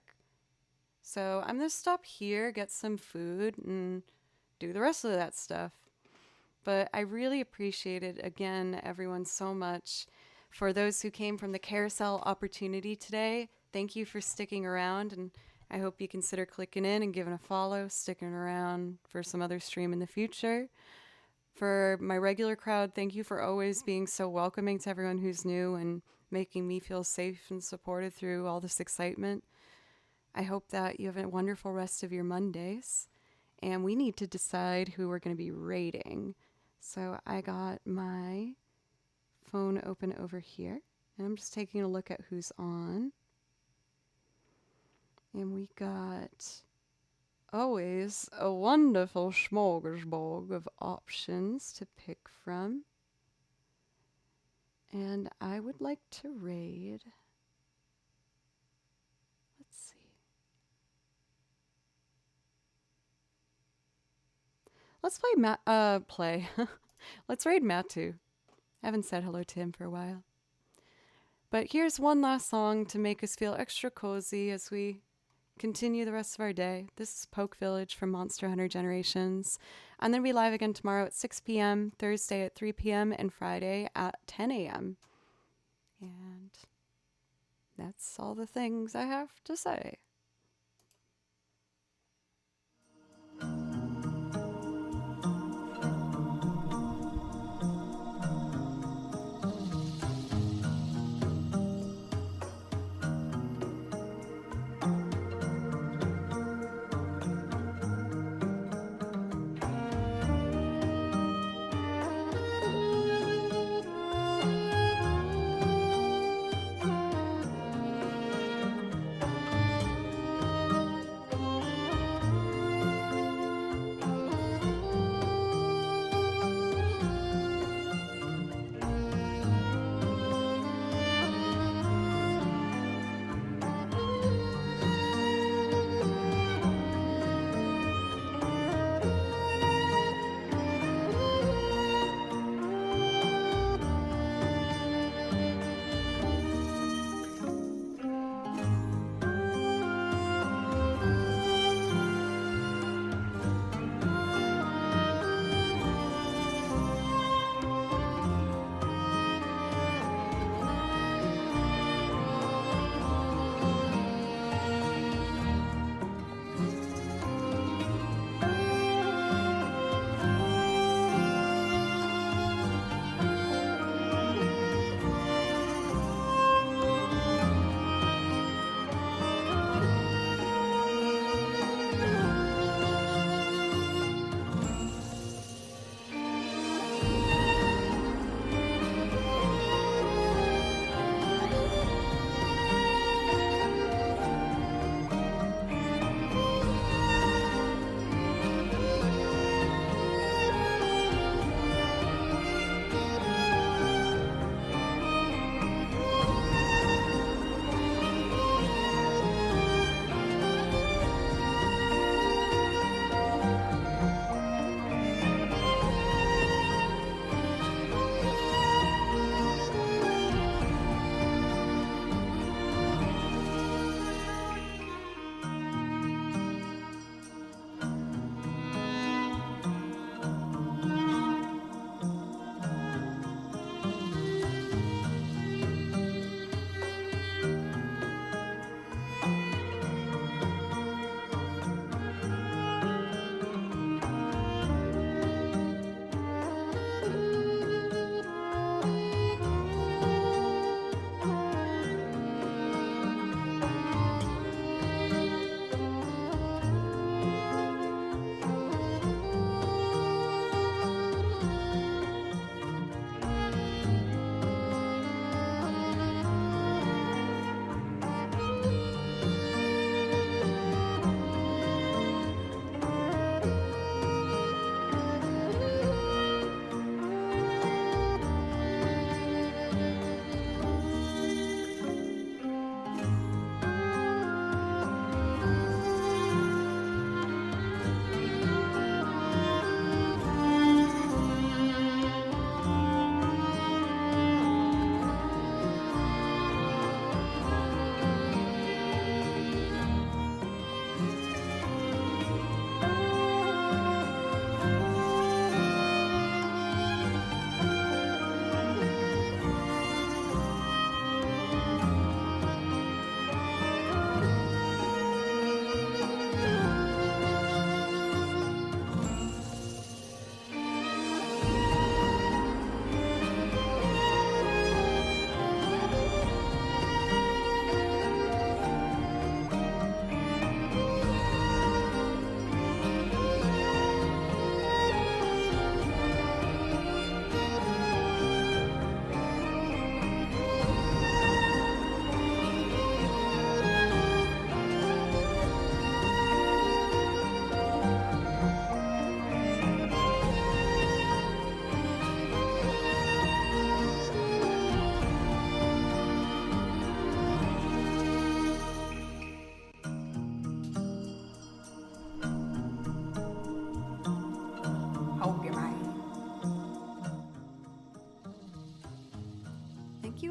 So I'm going to stop here, get some food, and do the rest of that stuff. But I really appreciated, again, everyone so much. For those who came from the carousel opportunity today, thank you for sticking around. And I hope you consider clicking in and giving a follow, sticking around for some other stream in the future. For my regular crowd, thank you for always being so welcoming to everyone who's new and making me feel safe and supported through all this excitement. I hope that you have a wonderful rest of your Mondays. And we need to decide who we're going to be rating. So I got my phone open over here, and I'm just taking a look at who's on. And we got always a wonderful smorgasbord of options to pick from. And I would like to raid. Let's see. Let's play Let's raid Matu. I haven't said hello to him for a while. But here's one last song to make us feel extra cozy as we continue the rest of our day. This is Poke Village from Monster Hunter Generations. And then we live again tomorrow at 6 p.m., Thursday at 3 p.m., and Friday at 10 a.m. And that's all the things I have to say.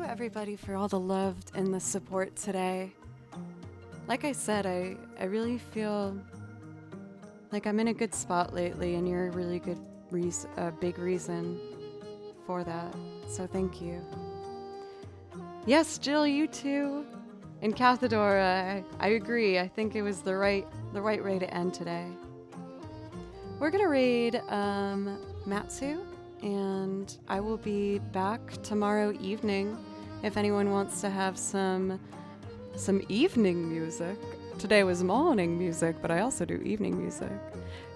everybody for all the love and the support today. Like I said, I really feel like I'm in a good spot lately, and you're a really good big reason for that. So thank you. Yes, Jill, you too. And Cathadora, I agree. I think it was the right way to end today. We're gonna raid Matsu, and I will be back tomorrow evening if anyone wants to have some evening music. Today was morning music, but I also do evening music.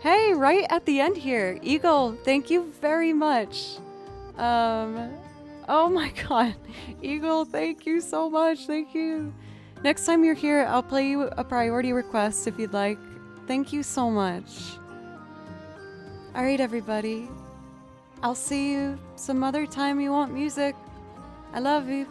Hey, right at the end here, Eagle, thank you very much. Oh my god, Eagle, thank you so much, thank you. Next time you're here, I'll play you a priority request if you'd like. Thank you so much. Alright, everybody. I'll see you some other time you want music. I love you.